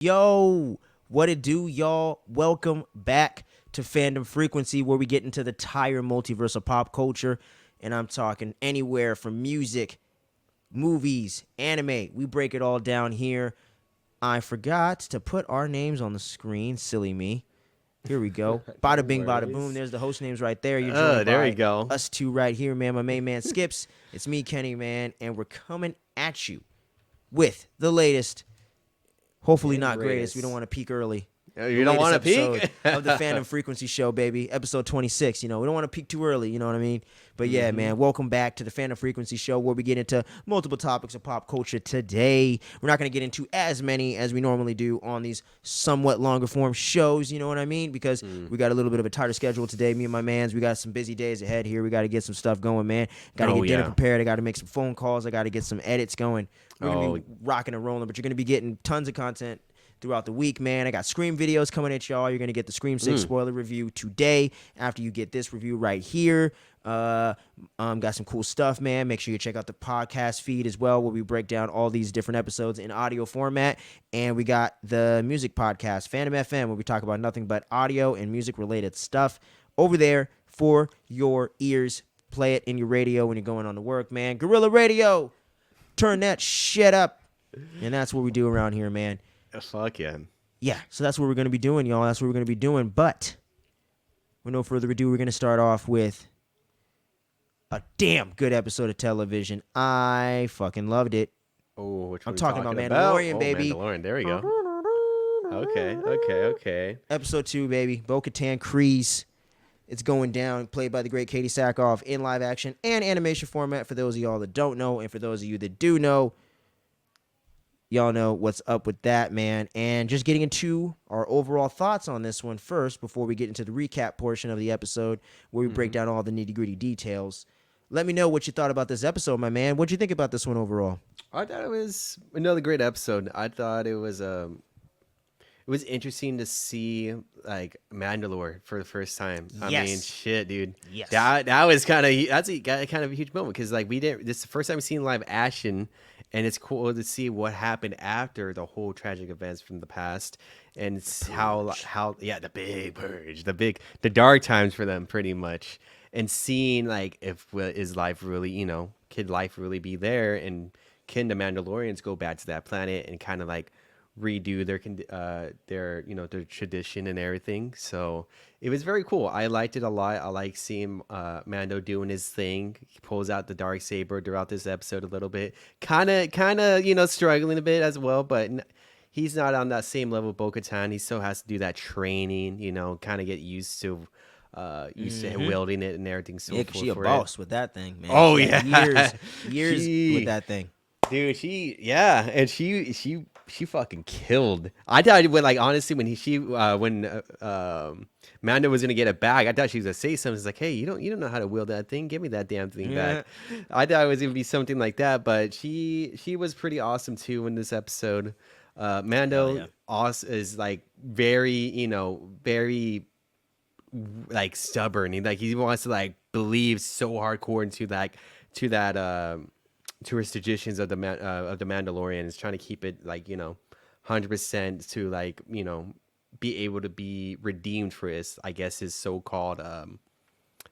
Yo, what it do, y'all? Welcome back to Fandom Frequency, where we get into the entire multiverse of pop culture. And I'm talking anywhere from music, movies, anime. We break it all down here. I forgot to put our names on the screen. Silly me. Here we go. Bada bing, bada boom. There's the host names right there. You're joined There by we go. us two right here, man. My main man Skips. It's me, Kenny, man. And we're coming at you with the latest. Hopefully not greatest. We don't want to peak early. You don't want to peak? Of the Fandom Frequency Show, baby. Episode 26. We don't want to peak too early. You know what I mean? But yeah, man, welcome back to the Fandom Frequency Show, where we get into multiple topics of pop culture today. We're not going to get into as many as we normally do on these somewhat longer form shows. You know what I mean? Because we got a little bit of a tighter schedule today. Me and my mans, we got some busy days ahead here. We got to get some stuff going, man. Got to get dinner prepared. I got to make some phone calls. I got to get some edits going. We're going to be rocking and rolling, but you're going to be getting tons of content throughout the week, man. I got Scream videos coming at y'all. You're going to get the Scream 6 spoiler review today after you get this review right here. Got some cool stuff, man. Make sure you check out the podcast feed as well, where we break down all these different episodes in audio format. And we got the music podcast, Fandom FM, where we talk about nothing but audio and music-related stuff over there for your ears. Play it in your radio when you're going on to work, man. Guerrilla Radio. Turn that shit up. And that's what we do around here, man. Fuck yeah. Yeah, so that's what we're going to be doing, y'all. That's what we're going to be doing. But with no further ado, we're going to start off with a damn good episode of television. I fucking loved it. Oh, which I'm one talking about Mandalorian, baby. Mandalorian, there we go. Okay. Episode 2, baby. Bo-Katan Kryze. It's going down, played by the great Katie Sackhoff in live action and animation format for those of y'all that don't know. And for those of you that do know, y'all know what's up with that, man. And just getting into our overall thoughts on this one first before we get into the recap portion of the episode where we break down all the nitty-gritty details. Let me know what you thought about this episode, my man. What'd you think about this one overall? I thought it was another great episode. I thought it was interesting to see like Mandalore for the first time. I mean, shit, dude. Yes. That was kind of a huge moment because like this is the first time we've seen live action. And it's cool to see what happened after the whole tragic events from the past, and how the big purge, the dark times for them, pretty much, and seeing like if is life really, could life really be there, and can the Mandalorians go back to that planet and kind of like redo their tradition and everything. So it was very cool. I liked it a lot. I like seeing Mando doing his thing. He pulls out the dark saber throughout this episode a little bit. Kind of struggling a bit as well, but he's not on that same level of Bo-Katan. He still has to do that training, kind of get used to wielding it and everything. So yeah, 'cause she a boss with that thing, man. Oh, she yeah. years with that thing. Dude, she fucking killed. I thought honestly when Mando was gonna get it back, I thought she was gonna say something. It's like, hey, you don't know how to wield that thing. Give me that damn thing back. I thought it was gonna be something like that, but she was pretty awesome too in this episode. Mando is like very very like stubborn. He wants to like believe so hardcore into to his traditions of the Mandalorian, is trying to keep it 100% to be able to be redeemed for his so-called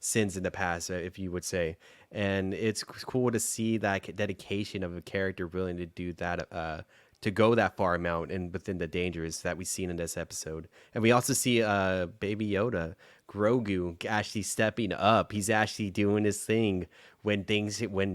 sins in the past, if you would say. And it's cool to see that dedication of a character willing to do that, to go that far amount and within the dangers that we've seen in this episode. And we also see Baby Yoda, Grogu, actually stepping up. He's actually doing his thing when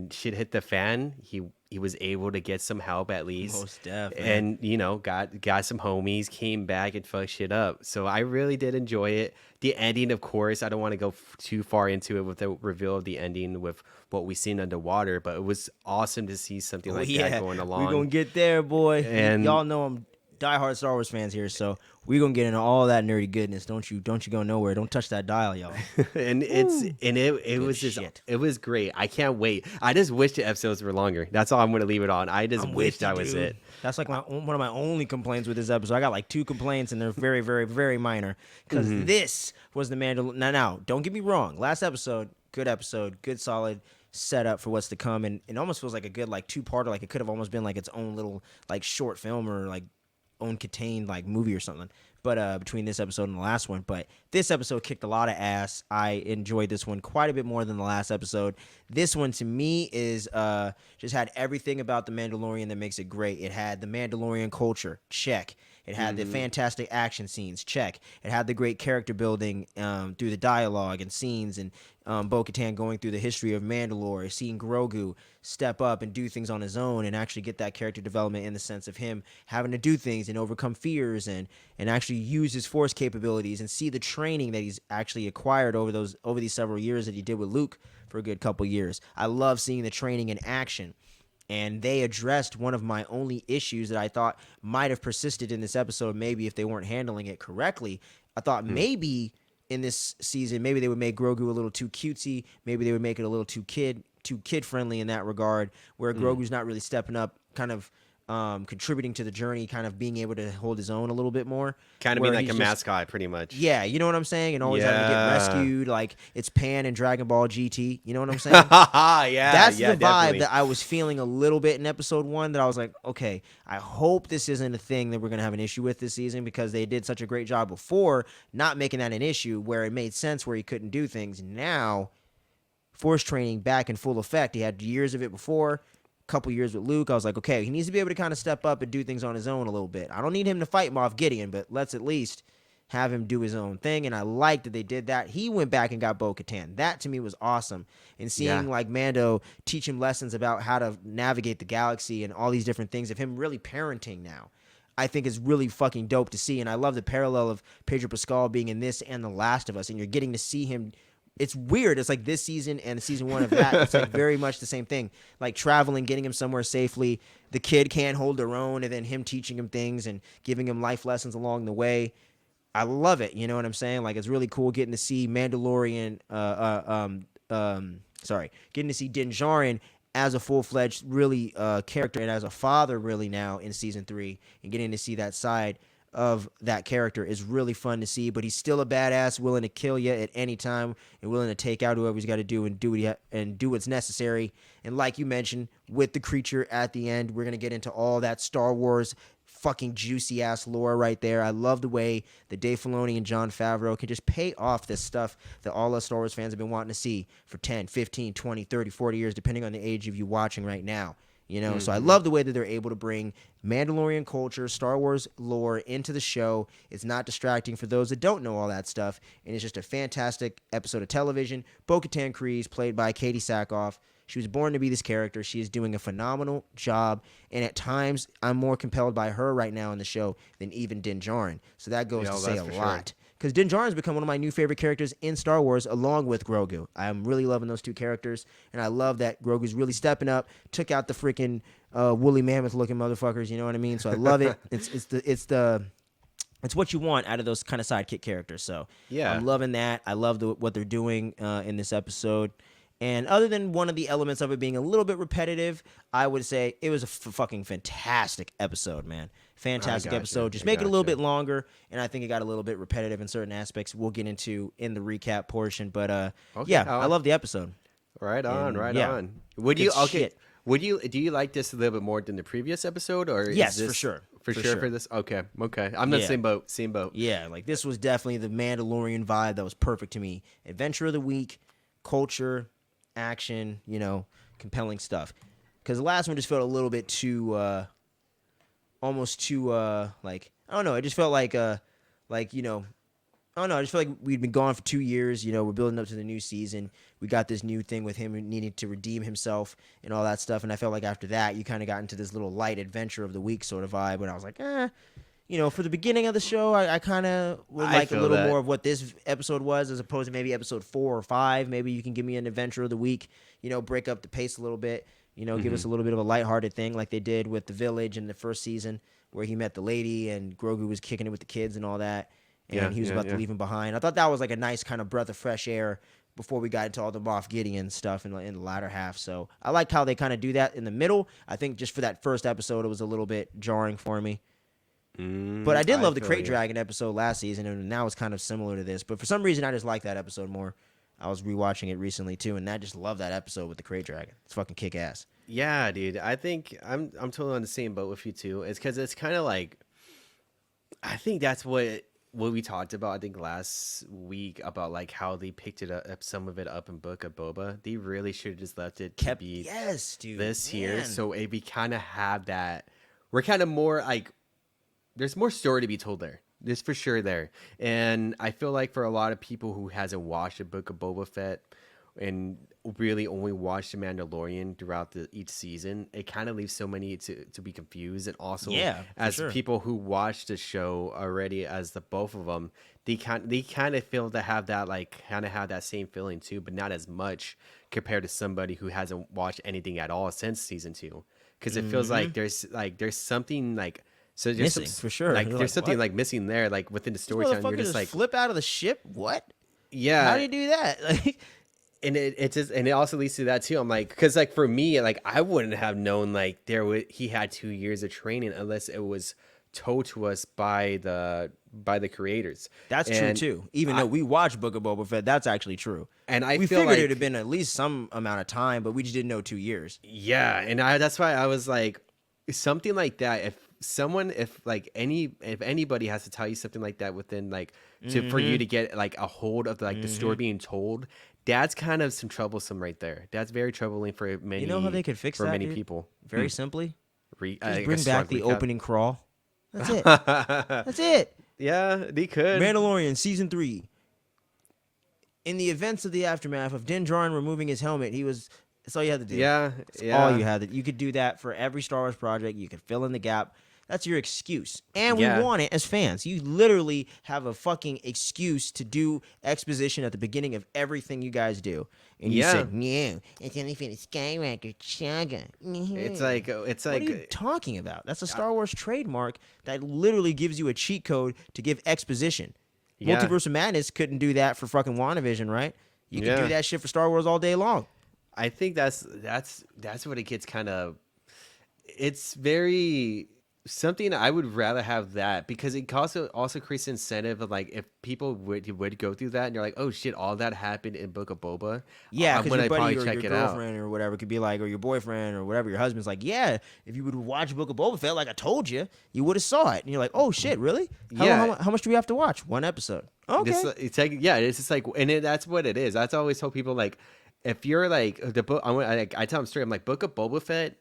shit hit the fan. He was able to get some help at least. Most definitely. And got some homies, came back and fucked shit up. So I really did enjoy it. The ending, of course, I don't want to go too far into it with the reveal of the ending with what we seen underwater, but it was awesome to see something that going along. We're gonna get there, boy. And y'all know I'm diehard Star Wars fans here, so we're gonna get into all that nerdy goodness. Don't you go nowhere. Don't touch that dial, y'all. And it was just shit. It was great. I can't wait. I just wish the episodes were longer. That's all I'm gonna leave it on. I just wish that was it. That's like one of my only complaints with this episode. I got like 2 complaints, and they're very, very, very minor. Because this was the Mandalorian. Now, don't get me wrong. Last episode, good solid setup for what's to come, and it almost feels like a good 2-parter. Like it could have almost been like its own little short film or own contained like movie or something. But between this episode and the last one, but this episode kicked a lot of ass. I enjoyed this one quite a bit more than the last episode. This one to me is just had everything about the Mandalorian that makes it great. It had the Mandalorian culture, check. It had the fantastic action scenes, check. It had the great character building through the dialogue and scenes, and Bo-Katan going through the history of Mandalore, seeing Grogu step up and do things on his own and actually get that character development in the sense of him having to do things and overcome fears and actually use his force capabilities and see the training that he's actually acquired over these several years that he did with Luke for a good couple years. I love seeing the training in action. And they addressed one of my only issues that I thought might have persisted in this episode, maybe if they weren't handling it correctly. I thought maybe in this season, maybe they would make Grogu a little too cutesy. Maybe they would make it a little too kid friendly in that regard, where Grogu's not really stepping up, kind of contributing to the journey, kind of being able to hold his own a little bit more. Kind of being like a mascot, pretty much. Yeah, you know what I'm saying? And always having to get rescued, like it's Pan and Dragon Ball GT. You know what I'm saying? That's the vibe definitely. that I was feeling a little bit in episode 1, that I was like, okay, I hope this isn't a thing that we're going to have an issue with this season, because they did such a great job before not making that an issue where it made sense where he couldn't do things. Now, force training back in full effect. He had years of it before. Couple years with Luke, I was like, okay, he needs to be able to kind of step up and do things on his own a little bit. I don't need him to fight Moff Gideon, but let's at least have him do his own thing. And I like that they did that. He went back and got Bo-Katan. That to me was awesome. And seeing like Mando teach him lessons about how to navigate the galaxy and all these different things of him really parenting now, I think is really fucking dope to see. And I love the parallel of Pedro Pascal being in this and The Last of Us, and you're getting to see him. It's weird. It's like this season and season 1 of that. It's like very much the same thing. Like traveling, getting him somewhere safely. The kid can't hold their own, and then him teaching him things and giving him life lessons along the way. I love it. You know what I'm saying? Like it's really cool getting to see Mandalorian. Getting to see Din Jarin as a full-fledged really character and as a father really now in season 3, and getting to see that side of that character is really fun to see. But he's still a badass, willing to kill you at any time and willing to take out whoever he's got to do and do what's necessary. And like you mentioned, with the creature at the end, we're gonna get into all that Star Wars fucking juicy ass lore right there. I love the way that Dave Filoni and Jon Favreau can just pay off this stuff that all us Star Wars fans have been wanting to see for 10, 15, 20, 30, 40 years, depending on the age of you watching right now. You know, so I love the way that they're able to bring Mandalorian culture, Star Wars lore into the show. It's not distracting for those that don't know all that stuff, and it's just a fantastic episode of television. Bo-Katan Kryze, played by Katie Sackhoff. She was born to be this character. She is doing a phenomenal job, and at times I'm more compelled by her right now in the show than even Din Djarin. So that goes to say a lot. Because Din Djarin's become one of my new favorite characters in Star Wars, along with Grogu. I'm really loving those two characters, and I love that Grogu's really stepping up, took out the freaking woolly mammoth-looking motherfuckers. You know what I mean? So I love it. It's what you want out of those kind of sidekick characters. So yeah, I'm loving that. I love what they're doing in this episode. And other than one of the elements of it being a little bit repetitive, I would say it was a fucking fantastic episode, man. Fantastic episode. Just make it a little bit longer, and I think it got a little bit repetitive in certain aspects we'll get into in the recap portion. But I love the episode. Right on, on. Would you do you like this a little bit more than the previous episode, or yes, is this, for sure. For sure for this? Okay. I'm the same boat. Yeah, like this was definitely the Mandalorian vibe that was perfect to me. Adventure of the week, culture, action, compelling stuff. Because the last one just felt a little bit too, almost too, like, I don't know. It just felt like, I don't know. I just feel like we'd been gone for 2 years. We're building up to the new season. We got this new thing with him needing to redeem himself and all that stuff. And I felt like after that, you kind of got into this little light adventure of the week sort of vibe. And I was like, for the beginning of the show, I kind of would like a little more of what this episode was, as opposed to maybe episode 4 or 5. Maybe you can give me an adventure of the week, break up the pace a little bit, give us a little bit of a lighthearted thing like they did with the village in the first season, where he met the lady and Grogu was kicking it with the kids and all that. And he was about to leave him behind. I thought that was like a nice kind of breath of fresh air before we got into all the Moff Gideon stuff in the latter half. So I liked how they kind of do that in the middle. I think just for that first episode, it was a little bit jarring for me. But I did love the Crate Dragon episode last season, and now it's kind of similar to this. But for some reason, I just like that episode more. I was rewatching it recently too, and I just love that episode with the Crate Dragon. It's fucking kick ass. Yeah, dude. I think I'm totally on the same boat with you too. It's because it's kind of like I think that's what we talked about. I think last week about like how they picked it up, some of it up in Book of Boba. They really should have just left it to be Yes, dude. this Man. here, so we kind of have that. We're kind of more like there's more story to be told there. There's for sure there, and I feel like for a lot of people who hasn't watched the Book of Boba Fett and really only watched the Mandalorian throughout each season, it kind of leaves so many to be confused. And also, as people who watch the show already, as the both of them, they kind of feel to have that have that same feeling too, but not as much compared to somebody who hasn't watched anything at all since season 2, because it feels like there's something like. So there's missing for sure. Like You're there's something what? like missing there, like within the storytelling. You're just like flip out of the ship. What? Yeah. How do you do that? Like, and it also leads to that too. I'm like, because like for me, like I wouldn't have known like he had 2 years of training unless it was told to us by the creators. That's true too. Even though we watched Book of Boba Fett, that's actually true. And we figured like, it'd have been at least some amount of time, but we just didn't know 2 years. Yeah, and that's why I was like, something like that. If anybody has to tell you something like that within like for you to get like a hold of like the story being told, that's kind of some troublesome right there. That's very troubling for many. You know how they could fix for that, many dude? people? Very simply, just bring back the opening crawl. That's it. That's it. Yeah, they could. Mandalorian season 3. In the events of the aftermath of Din Jarin removing his helmet, that's all you had to do. That's all you had to. You could do that for every Star Wars project. You could fill in the gap. That's your excuse. And we want it as fans. You literally have a fucking excuse to do exposition at the beginning of everything you guys do. And you said, no, it's only for the Skywalker saga. It's like what are you talking about? That's a Star Wars trademark that literally gives you a cheat code to give exposition. Multiverse of Madness couldn't do that for fucking WandaVision, right? You can do that shit for Star Wars all day long. I think that's what it gets kind of. It's very something I would rather have that, because it also creates incentive of like if people would go through that and you're like, oh shit, all that happened in Book of Boba. Yeah, because your buddy or your girlfriend or whatever could be like, or your boyfriend or whatever, your husband's like, yeah, if you would watch Book of Boba Fett like I told you, you would have saw it. And you're like, oh shit, really? How much do we have to watch? 1 episode. Okay. It's just like, and that's what it is. That's always told people, like, if you're like the book, I tell them straight, I'm like, Book of Boba Fett,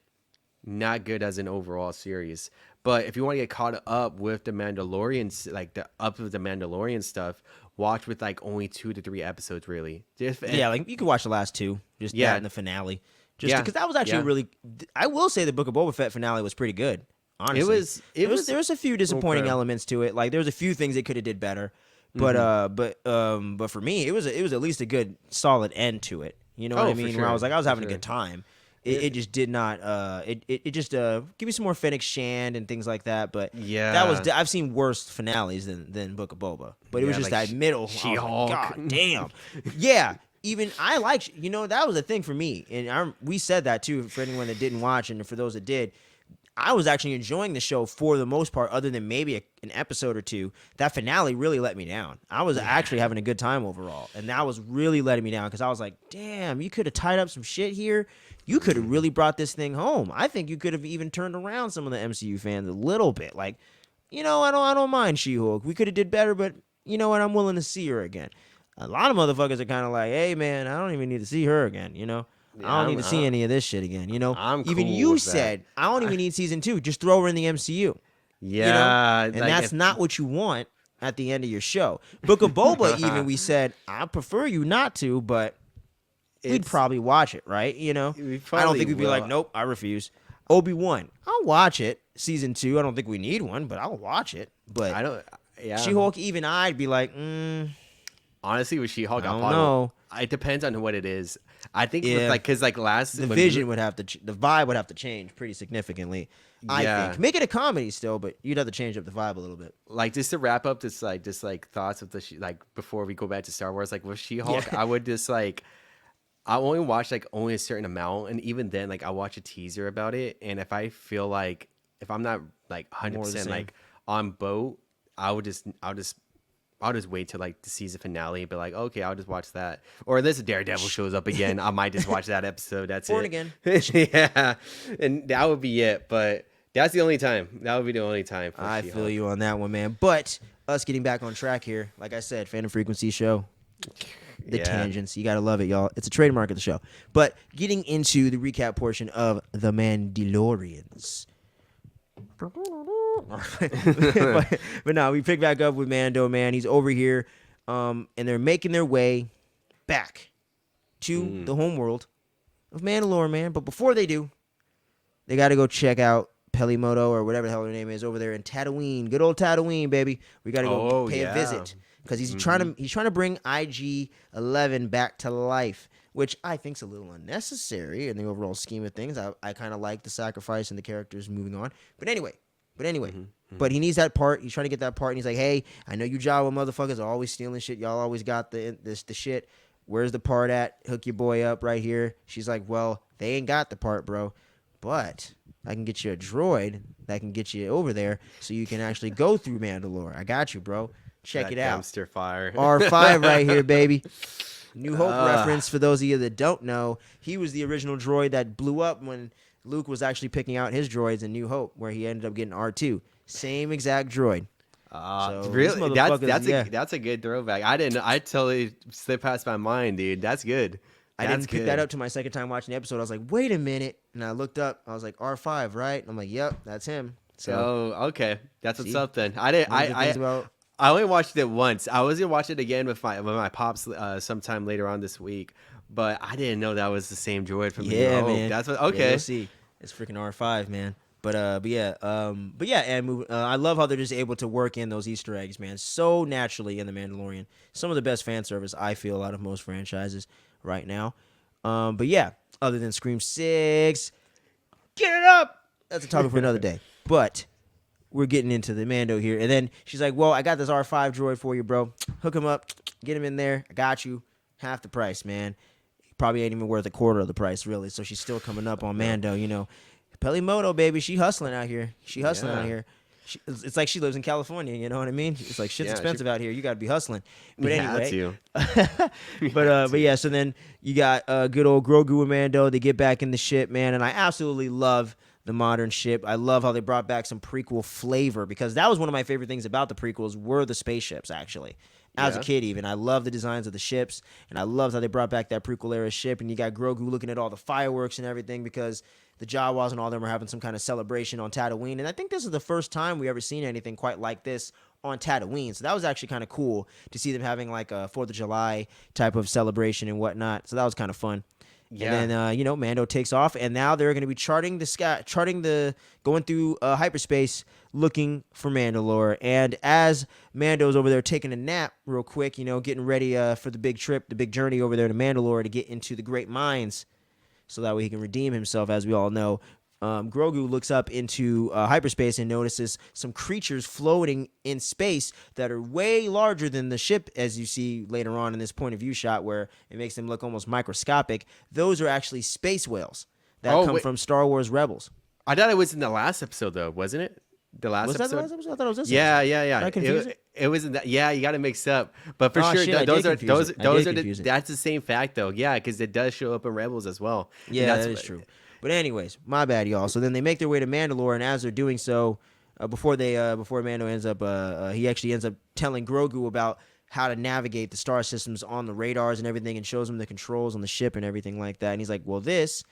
not good as an overall series. But if you want to get caught up with the Mandalorian, like the Mandalorian stuff, watch with like only 2 to 3 episodes, really. Like you could watch the last 2, just that and the finale. Because that was actually really. I will say the Book of Boba Fett finale was pretty good. Honestly, there was a few disappointing elements to it. Like there was a few things they could have did better. But for me, it was at least a good solid end to it. You know what I mean? Sure. Where I was having a good time. It just did not. It just give me some more Fennec Shand and things like that. But that was. I've seen worse finales than Book of Boba. But it was just like that middle. She-Hulk. Like, God damn. Yeah. Even I like. That was a thing for me, and we said that too for anyone that didn't watch, and for those that did. I was actually enjoying the show for the most part, other than maybe an episode or 2. That finale really let me down. I was actually having a good time overall, and that was really letting me down because I was like, damn, you could have tied up some shit here. You could have really brought this thing home. I think you could have even turned around some of the MCU fans a little bit. Like, I don't mind She-Hulk. We could have did better, but you know what? I'm willing to see her again. A lot of motherfuckers are kind of like, hey, man, I don't even need to see her again, I don't need to see any of this shit again, I'm even cool you with said, that. I don't even need season 2. Just throw her in the MCU. Yeah. And that's not what you want at the end of your show. Book of Boba, even we said, I prefer you not to, but we'd probably watch it, right? I don't think we'd be like, nope, I refuse. Obi-Wan, I'll watch it. Season 2, I don't think we need one, but I'll watch it. But I don't. Yeah. She-Hulk, even I'd be like, honestly, with She-Hulk, I don't know. It depends on what it is. I think because last the vision would have to, the vibe would have to change pretty significantly. I think make it a comedy still, but you'd have to change up the vibe a little bit. Like just to wrap up this thoughts of the before we go back to Star Wars, like with She-Hulk, I would just I only watch only a certain amount, and even then I watch a teaser about it, and if I feel like if I'm not 100% on boat, I'll just wait till the season finale, but okay, I'll just watch that. Or unless a Daredevil shows up again, I might just watch that episode. That's Born it. again. Yeah, and that would be it. But That's the only time. That would be the only time for I She-Hulk. feel you on that one, man. But us getting back on track here, like I said, Fandom Frequency Show. The tangents. You got to love it, y'all. It's a trademark of the show. But getting into the recap portion of The Mandalorians. but no, we pick back up with Mando, man. He's over here, and they're making their way back to the homeworld of Mandalore, man. But before they do, they got to go check out Pelimoto or whatever the hell her name is over there in Tatooine. Good old Tatooine, baby. We got to go pay a visit. Because he's trying to bring IG-11 back to life, which I think's a little unnecessary in the overall scheme of things. I kind of like the sacrifice and the characters moving on. But anyway, but he needs that part. He's trying to get that part, and he's like, "Hey, I know you Jawa motherfuckers are always stealing shit. Y'all always got the shit. Where's the part at? Hook your boy up right here." She's like, "Well, they ain't got the part, bro, but I can get you a droid that can get you over there, so you can actually go through Mandalore. I got you, bro." Check it out. Dumpster fire. R5 right here, baby. New Hope reference for those of you that don't know. He was the original droid that blew up when Luke was actually picking out his droids in New Hope, where he ended up getting R2. Same exact droid. So really? That's a good throwback. I totally slipped past my mind, dude. That's good. I didn't pick that up to my second time watching the episode. I was like, wait a minute. And I looked up. I was like, R5, right? And I'm like, yep, that's him. So okay. That's what's up then. I only watched it once. I was gonna watch it again with my pops sometime later on this week, but I didn't know that was the same droid from man. That's what. Okay, you'll see. It's freaking R5, man. But yeah, and I love how they're just able to work in those Easter eggs, man, so naturally in the Mandalorian. Some of the best fan service I feel out of most franchises right now. But yeah, other than Scream 6, get it up. That's a topic for another day. But we're getting into the Mando here. And then she's like, well, I got this R5 droid for you, bro. Hook him up. Get him in there. I got you. Half the price, man. Probably ain't even worth a quarter of the price, really. So she's still coming up on Mando, you know. Pelimoto, baby. She hustling out here. Out here. It's like she lives in California, you know what I mean? It's like shit's expensive out here. You got to be hustling. But anyway. But yeah, so then you got good old Grogu and Mando. They get back in the ship, man. And I absolutely love the modern ship. I love how they brought back some prequel flavor, because that was one of my favorite things about the prequels were the spaceships, actually. As a kid, even. I love the designs of the ships, and I loved how they brought back that prequel era ship, and you got Grogu looking at all the fireworks and everything, because the Jawas and all them are having some kind of celebration on Tatooine, and I think this is the first time we ever seen anything quite like this on Tatooine, so that was actually kind of cool to see them having like a 4th of July type of celebration and whatnot, so that was kind of fun. Yeah. And then, Mando takes off, and now they're going to be charting the sky, going through hyperspace, looking for Mandalore. And as Mando's over there taking a nap real quick, getting ready for the big trip, the big journey over there to Mandalore to get into the Great Mines, so that way he can redeem himself, as we all know. Grogu looks up into hyperspace and notices some creatures floating in space that are way larger than the ship, as you see later on in this point of view shot where it makes them look almost microscopic. Those are actually space whales that come from Star Wars Rebels. I thought it was in the last episode, though, wasn't it? The last episode? Was that the last episode? I thought it was this episode. Yeah. Did I confuse it? It wasn't that. Yeah, you got to mix up. But for sure, shit, those are that's the same fact, though. Yeah, because it does show up in Rebels as well. Yeah, that is true. But anyways, my bad, y'all. So then they make their way to Mandalore, and as they're doing so, before Mando ends up, he actually ends up telling Grogu about how to navigate the star systems on the radars and everything, and shows him the controls on the ship and everything like that. And he's like, well, this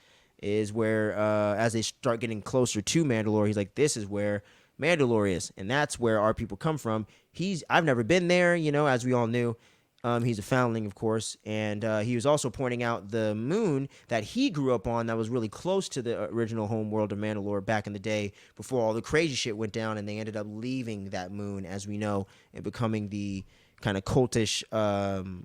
is where, as they start getting closer to Mandalore, he's like, this is where Mandalore is, and that's where our people come from. I've never been there, as we all knew. He's a foundling, of course, and he was also pointing out the moon that he grew up on that was really close to the original home world of Mandalore back in the day before all the crazy shit went down, and they ended up leaving that moon, as we know, and becoming the kind of cultish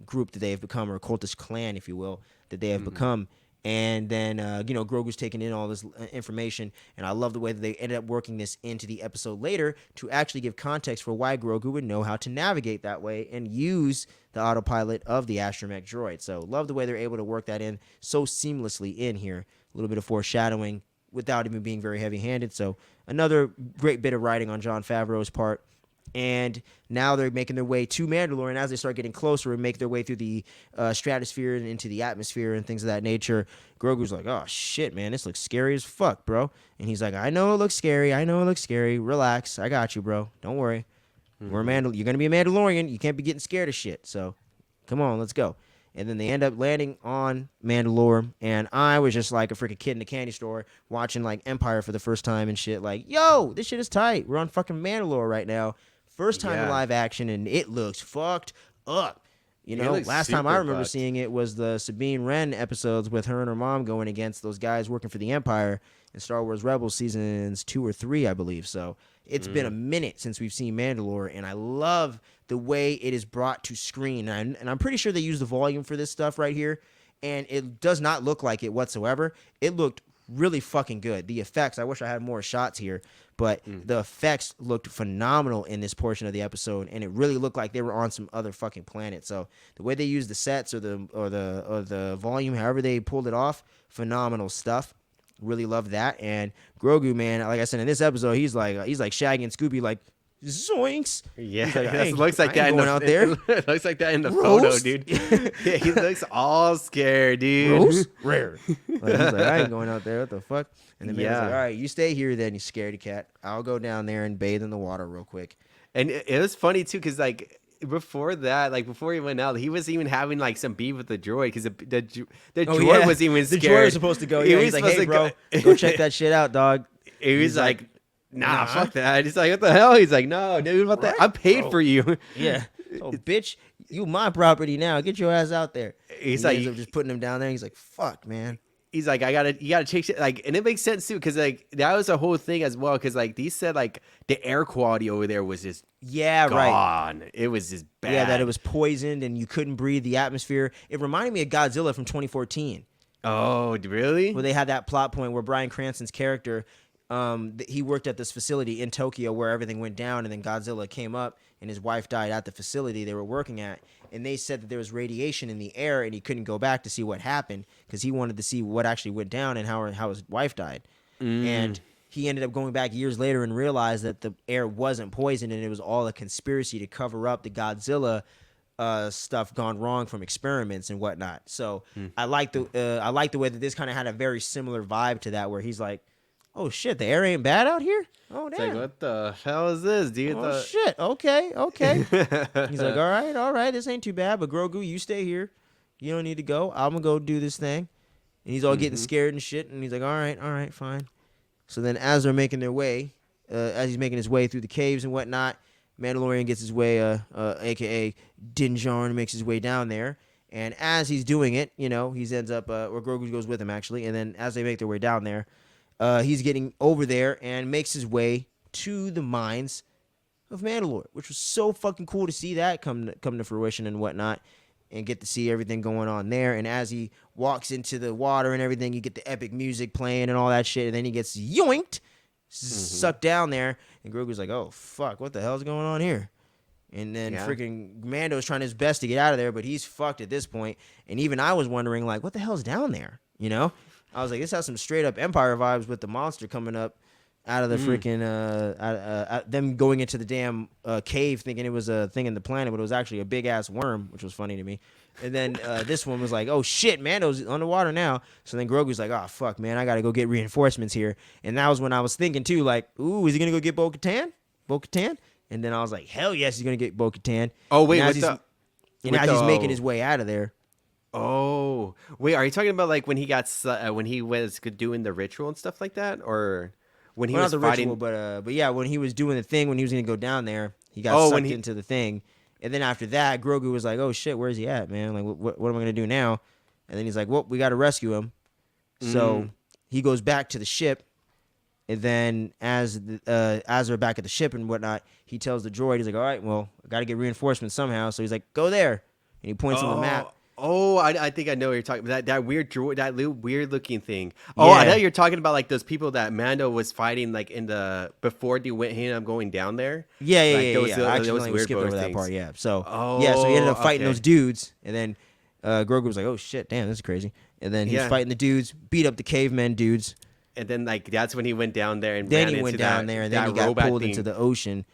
group that they have become, or cultish clan, if you will, that they have become. And then, Grogu's taking in all this information, and I love the way that they ended up working this into the episode later to actually give context for why Grogu would know how to navigate that way and use the autopilot of the astromech droid. So love the way they're able to work that in so seamlessly in here. A little bit of foreshadowing without even being very heavy-handed. So another great bit of writing on Jon Favreau's part. And now they're making their way to Mandalore, and as they start getting closer and make their way through the stratosphere and into the atmosphere and things of that nature, Grogu's like, oh, shit, man, this looks scary as fuck, bro. And he's like, I know it looks scary. Relax. I got you, bro. Don't worry. You're going to be a Mandalorian. You can't be getting scared of shit. So come on, let's go. And then they end up landing on Mandalore, and I was just like a freaking kid in a candy store watching like Empire for the first time and shit. Like, yo, this shit is tight. We're on fucking Mandalore right now. First time in live action, and it looks fucked up. You know, last time I remember seeing it was the Sabine Wren episodes with her and her mom going against those guys working for the Empire in Star Wars Rebels seasons 2 or 3, I believe. So it's been a minute since we've seen Mandalore, and I love the way it is brought to screen. And I'm pretty sure they use the volume for this stuff right here, and it does not look like it whatsoever. It looked really fucking good. The effects, I wish I had more shots here, but the effects looked phenomenal in this portion of the episode, and it really looked like they were on some other fucking planet. So the way they used the sets or the volume, however they pulled it off, phenomenal stuff. Really love that. And Grogu, man, like I said in this episode, he's like Shaggy and Scooby, like zoinks. Yeah, like, it looks like that out there. It looks like that in the photo, dude. Yeah, he looks all scared, dude. Roast? Rare. Like, he's like, I ain't going out there. What the fuck? And the man's like, all right, you stay here then, you scaredy cat. I'll go down there and bathe in the water real quick. And it was funny too, because like before that, like before he went out, he was even having like some beef with the droid, because the droid was even scared. The droid was supposed to go. Yeah, he's like, hey, bro, go check that shit out, dog. He was like, nah, fuck that. He's like, what the hell? He's like, no, dude, what that? I paid for you. Yeah. Oh, bitch, you my property now. Get your ass out there. He's like, ends up just putting him down there. He's like, fuck, man. He's like, you gotta check shit. Like, and it makes sense too, because like that was a whole thing as well. Because like these said, like the air quality over there was just gone. Right. It was just bad. Yeah, that it was poisoned and you couldn't breathe the atmosphere. It reminded me of Godzilla from 2014. Oh, really? Where they had that plot point where Bryan Cranston's character, he worked at this facility in Tokyo where everything went down, and then Godzilla came up and his wife died at the facility they were working at. And they said that there was radiation in the air, and he couldn't go back to see what happened because he wanted to see what actually went down and how his wife died. And he ended up going back years later and realized that the air wasn't poisoned, and it was all a conspiracy to cover up the Godzilla stuff gone wrong from experiments and whatnot. So I like the way that this kind of had a very similar vibe to that, where he's like, oh shit, the air ain't bad out here? Oh damn. It's like, what the hell is this, dude? Oh shit. Okay. He's like, all right, this ain't too bad, but Grogu, you stay here. You don't need to go. I'm gonna go do this thing. And he's all getting scared and shit, and he's like, all right, fine. So then as they're making their way, as he's making his way through the caves and whatnot, Mandalorian gets his way, aka Din Jarin makes his way down there. And as he's doing it, you know, he ends up, or Grogu goes with him actually, and then as they make their way down there, he's getting over there and makes his way to the mines of Mandalore, which was so fucking cool to see that come to fruition and whatnot, and get to see everything going on there. And as he walks into the water and everything, you get the epic music playing and all that shit, and then he gets yoinked, sucked down there, and Grogu's like, oh fuck, what the hell's going on here? And then freaking Mando's trying his best to get out of there, but he's fucked at this point. And even I was wondering, like, what the hell's down there, you know? I was like, this has some straight up Empire vibes with the monster coming up out of the freaking them going into the damn cave thinking it was a thing in the planet, but it was actually a big ass worm, which was funny to me. And then this one was like, oh shit, Mando's underwater now. So then Grogu's like, oh fuck, man, I gotta go get reinforcements here. And that was when I was thinking too, like, ooh, is he gonna go get Bo-Katan? And then I was like, hell yes, he's gonna get Bo-Katan. Oh wait, as he's making his way out of there. Oh wait, are you talking about like when he got when he was doing the ritual and stuff like that, or when he was not the fighting? Ritual, but yeah, when he was doing the thing, when he was gonna go down there, he got sucked into the thing, and then after that, Grogu was like, "Oh shit, where's he at, man? Like, what am I gonna do now?" And then he's like, "Well, we got to rescue him." So he goes back to the ship, and then as they're back at the ship and whatnot, he tells the droid, he's like, "All right, well, I got to get reinforcements somehow." So he's like, "Go there," and he points on the map. Oh, I think I know what you're talking about. That weird droid, that little weird looking thing. Oh, I know you're talking about like those people that Mando was fighting like in the before they went here. I'm going down there. Yeah. I actually skipped over that part. Yeah. So so he ended up fighting those dudes, and then Grogu was like, "Oh shit, damn, this is crazy." And then he's fighting the dudes, beat up the cavemen dudes. And then like that's when he went down there and then he went down there, and then he got pulled into the ocean.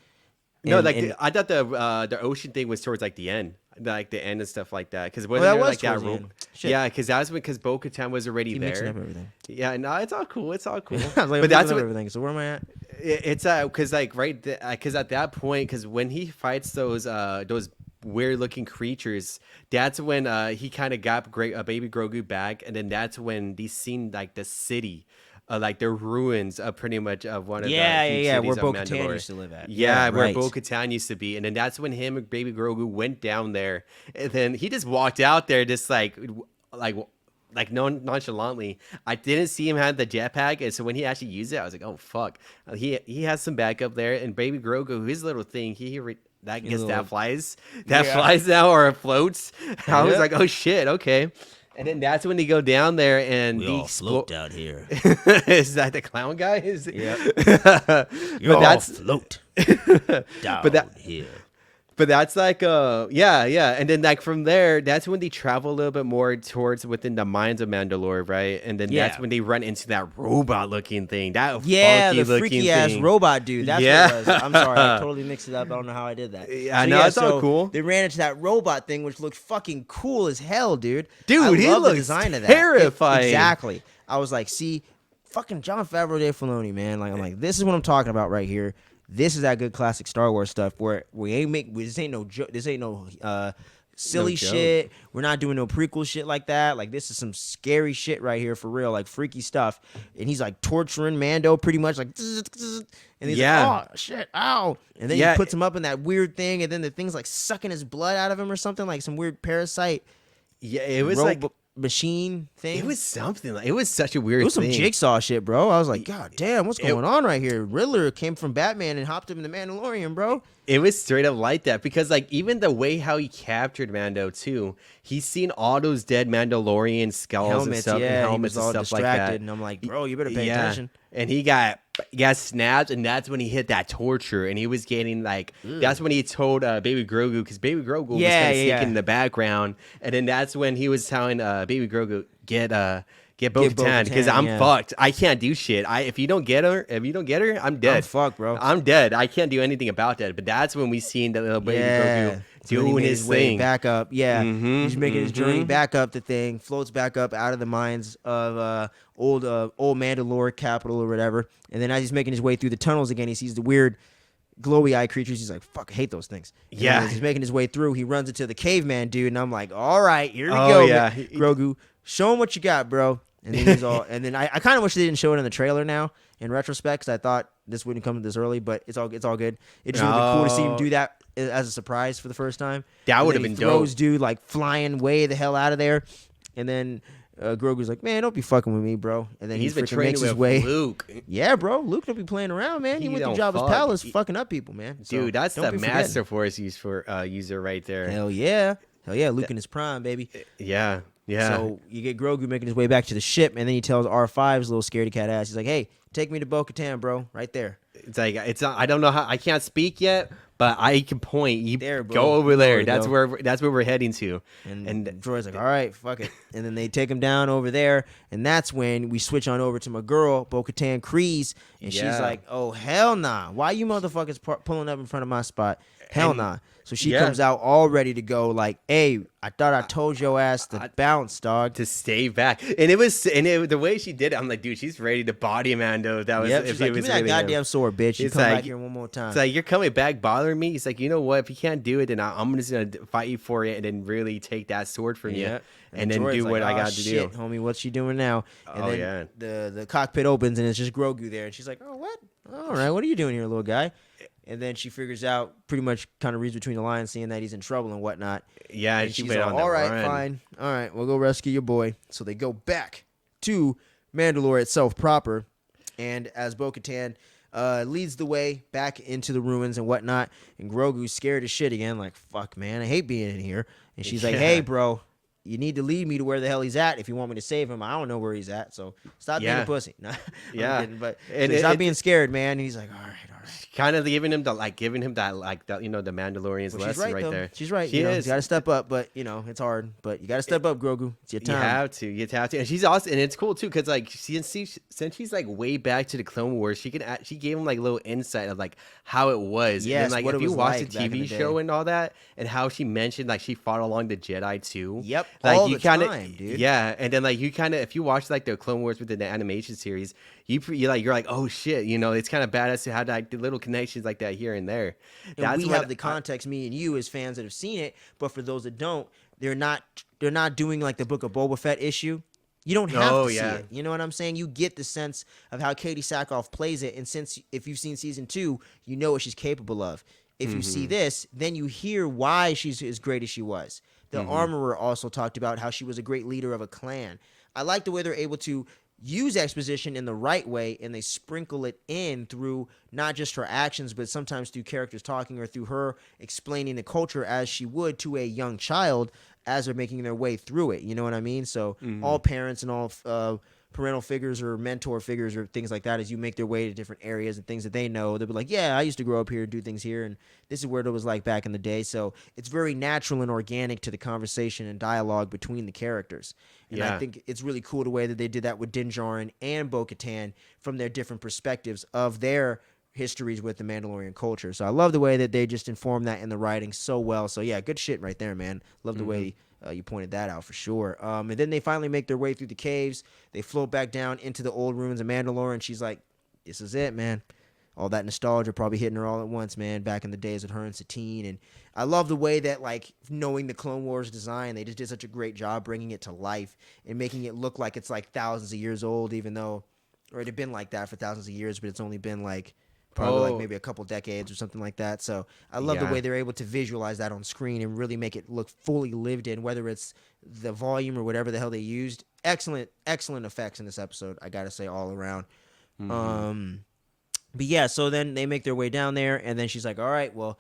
No, And- like and- I thought the ocean thing was towards like the end, like the end and stuff like that. Because that wasn't there was like that towards the room? end. Shit. Yeah, because that was because Bo-Katan was already Keep there. mixing up everything. Yeah, no, it's all cool. It's all cool. I was like, but that's what everything. So where am I at? it's because like because at that point, because when he fights those weird looking creatures, that's when he kind of got baby Grogu back, and then that's when they seen like the city. Like the ruins of pretty much of one of the huge cities where of Bo-Katan Mandalore. used to live at. Yeah, where right. Bo-Katan used to be, and then that's when him and Baby Grogu went down there, and then he just walked out there, just like nonchalantly. I didn't see him have the jetpack, and so when he actually used it, I was like, oh fuck, he has some backup there, and Baby Grogu, his little thing, flies now or floats. I was like, oh shit, okay. And then that's when they go down there and We all float down here. Is that the clown guy? You're all float down here. But that's like yeah. And then like from there, that's when they travel a little bit more towards within the mines of Mandalore, right? And then that's when they run into that robot looking thing. That the funky freaky ass thing. robot dude. That's what it was. I'm sorry, I totally mixed it up. I don't know how I did that. Yeah, no, it's all cool. They ran into that robot thing, which looked fucking cool as hell, dude. Dude, he love the looks design of that. terrifying. Exactly. I was like, see, fucking Jon Favreau, Dave Filoni, man. Like, I'm like, this is what I'm talking about right here. This is that good classic Star Wars stuff where this ain't no silly shit. We're not doing no prequel shit like that. Like, this is some scary shit right here for real, like freaky stuff. And he's like torturing Mando pretty much, like, and he's like, oh shit, ow. And then he puts him up in that weird thing, and then the thing's like sucking his blood out of him or something, like some weird parasite. Yeah, it was like machine thing. It was something. It was such a weird. It was thing. some Jigsaw shit, bro. I was like, God damn, what's going on right here? Riddler came from Batman and hopped him in the Mandalorian, bro. It was straight up like that because, like, even the way how he captured Mando too, he's seen all those dead Mandalorian skulls and stuff, and helmets and stuff like that. And I'm like, bro, you better pay attention. And he got snapped, and that's when he hit that torture, and he was getting like, that's when he told Baby Grogu, because Baby Grogu was kind of sneaking in the background, and then that's when he was telling Baby Grogu, get Bo-Katan, because I'm fucked. I can't do shit. If you don't get her, I'm dead. I'm fucked, bro. I'm dead. I can't do anything about that. But that's when we seen the little Baby Grogu doing his thing. Way back up. Yeah. He's making his journey back up the thing, floats back up out of the mines of old Mandalore capital or whatever. And then as he's making his way through the tunnels again, he sees the weird glowy eye creatures. He's like, fuck, I hate those things. And as he's making his way through, he runs into the caveman dude, and I'm like, all right, here we go. Yeah. Grogu, show him what you got, bro. And then he's all, and then I kind of wish they didn't show it in the trailer now in retrospect, because I thought this wouldn't come this early, but it's all good. It just would be cool to see him do that as a surprise for the first time. That would have been dope. Throws dude like flying way the hell out of there, and then Grogu's like, man, don't be fucking with me, bro. And then he's been training makes his way. Luke. Yeah, bro. Luke don't be playing around, man. He went to Jabba's palace, fucking up people, man. So, dude, that's the Master Force user right there. Hell yeah. Luke in his prime, baby. Yeah. Yeah. So you get Grogu making his way back to the ship, and then he tells R5's little scaredy cat ass, he's like, hey, take me to Bo-Katan, bro, right there. It's like, I don't know how, I can't speak yet, but I can point. You there, bro. Go over there. That's where we're heading to. And Droid's like, all right, fuck it. And then they take him down over there, and that's when we switch on over to my girl, Bo-Katan Kryze, and she's like, oh, hell nah. Why you motherfuckers pulling up in front of my spot? Hell nah. So she comes out all ready to go, like, hey, I thought I told your ass to bounce, dog. To stay back. And the way she did it, I'm like, dude, she's ready to body Mando. That was, she's like, give me that goddamn sword, bitch. You come back here one more time. It's like, you're coming back bothering me. He's like, you know what? If you can't do it, then I'm just going to fight you for it and then really take that sword from you. And then do what I got to do. Homie, what's she doing now? And then the cockpit opens, and it's just Grogu there. And she's like, oh, what? All right, what are you doing here, little guy? And then she figures out, pretty much kind of reads between the lines, seeing that he's in trouble and whatnot. Yeah, and she's like, all right, fine. All right, we'll go rescue your boy. So they go back to Mandalore itself proper. And as Bo-Katan leads the way back into the ruins and whatnot, and Grogu's scared as shit again, like, fuck, man, I hate being in here. And she's like, hey, bro, you need to lead me to where the hell he's at if you want me to save him. I don't know where he's at, so stop being a pussy. No, yeah, I'm kidding, but stop being scared, man. And he's like, all right. Kind of giving him that the Mandalorian's lesson right there. She's right. You got to step up, but it's hard. But you got to step up, Grogu. It's your time. You have to, and she's awesome, and it's cool too, because like since she's like way back to the Clone Wars, she gave him like a little insight of like how it was. Yes, and then, like what if it you was watch like the TV show and all that, and how she mentioned like she fought along the Jedi too. Yep, like all you the kind of time, dude. Yeah, and then like you kind of if you watch like the Clone Wars within the animation series, you're like, oh shit, it's kind of badass to have like the little connections like that here and there. And we have the context, me and you as fans that have seen it, but for those that don't, they're not doing like the Book of Boba Fett issue. You don't have to see it. You know what I'm saying? You get the sense of how Katie Sackhoff plays it, and since if you've seen season 2, you know what she's capable of. If you see this, then you hear why she's as great as she was. The Armorer also talked about how she was a great leader of a clan. I like the way they're able to use exposition in the right way, and they sprinkle it in through not just her actions, but sometimes through characters talking or through her explaining the culture as she would to a young child as they're making their way through it. You know what I mean? So all parents and all parental figures or mentor figures or things like that, as you make their way to different areas and things that they know, they'll be like, yeah, I used to grow up here and do things here, and this is what it was like back in the day. So it's very natural and organic to the conversation and dialogue between the characters. And I think it's really cool the way that they did that with Din Djarin and Bo-Katan from their different perspectives of their histories with the Mandalorian culture. So I love the way that they just informed that in the writing so well. So yeah, good shit right there, man. Love the way you pointed that out for sure. And then they finally make their way through the caves. They float back down into the old ruins of Mandalore, and she's like, this is it, man. All that nostalgia probably hitting her all at once, man, back in the days with her and Satine. And I love the way that, like, knowing the Clone Wars design, they just did such a great job bringing it to life and making it look like it's, like, thousands of years old, even though, or it had been like that for thousands of years, but it's only been, like, probably like maybe a couple decades or something like that. So I love the way they're able to visualize that on screen and really make it look fully lived in, whether it's the volume or whatever the hell they used. Excellent effects in this episode, I gotta say, all around. But yeah, so then they make their way down there, and then she's like, all right, well,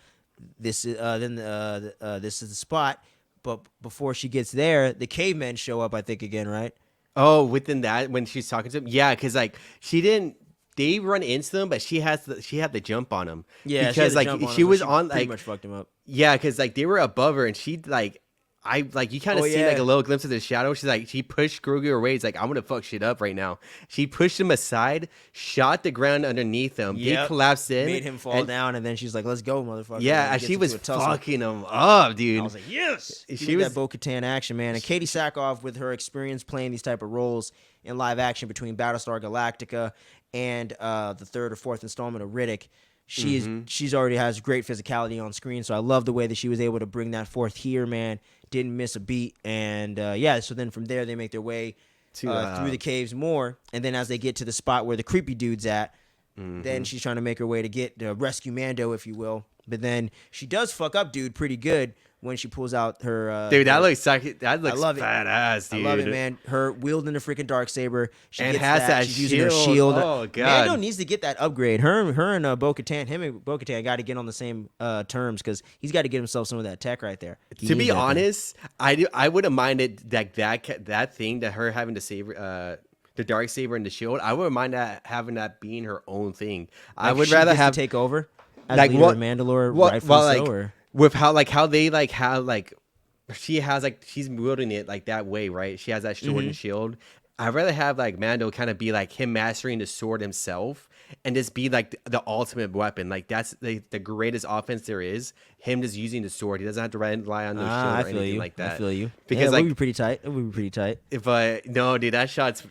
this is this is the spot. But before she gets there, the cavemen show up, I think, again, right? Oh, within that, when she's talking to him, yeah, because like they run into them, but she had the jump on them. Yeah, because like she was on like pretty much fucked him up. Yeah, because like they were above her, and she like you kind of see like a little glimpse of the shadow. She's like, she pushed Grogu away. It's like, I'm gonna fuck shit up right now. She pushed him aside, shot the ground underneath him. They collapsed in, made him fall down, and then she's like, "Let's go, motherfucker." Yeah, and she was fucking him up, dude. I was like, "Yes." She was that Bo-Katan action, man. And Katie Sackhoff, with her experience playing these type of roles in live action between Battlestar Galactica and the third or fourth installment of Riddick. She's already has great physicality on screen, so I love the way that she was able to bring that forth here, man. Didn't miss a beat, and so then from there they make their way through the caves more, and then as they get to the spot where the creepy dude's at, then she's trying to make her way to get to rescue Mando, if you will. But then she does fuck up dude pretty good when she pulls out her dude, that looks badass, dude. I love it, man. Her wielding the freaking darksaber. She and gets has that she's shield. using her shield. Oh god, Mando needs to get that upgrade. Her and Bo-Katan, him and Bo-Katan got to get on the same terms, because he's got to get himself some of that tech right there. To be honest, I wouldn't mind it like that thing that her having to save the darksaber and the shield. I wouldn't mind having that being her own thing. Like, I would rather have take over as like leader of Mandalore, rightfully so, or with how they have she has she's wielding it like that way, right? She has that sword and shield. I'd rather have like Mando kind of be like him mastering the sword himself and just be like the ultimate weapon. Like that's the greatest offense there is. Him just using the sword. He doesn't have to rely on the shield or anything like that. I feel you. Because it would be pretty tight. It would be pretty tight. No, dude, that shot's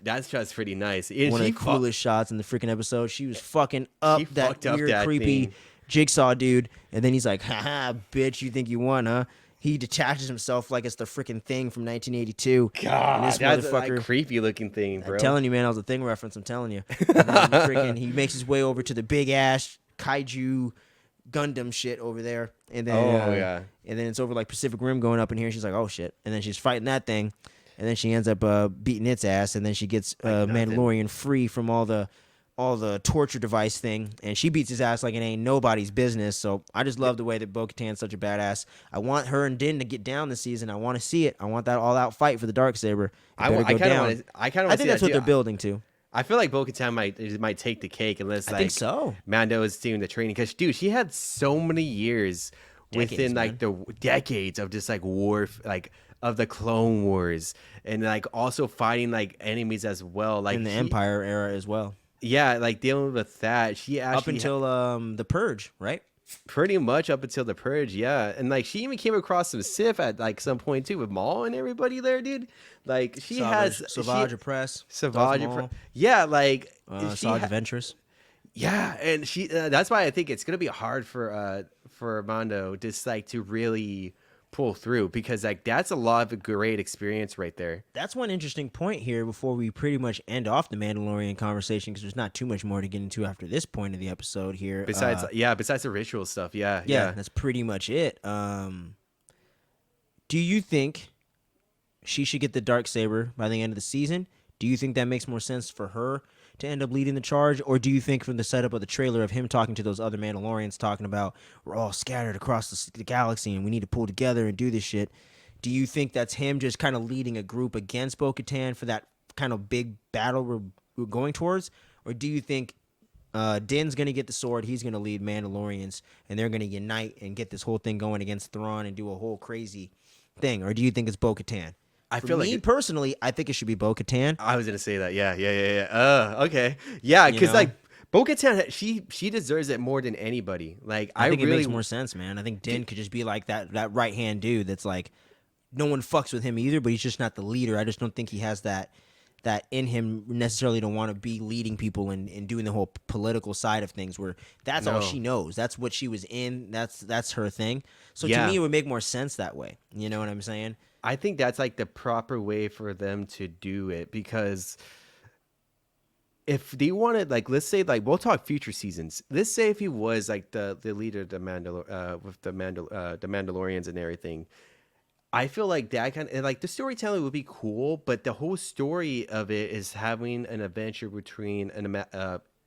pretty nice. One of the coolest shots in the freaking episode. She was fucking up that weird, creepy thing. Jigsaw dude, and then he's like, haha, bitch, you think you won, huh? He detaches himself like it's the freaking Thing from 1982. God, this that's motherfucker, a creepy looking thing, bro. I'm telling you, man, that was a Thing reference, I'm telling you. And he makes his way over to the big ass kaiju Gundam shit over there, and then and then it's over like Pacific Rim going up in here. She's like, oh shit, and then she's fighting that thing, and then she ends up beating its ass, and then she gets Mandalorian free from all the all the torture device thing, and she beats his ass like it ain't nobody's business. So I just love the way that Bo-Katan's such a badass. I want her and Din to get down this season. I want to see it. I want that all-out fight for the Darksaber. It better go down. I kind of I think that's what they're building to. I feel like Bo-Katan might take the cake unless I think so. Mando is doing the training, because dude, she had so many years within like the decades of just like war, like of the Clone Wars, and like also fighting like enemies as well, like in the Empire era as well. Yeah, like dealing with that. She actually up until the Purge, right? Pretty much up until the Purge, yeah. And like she even came across some Sith at like some point too with Maul and everybody there, dude. Like she has Savage Press, Savage, yeah, like Savage Ventress. Yeah, and she that's why I think it's gonna be hard for Mando just like to really pull through, because like that's a lot of a great experience right there. That's one interesting point here before we pretty much end off the Mandalorian conversation, because there's not too much more to get into after this point of the episode here. Besides the ritual stuff, yeah, that's pretty much it. Do you think she should get the Darksaber by the end of the season? Do you think that makes more sense for her to end up leading the charge, or do you think from the setup of the trailer of him talking to those other Mandalorians, talking about we're all scattered across the galaxy and we need to pull together and do this shit, do you think that's him just kind of leading a group against Bo-Katan for that kind of big battle we're going towards, or do you think Din's gonna get the sword, he's gonna lead Mandalorians, and they're gonna unite and get this whole thing going against Thrawn and do a whole crazy thing, or do you think it's Bo-Katan? For me personally, I think it should be Bo-Katan. I was gonna say that. Yeah. Okay. Yeah, because like Bo-Katan, she deserves it more than anybody. Like I think it makes more sense, man. I think Din could just be like that right hand dude. That's like no one fucks with him either, but he's just not the leader. I just don't think he has that in him necessarily to want to be leading people and doing the whole political side of things. Where that's all she knows. That's what she was in. That's her thing. So to me, it would make more sense that way. You know what I'm saying? I think that's like the proper way for them to do it, because if they wanted, like, let's say, like, we'll talk future seasons. Let's say if he was like the leader of the Mandalorians and everything, I feel like that kind of like the storytelling would be cool, but the whole story of it is having an adventure between a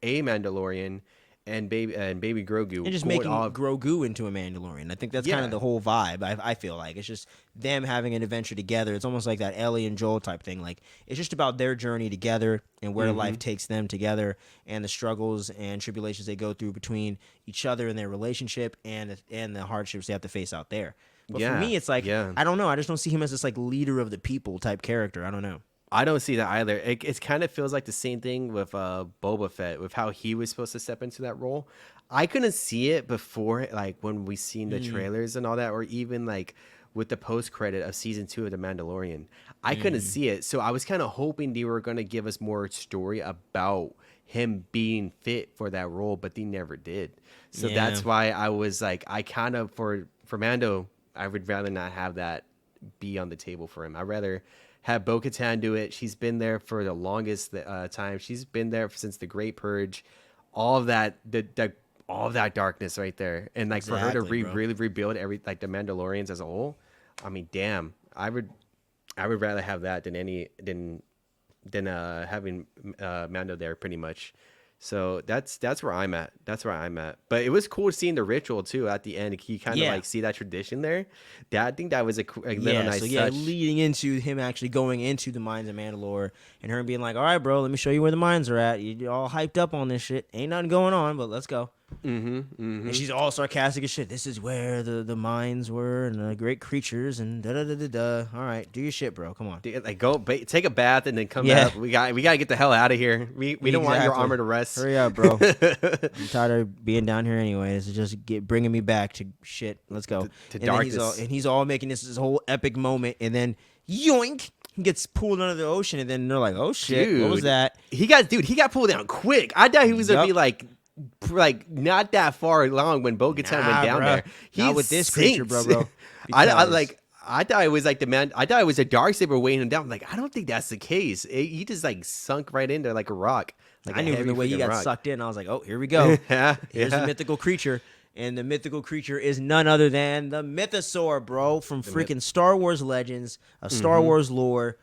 Mandalorian and baby Grogu, and just making Grogu into a Mandalorian. I think that's kind of the whole vibe. I feel like it's just them having an adventure together. It's almost like that Ellie and Joel type thing. Like it's just about their journey together and where life takes them together, and the struggles and tribulations they go through between each other and their relationship, and the hardships they have to face out there. But for me, it's like I don't know. I just don't see him as this like leader of the people type character. I don't know. I don't see that either. It kind of feels like the same thing with Boba Fett, with how he was supposed to step into that role. I couldn't see it before, like when we seen the trailers and all that, or even like with the post credit of season 2 of The Mandalorian. I couldn't see it, so I was kind of hoping they were going to give us more story about him being fit for that role, but they never did. So that's why I was like, I kind of for Mando, I would rather not have that be on the table for him. I'd rather have Bo-Katan do it. She's been there for the longest time. She's been there since the Great Purge. All of that, all of that darkness right there, and like for her to really rebuild the Mandalorians as a whole. I mean, damn, I would rather have that than having Mando there, pretty much. So that's where I'm at. But it was cool seeing the ritual too at the end. You kind of like see that tradition there. I think that was a little nice touch. Leading into him actually going into the mines of Mandalore, and her being like, "All right, bro, let me show you where the mines are at. You're all hyped up on this shit. Ain't nothing going on, but let's go." And she's all sarcastic as shit. This is where the mines were and the great creatures and da da da da da. All right, do your shit, bro. Come on. Like go take a bath and then come back. We got to get the hell out of here. We don't want your armor to rest. Hurry up, bro. I'm tired of being down here anyways. It's just bringing me back to shit. Let's go. To darkness. He's all making this whole epic moment, and then yoink. He gets pulled under the ocean, and then they're like, "Oh shit, dude, what was that?" He got pulled down quick. I thought he was gonna be like not that far along when Bo-Katan went down there. Not with this creature, bro. I thought it was like I thought it was a Darksaber weighing him down. Like, I don't think that's the case. He just like sunk right in there like a rock. Like I knew from the way he got sucked in. I was like, oh, here we go. Here's the mythical creature. And the mythical creature is none other than the Mythosaur, bro, from freaking Star Wars Legends, Star Wars lore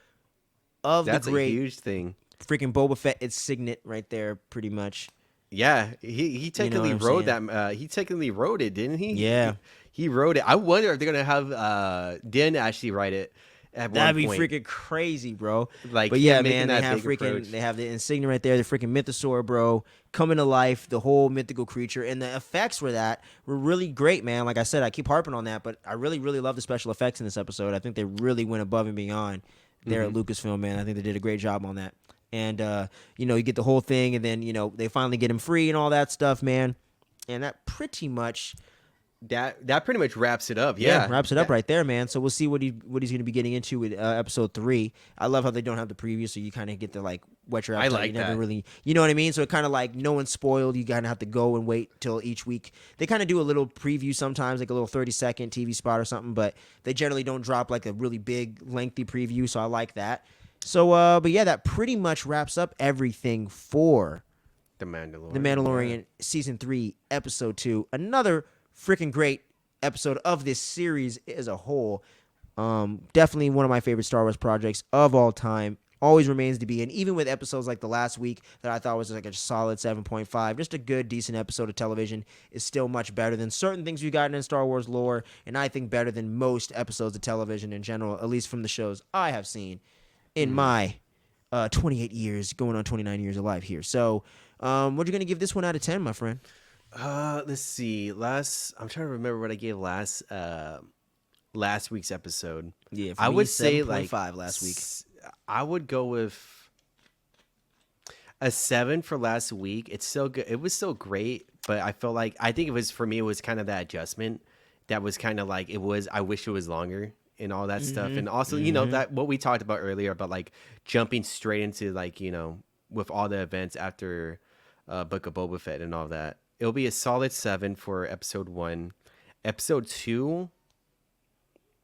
of That's the great. That's a huge thing. freaking Boba Fett is signet right there, pretty much. Yeah, he technically what I'm wrote saying? that. He technically wrote it, didn't he? Yeah. He wrote it. I wonder if they're gonna have Din actually write it at one That'd be point. freaking crazy, bro. Like But him yeah, making man, they that have big approach. they have the insignia right there, the freaking mythosaur, bro, coming to life, the whole mythical creature, and the effects for that were really great, man. Like I said, I keep harping on that, but I really, really love the special effects in this episode. I think they really went above and beyond there at Lucasfilm, man. I think they did a great job on that. And you get the whole thing, and then they finally get him free and all that stuff, man. And that pretty much. That pretty much wraps it up. Yeah, wraps it up right there, man. So we'll see what he's going to be getting into with episode 3. I love how they don't have the preview, so you kind of get to like wet your appetite. I like you never that. really, you know what I mean. So it kind of like no one's spoiled. You kind of have to go and wait till each week. They kind of do a little preview sometimes, like a little 30-second TV spot or something, but they generally don't drop like a really big, lengthy preview. So I like that. So, but yeah, that pretty much wraps up everything for The Mandalorian. The Mandalorian season 3, episode 2. Another freaking great episode of this series as a whole. Definitely one of my favorite Star Wars projects of all time. Always remains to be. And even with episodes like the last week that I thought was like a solid 7.5, just a good, decent episode of television is still much better than certain things we've gotten in Star Wars lore. And I think better than most episodes of television in general, at least from the shows I have seen in my 28 years, going on 29 years of life here. So, what are you going to give this one out of 10, my friend? Let's see. I'm trying to remember what I gave last week's episode. Yeah, I would say like 5 last week. I would go with a 7 for last week. It's still good. It was still great, but I think it was for me. It was kind of that adjustment that was kind of like it was. I wish it was longer and all that stuff, and also that what we talked about earlier about like jumping straight into like with all the events after Book of Boba Fett and all that. It'll be a solid 7 for episode 1. Episode 2,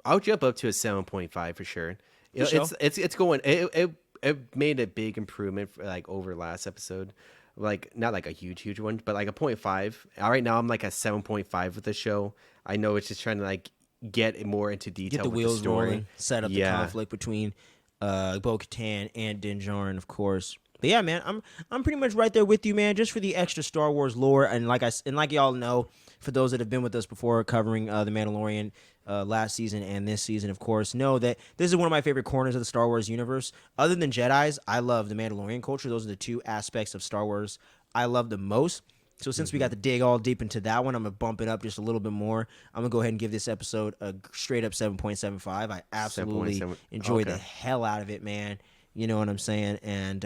I'll jump up to a 7.5 for sure. It's going. It made a big improvement for, like over last episode, like not like a huge one, but like a 0.5. Right now I'm like a 7.5 with the show. I know it's just trying to like get more into detail. Get the with wheels the story. rolling, set up the conflict between Bo-Katan and Din Djarin, of course. But yeah, man, I'm pretty much right there with you, man. Just for the extra Star Wars lore, and like y'all know, for those that have been with us before covering the Mandalorian last season and this season, of course, know that this is one of my favorite corners of the Star Wars universe. Other than Jedi's, I love the Mandalorian culture. Those are the two aspects of Star Wars I love the most. So since we got to dig all deep into that one, I'm going to bump it up just a little bit more. I'm going to go ahead and give this episode a straight up 7.75. I absolutely enjoyed the hell out of it, man. You know what I'm saying? And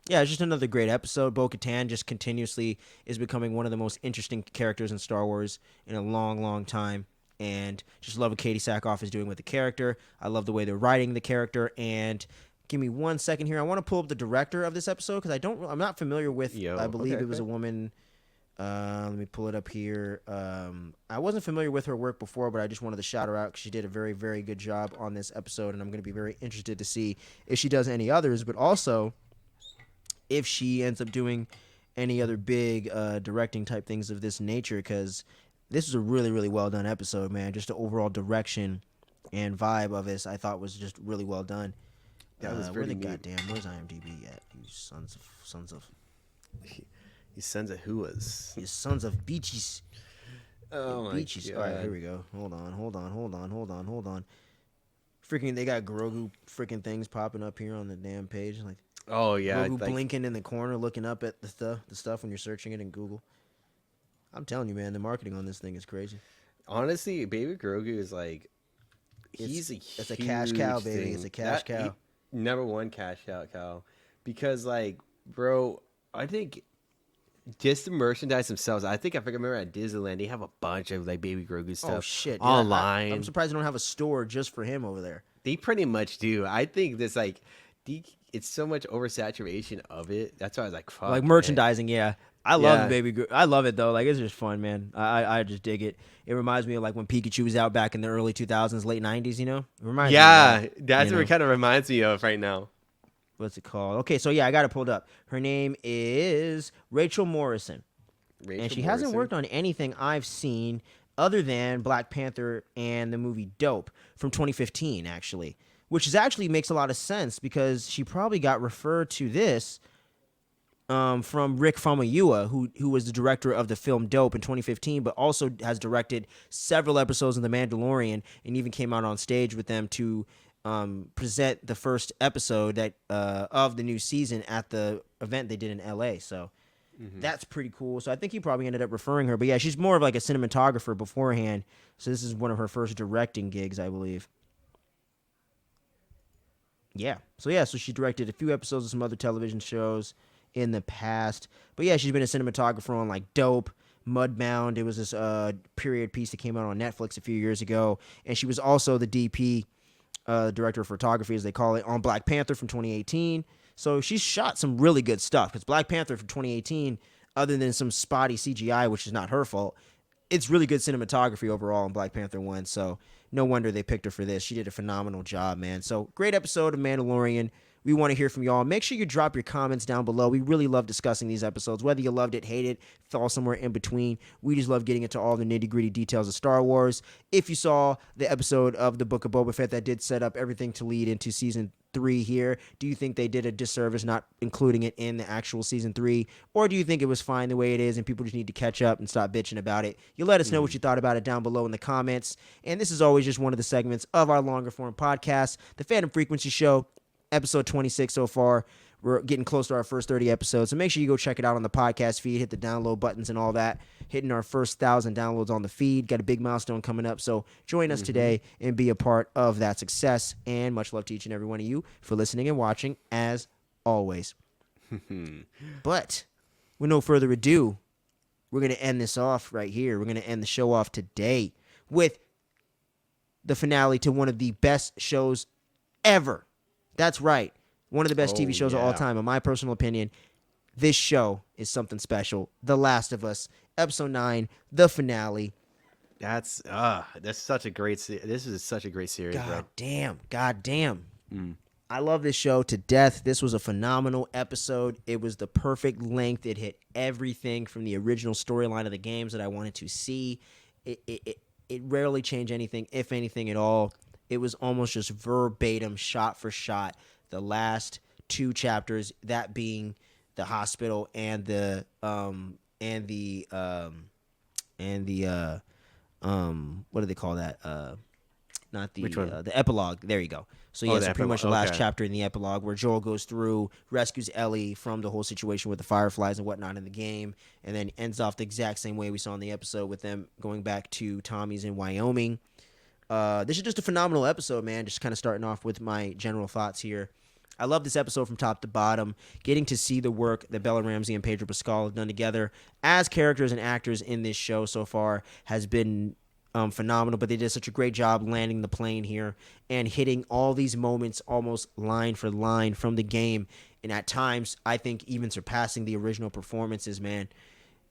yeah, it's just another great episode. Bo-Katan just continuously is becoming one of the most interesting characters in Star Wars in a long, long time. And just love what Katie Sackhoff is doing with the character. I love the way they're writing the character. And give me 1 second here. I want to pull up the director of this episode because I'm not familiar with. I believe it was a woman. Let me pull it up here. I wasn't familiar with her work before, but I just wanted to shout her out because she did a very, very good job on this episode, and I'm going to be very interested to see if she does any others, but also if she ends up doing any other big directing type things of this nature, because this was a really, really well done episode, man. Just the overall direction and vibe of this, I thought was just really well done. That was really neat. Where's IMDb at? You sons of. You sons of whoas. You sons of beaches. Oh my beaches. God. All right, here we go. Hold on. Freaking, they got Grogu freaking things popping up here on the damn page. Like, oh yeah, Grogu blinking in the corner, looking up at the stuff when you're searching it in Google. I'm telling you, man, the marketing on this thing is crazy. Honestly, Baby Grogu is like, it's a cash cow, baby. Thing. It's a cash cow. Number one cash out cow, because like, bro, I think. Just the merchandise themselves. I think I remember at Disneyland they have a bunch of like Baby Grogu stuff. Oh shit! Yeah, online. I'm surprised they don't have a store just for him over there. They pretty much do. I think this like, it's so much oversaturation of it. That's why I was like, fuck. Like merchandising, yeah. I love Baby Grogu. I love it though. Like it's just fun, man. I just dig it. It reminds me of like when Pikachu was out back in the early 2000s, late 90s. You know, it reminds me of that, that's what it kind of reminds me of right now. What's it called? Okay, so yeah, I got it pulled up. Her name is Rachel Morrison. And she hasn't worked on anything I've seen other than Black Panther and the movie Dope from 2015, actually, which is actually makes a lot of sense because she probably got referred to this from Rick Famuyiwa, who was the director of the film Dope in 2015, but also has directed several episodes of The Mandalorian and even came out on stage with them to present the first episode of the new season at the event they did in LA. So that's pretty cool. So I think he probably ended up referring her. But yeah, she's more of like a cinematographer beforehand. So this is one of her first directing gigs, I believe. Yeah. So she directed a few episodes of some other television shows in the past. But yeah, she's been a cinematographer on like Dope, Mudbound. It was this period piece that came out on Netflix a few years ago. And she was also the DP, director of photography, as they call it, on Black Panther from 2018. So she's shot some really good stuff. Because Black Panther from 2018, other than some spotty CGI, which is not her fault, it's really good cinematography overall in Black Panther 1. So no wonder they picked her for this. She did a phenomenal job, man. So great episode of Mandalorian. We want to hear from y'all. Make sure you drop your comments down below. We really love discussing these episodes. Whether you loved it, hate it, fell somewhere in between, we just love getting into all the nitty-gritty details of Star Wars. If you saw the episode of the Book of Boba Fett that did set up everything to lead into Season 3 here, do you think they did a disservice not including it in the actual Season 3? Or do you think it was fine the way it is and people just need to catch up and stop bitching about it? You let us know what you thought about it down below in the comments. And this is always just one of the segments of our longer form podcast, the Fandom Frequency Show. Episode 26 so far. We're getting close to our first 30 episodes, so make sure you go check it out on the podcast feed, hit the download buttons and all that. Hitting our first 1,000 downloads on the feed. Got a big milestone coming up, so join us today and be a part of that success. And much love to each and every one of you for listening and watching, as always. But with no further ado, we're going to end this off right here. We're going to end the show off today with the finale to one of the best shows ever. That's right. One of the best TV shows of all time, in my personal opinion. This show is something special. The Last of Us, Episode 9, the finale. That's such a great this is such a great series, bro. God damn. I love this show to death. This was a phenomenal episode. It was the perfect length. It hit everything from the original storyline of the games that I wanted to see. It rarely changed anything, if anything at all. It was almost just verbatim, shot for shot, the last two chapters, that being the hospital and the what do they call that? Not the Which one? The epilogue. There you go. So yeah, so pretty much the last okay. chapter in the epilogue where Joel goes through, rescues Ellie from the whole situation with the fireflies and whatnot in the game, and then ends off the exact same way we saw in the episode with them going back to Tommy's in Wyoming. This is just a phenomenal episode, man. Just kind of starting off with my general thoughts here. I love this episode from top to bottom. Getting to see the work that Bella Ramsey and Pedro Pascal have done together as characters and actors in this show so far has been phenomenal. But they did such a great job landing the plane here and hitting all these moments almost line for line from the game. And at times, I think even surpassing the original performances, man.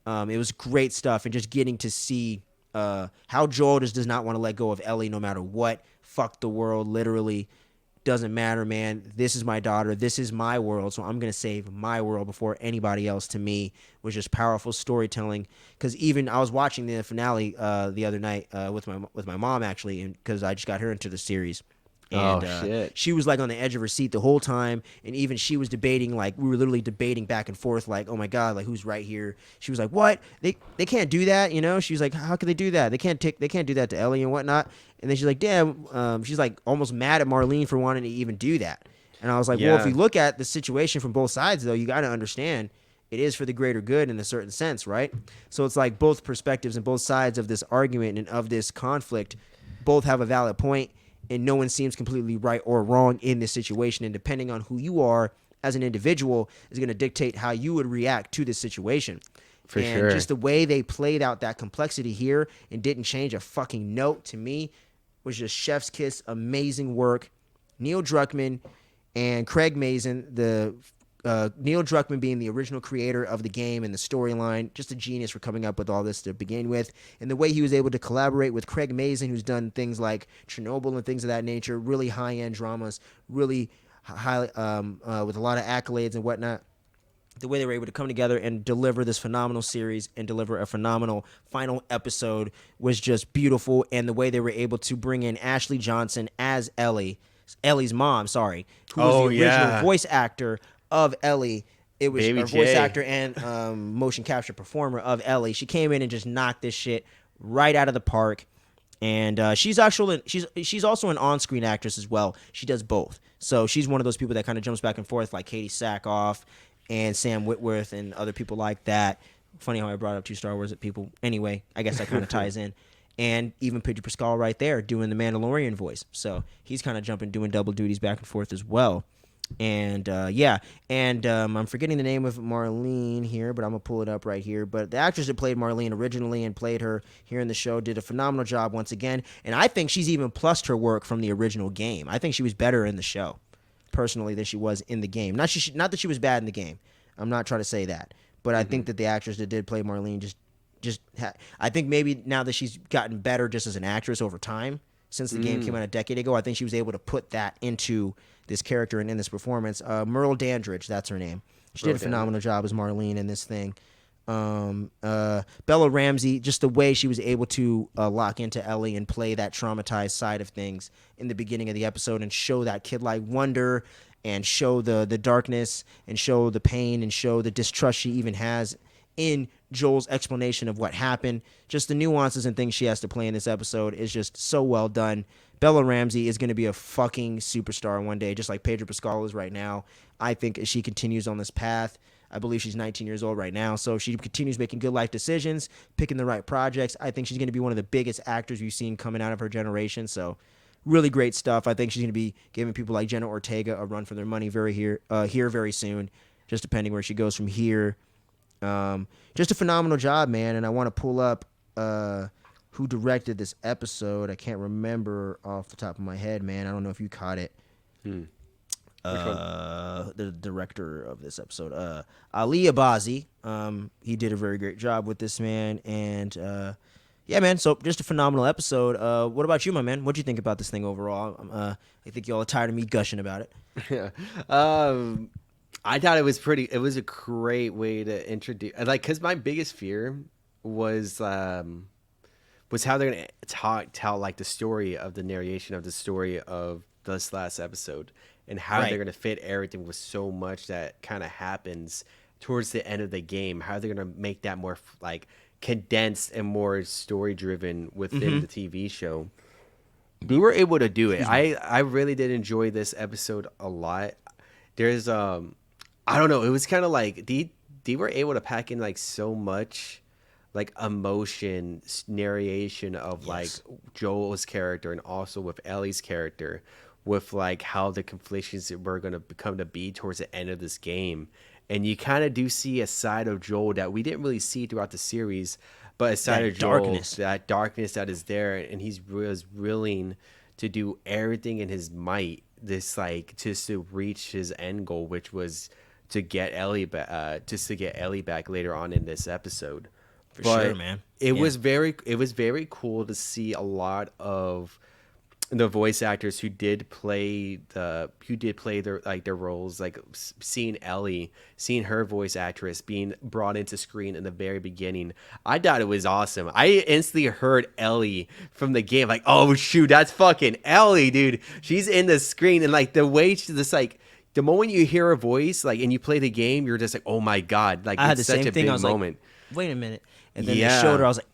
It was great stuff. And just getting to see how Joel just does not want to let go of Ellie no matter what. Fuck the world, literally. Doesn't matter, man. This is my daughter. This is my world, so I'm going to save my world before anybody else. To me, was just powerful storytelling. Because even I was watching the finale the other night with my mom, actually, because I just got her into the series. And shit. she was like on the edge of her seat the whole time, and even she was debating, like we were literally debating back and forth, like, oh my god, like who's right here? She was like, what? They can't do that, you know? She was like, how could they do that? They can't do that to Ellie and whatnot. And then she's like, damn, she's like almost mad at Marlene for wanting to even do that. And I was like, well, if you look at the situation from both sides, though, you got to understand it is for the greater good in a certain sense, right? So it's like both perspectives and both sides of this argument and of this conflict both have a valid point. And no one seems completely right or wrong in this situation. And depending on who you are as an individual is going to dictate how you would react to this situation. For sure. Just the way they played out that complexity here and didn't change a fucking note, to me, was just chef's kiss, amazing work. Neil Druckmann and Craig Mazin, Neil Druckmann being the original creator of the game and the storyline, just a genius for coming up with all this to begin with. And the way he was able to collaborate with Craig Mazin, who's done things like Chernobyl and things of that nature, really high-end dramas, really high, with a lot of accolades and whatnot. The way they were able to come together and deliver this phenomenal series and deliver a phenomenal final episode was just beautiful. And the way they were able to bring in Ashley Johnson as Ellie, Ellie's mom, sorry, who was Oh, the original yeah. voice actor of Ellie. It was Baby her voice J. actor and motion capture performer of Ellie. She came in and just knocked this shit right out of the park. And she's also an on-screen actress as well. She does both. So she's one of those people that kind of jumps back and forth, like Katie Sackhoff and Sam Witwer and other people like that. Funny how I brought up two Star Wars people. Anyway, I guess that kind of ties in. And even Pedro Pascal right there doing the Mandalorian voice. So he's kind of doing double duties back and forth as well. And I'm forgetting the name of Marlene here, but I'm gonna pull it up right here. But the actress that played Marlene originally and played her here in the show did a phenomenal job once again. And I think she's even plussed her work from the original game. I think she was better in the show, personally, than she was in the game. Not that she was bad in the game. I'm not trying to say that, but I think that the actress that did play Marlene I think maybe now that she's gotten better just as an actress over time since the game came out a decade ago, I think she was able to put that into this character and in this performance. Merle Dandridge, that's her name. She did a phenomenal job as Marlene in this thing. Bella Ramsey, just the way she was able to lock into Ellie and play that traumatized side of things in the beginning of the episode and show that kid-like wonder and show the darkness and show the pain and show the distrust she even has in Joel's explanation of what happened. Just the nuances and things she has to play in this episode is just so well done. Bella Ramsey is going to be a fucking superstar one day, just like Pedro Pascal is right now. I think as she continues on this path, I believe she's 19 years old right now, so if she continues making good life decisions, picking the right projects, I think she's going to be one of the biggest actors we've seen coming out of her generation. So really great stuff. I think she's going to be giving people like Jenna Ortega a run for their money here very soon, just depending where she goes from here. Just a phenomenal job, man. And I want to pull up who directed this episode. I can't remember off the top of my head, man. I don't know if you caught it. The director of this episode, Ali Abazi. He did a very great job with this, man. And yeah, man. So just a phenomenal episode. What about you, my man? What do you think about this thing overall? I think y'all are tired of me gushing about it. Yeah. I thought it was a great way to introduce, like, because my biggest fear was how they're going to tell like the story of the narration of the story of this last episode and how they're going to fit everything with so much that kind of happens towards the end of the game. How they're going to make that more like condensed and more story driven within the TV show. We were able to do it. I really did enjoy this episode a lot. There's I don't know. It was kind of like they were able to pack in like so much like emotion, narration of like Joel's character and also with Ellie's character, with like how the conflicts were going to become to be towards the end of this game. And you kind of do see a side of Joel that we didn't really see throughout the series, but a side of Joel, that darkness that is there, and he was willing to do everything in his might, this like just to reach his end goal, which was to get Ellie back, just to get Ellie back later on in this episode. For sure, man. It was very cool to see a lot of the voice actors who did play their roles, like seeing Ellie, seeing her voice actress being brought into screen in the very beginning. I thought it was awesome. I instantly heard Ellie from the game, like, oh shoot, that's fucking Ellie, dude. She's in the screen, and like the way she's just like, the moment you hear her voice, like, and you play the game, you're just like, oh my god, like, I had it's the such same a thing. big I was moment. like, wait a minute, and then they showed her. I was like,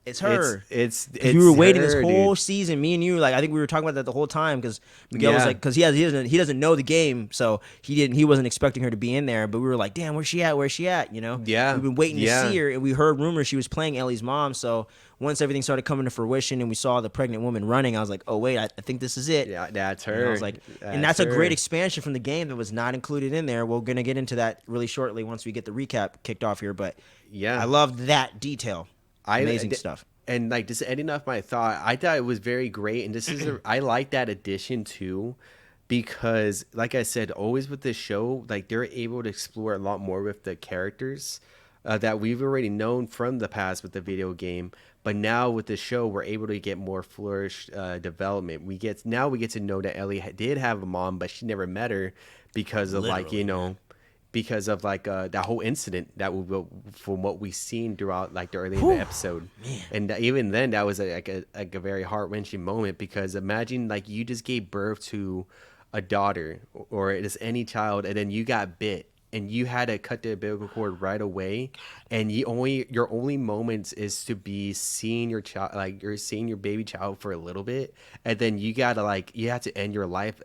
it's her. It's we were waiting her, this whole dude. season. Me and you, like, I think we were talking about that the whole time because Miguel was like, because he doesn't know the game, so he wasn't expecting her to be in there. But we were like, damn, where's she at? You know? Yeah. We've been waiting to see her, and we heard rumors she was playing Ellie's mom. So once everything started coming to fruition and we saw the pregnant woman running, I was like, oh wait, I think this is it. Yeah, that's her. And I was like, and that's a great expansion from the game that was not included in there. We're gonna get into that really shortly once we get the recap kicked off here. But yeah, I loved that detail. Amazing stuff. And like, just ending off my thought, I thought it was very great, and this is I like that addition too, because like I said, always with this show, like they're able to explore a lot more with the characters that we've already known from the past with the video game, but now with the show, we're able to get more flourished development. We get to know that Ellie did have a mom, but she never met her because of because of like that whole incident that from what we've seen throughout like the early in the episode. Man. And even then, that was like a very heart wrenching moment, because imagine like you just gave birth to a daughter or just any child, and then you got bit. And you had to cut the umbilical cord right away, and your only moments is to be seeing your child, like you're seeing your baby child for a little bit, and then you have to end your life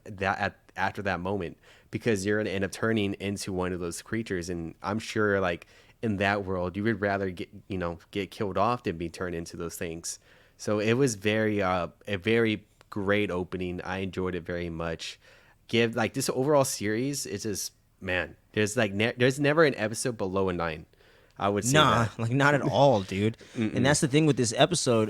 after that moment, because you're gonna end up turning into one of those creatures. And I'm sure like in that world, you would rather get killed off than be turned into those things. So it was a very great opening. I enjoyed it very much. Give like this overall series, it's just, man, there's never an episode below a 9. I would say that. Like not at all, dude. And that's the thing with this episode.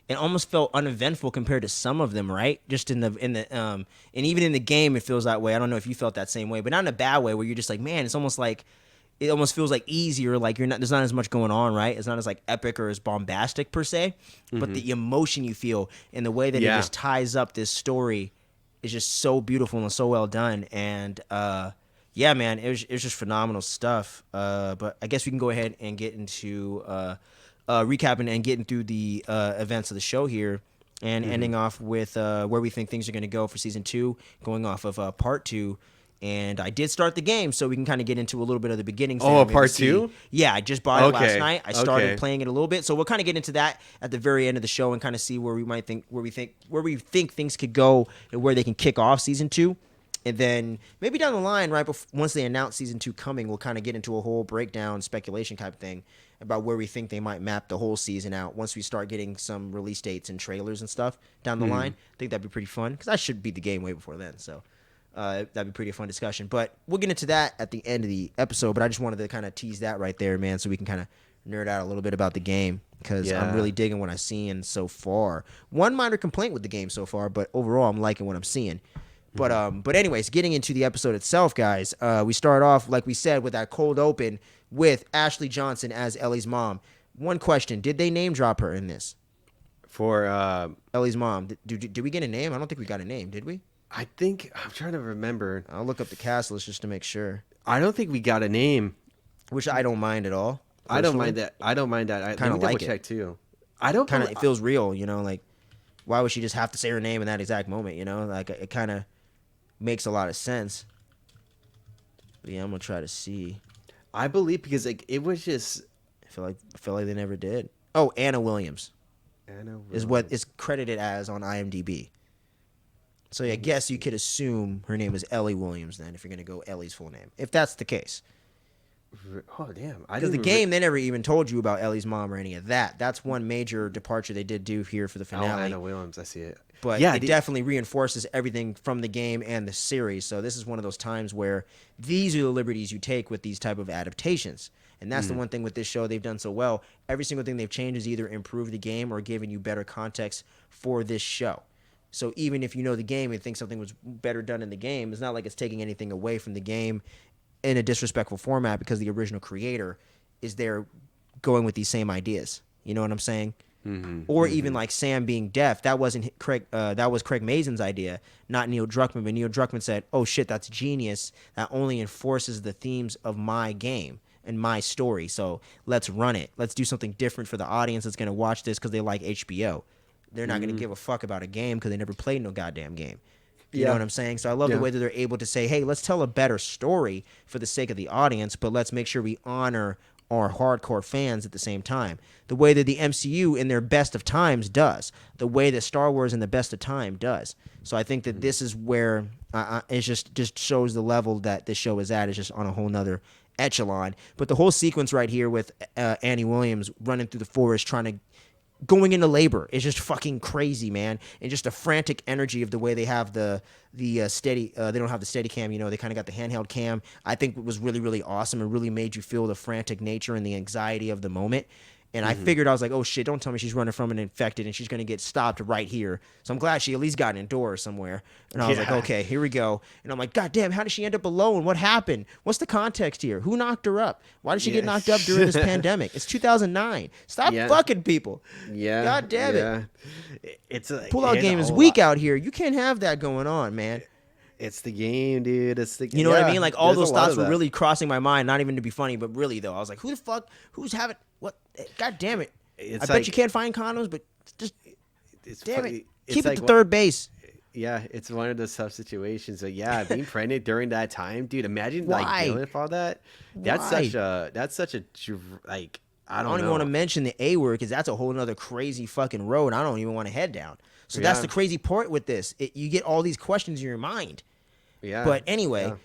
It almost felt uneventful compared to some of them, right? Just in the and even in the game, it feels that way. I don't know if you felt that same way, but not in a bad way, where you're just like, man, it's almost like it almost feels like easier. Like there's not as much going on, right? It's not as like epic or as bombastic per se, but the emotion you feel and the way that it just ties up this story is just so beautiful and so well done. And yeah, man, it was just phenomenal stuff. But I guess we can go ahead and get into recapping and getting through the events of the show here, and ending off with where we think things are going to go for season 2, going off of part 2. And I did start the game, so we can kind of get into a little bit of the beginnings. Oh, part 2? Yeah, I just bought it last night. I started playing it a little bit, so we'll kind of get into that at the very end of the show and kind of see where we think things could go and where they can kick off season 2. And then maybe down the line, right once they announce season 2 coming, we'll kind of get into a whole breakdown, speculation type thing about where we think they might map the whole season out once we start getting some release dates and trailers and stuff down the line. I think that'd be pretty fun, because I should beat the game way before then, so that'd be pretty fun discussion. But we'll get into that at the end of the episode, but I just wanted to kind of tease that right there, man, so we can kind of nerd out a little bit about the game, because I'm really digging what I'm seeing so far. One minor complaint with the game so far, but overall I'm liking what I'm seeing. But anyways, getting into the episode itself, guys, we start off, like we said, with that cold open with Ashley Johnson as Ellie's mom. One question, did they name drop her in this? For Ellie's mom. Did we get a name? I don't think we got a name, did we? I think, I'm trying to remember. I'll look up the cast list just to make sure. I don't think we got a name. Which I don't mind at all. Personally. I don't mind that. I kind of like it too. I don't kind of. It feels real, like why would she just have to say her name in that exact moment? Like it kind of makes a lot of sense. But yeah, I'm gonna try to see. I believe, because like it was just. I feel like they never did. Oh, Anna Williams. Anna Williams is what is credited as on IMDb. So yeah, I guess you could assume her name is Ellie Williams then, if you're gonna go Ellie's full name, if that's the case. Oh damn! Because the game, they never even told you about Ellie's mom or any of that. That's one major departure they did do here for the finale. Oh, Anna Williams, I see it. But yeah, it definitely reinforces everything from the game and the series. So this is one of those times where these are the liberties you take with these type of adaptations. And that's the one thing with this show they've done so well. Every single thing they've changed is either improved the game or given you better context for this show. So even if you know the game and think something was better done in the game, it's not like it's taking anything away from the game in a disrespectful format, because the original creator is there going with these same ideas. You know what I'm saying? Or even like Sam being deaf, that wasn't Craig. That was Craig Mazin's idea, not Neil Druckmann. But Neil Druckmann said, "Oh shit, that's genius. That only enforces the themes of my game and my story. So let's run it. Let's do something different for the audience that's gonna watch this because they like HBO. They're not gonna give a fuck about a game because they never played no goddamn game." You know what I'm saying? So I love the way that they're able to say, hey, let's tell a better story for the sake of the audience, but let's make sure we honor our hardcore fans at the same time. The way that the MCU in their best of times does. The way that Star Wars in the best of time does. So I think that this is where it just shows the level that this show is at. It's just on a whole nother echelon. But the whole sequence right here with Annie Williams running through the forest going into labor is just fucking crazy, man. And just a frantic energy of the way they have the steady. They don't have the steady cam, they kind of got the handheld cam. I think it was really, really awesome and really made you feel the frantic nature and the anxiety of the moment. And I figured, I was like, oh shit, don't tell me she's running from an infected and she's going to get stopped right here. So I'm glad she at least got indoors somewhere. And I was like, okay, here we go. And I'm like, God damn, how did she end up alone? What happened? What's the context here? Who knocked her up? Why did she get knocked up during this pandemic? It's 2009. Stop fucking people. Yeah. God damn it. It's a Pullout game is weak out here. You can't have that going on, man. It's the game, dude. It's the You know what I yeah, mean? Like all there's a those lot thoughts of were that. really crossing my mind. Not even to be funny, but really though, I was like, who the fuck? Who's having what? God damn it! I It's bet you like can't find condoms, but just it's damn it, funny. It's keep it like to third base. yeah, it's one of those tough situations. So yeah, being pregnant during that time, dude. Imagine like Why? dealing with all that. Why? That's such a like I I don't don't even want to know. mention the A word because that's a whole nother crazy fucking road. I don't even want to head down. So that's Yeah, the crazy part with this. You get all these questions in your mind. yeah, But anyway, yeah.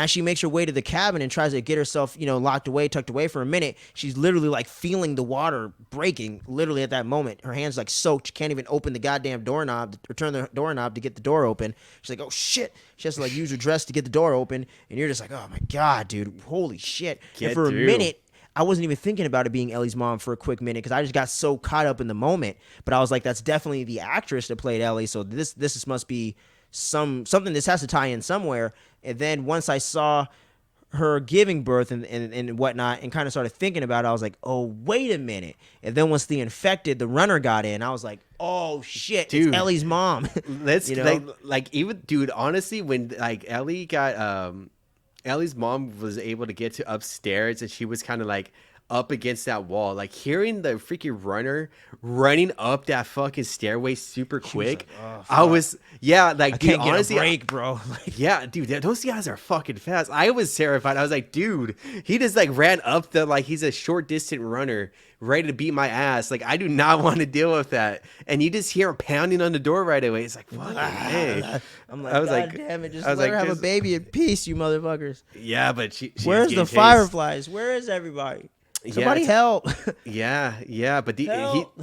as she makes her way to the cabin and tries to get herself, locked away, tucked away for a minute, she's literally like feeling the water breaking. Literally at that moment, her hands like soaked. She can't even open the goddamn doorknob or turn the doorknob to get the door open. She's like, oh shit. She has to like use her dress to get the door open. And you're just like, oh my God, dude. Holy shit. And Get for a through. minute, I wasn't even thinking about it being Ellie's mom for a quick minute because I just got so caught up in the moment. But I was like, that's definitely the actress that played Ellie. So this must be something. This has to tie in somewhere. And then once I saw her giving birth and whatnot and kind of started thinking about it, I was like, oh, wait a minute. And then once the runner got in, I was like, oh shit, it's Dude. Ellie's mom. Let's You know? like even dude, honestly, when like Ellie's mom was able to get to upstairs and she was kind of like up against that wall, like hearing the freaking runner running up that fucking stairway super quick. like, "Oh, I fuck. was yeah, like I dude, can't get honestly, a break, bro. Like, yeah, dude, those guys are fucking fast. I was terrified. I was like, dude, he just like ran up the like he's a short distant runner, ready to beat my ass. Like I do not want to deal with that. And you just hear him pounding on the door right away. It's like, fucking hey. I'm like, I was God like, damn it, just I was let like, her have a just- baby in peace, you motherfuckers. yeah, but she was Where's getting the chased. fireflies? Where is everybody? Yeah, Somebody help. yeah, but Help.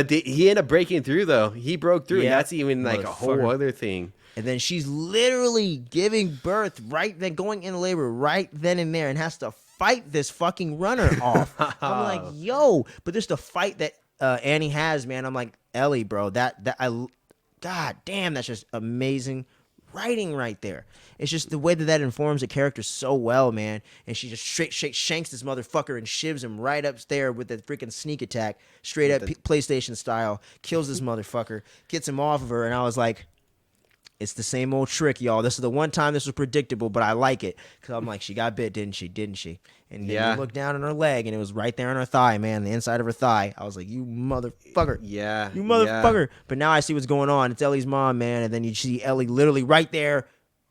he ended up breaking through though. He broke through, and Yeah, that's even like a whole motherfucker. other thing. And then she's literally giving birth right then, going into labor right then and there, and has to fight this fucking runner off. I'm like, yo, but there's the fight that Annie has, man. I'm like, Ellie, bro, God damn, that's just amazing writing right there. It's just the way that informs the character so well, man. And she just straight shanks this motherfucker and shivs him right up there with the freaking sneak attack, straight up PlayStation style. Kills this motherfucker, gets him off of her, and I was like, it's the same old trick, y'all. This is the one time this was predictable, but I like it. Because I'm like, she got bit, didn't she? Didn't she? And then Yeah. you look down on her leg, and it was right there on her thigh, man, the inside of her thigh. I was like, you motherfucker. Yeah, You yeah. motherfucker. But now I see what's going on. It's Ellie's mom, man. And then you see Ellie literally right there,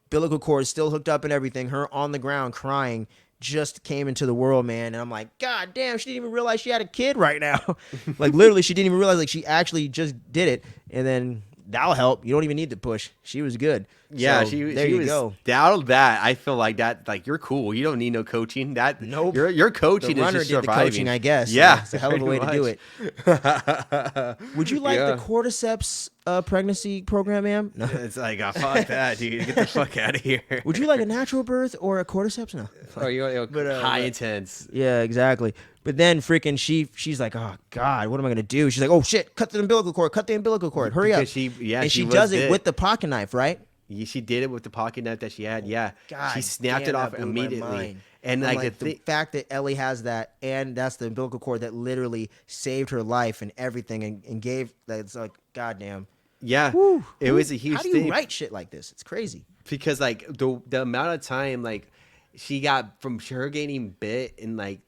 umbilical cord still hooked up and everything, her on the ground crying, just came into the world, man. And I'm like, God damn, she didn't even realize she had a kid right now. Like, literally, she didn't even realize, like, she actually just did it. And then that'll help. You don't even need the push. She was good. Yeah, So, she there you was go. down that. I feel like that. Like you're cool. You don't need no coaching. That Nope. Your coaching The is runner just did the surviving. coaching, I guess. Yeah, It's a hell of a way to do it. it. Would you like Yeah. the cordyceps pregnancy program, ma'am? No. It's like, oh, fuck that, dude. Get the fuck out of here. Would you like a natural birth or a cordyceps? No. Oh, you're But, high but- intense. Yeah, exactly. But then freaking she's like, oh God, what am I gonna do? She's like, oh shit, cut the umbilical cord, hurry up. Because she and she was does it bit. with the pocket knife, right? She did it with the pocket knife that she had. Yeah, God, she snapped damn, it off that blew my immediately. mind. And I'm like, the fact that Ellie has that, and that's the umbilical cord that literally saved her life and everything, and gave that. It's like, goddamn. yeah, Whew, it was a huge How do thing. you write shit like this? It's crazy. Because like the amount of time like she got from her getting bit and like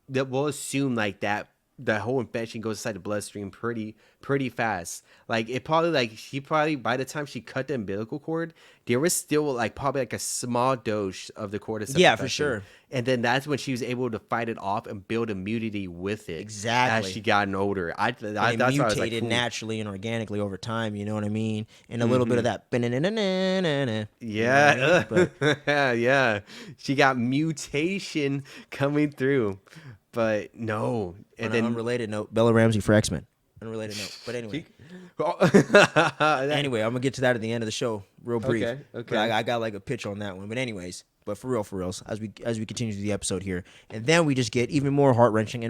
that we'll assume like that the whole infection goes inside the bloodstream pretty fast. Like it probably like she probably by the time she cut the umbilical cord, there was still like probably like a small dose of the cordyceps. Yeah, for infection. sure. And then that's when she was able to fight it off and build immunity with it. Exactly. As she gotten older, And it that's why I was like, mutated cool. naturally and organically over time. You know what I mean? And a little bit of that. You Yeah, know what I mean? But yeah. She got mutation coming through, but no. And on then an unrelated note, Bella Ramsey for X-Men. Unrelated note. But anyway. Anyway, I'm gonna get to that at the end of the show, real brief. Okay, But okay. I got like a pitch on that one. But anyways, but for reals, as we continue through the episode here, and then we just get even more heart wrenching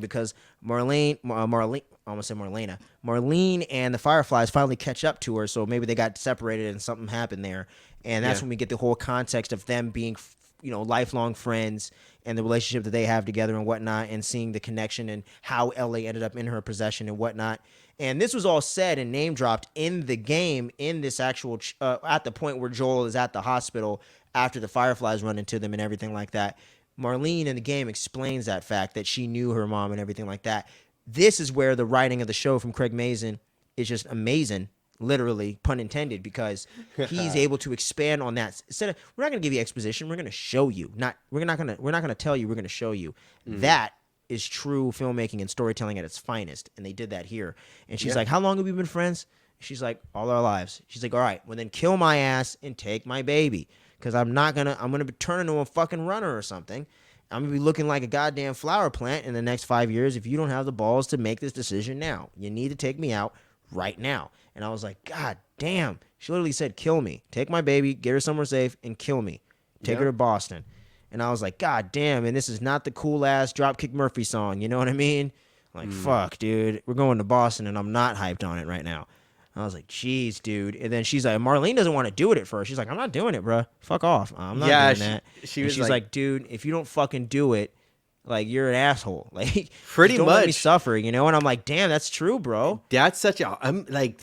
because Marlene, I almost said Marlena, Marlene and the Fireflies finally catch up to her. So maybe they got separated and something happened there, and that's Yeah. when we get the whole context of them being, lifelong friends and the relationship that they have together and whatnot, and seeing the connection and how Ellie ended up in her possession and whatnot. And this was all said and name dropped in the game, in this actual at the point where Joel is at the hospital after the Fireflies run into them and everything like that. Marlene in the game explains that fact that she knew her mom and everything like that. This is where the writing of the show from Craig Mazin is just amazing, literally, pun intended, because he's able to expand on that. Instead of, we're not going to give you exposition, we're going to show you. We're not going to tell you, we're going to show you. That is true filmmaking and storytelling at its finest, and they did that here. And she's like, how long have we been friends? She's like, all our lives. She's like, all right, well then kill my ass and take my baby, because I'm gonna turn into a fucking runner or something. I'm gonna be looking like a goddamn flower plant in the next 5 years if you don't have the balls to make this decision now. You need to take me out right now. And I was like, God damn. She literally said, kill me. Take my baby, get her somewhere safe, and kill me. Take her to Boston. And I was like, God damn, and this is not the cool ass Dropkick Murphy song, you know what I mean? I'm like, fuck, dude. We're going to Boston and I'm not hyped on it right now. I was like, jeez, dude. And then she's like, Marlene doesn't want to do it at first. She's like, I'm not doing it, bro. Fuck off. I'm not doing that. She's like, dude, if you don't fucking do it, like, you're an asshole. Like, pretty don't much let me suffer, you know? And I'm like, damn, that's true, bro. That's such a like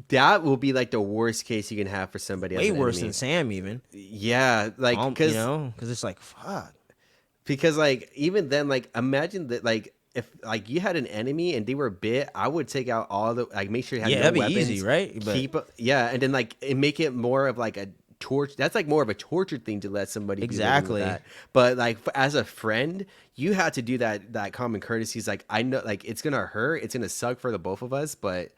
that will be like the worst case you can have for somebody. Way as an worse enemy. than Sam, even. Yeah, like because you know, because it's like, fuck. Because like even then, like imagine that like. If like you had an enemy and they were bit, I would take out all the like make sure you had no that'd be weapons, easy, right? But and then like and make it more of like a torture. That's like more of a torture thing to let somebody exactly. Be with that. But like as a friend, you had to do that common courtesy. Is like I know like it's gonna hurt, it's gonna suck for the both of us, but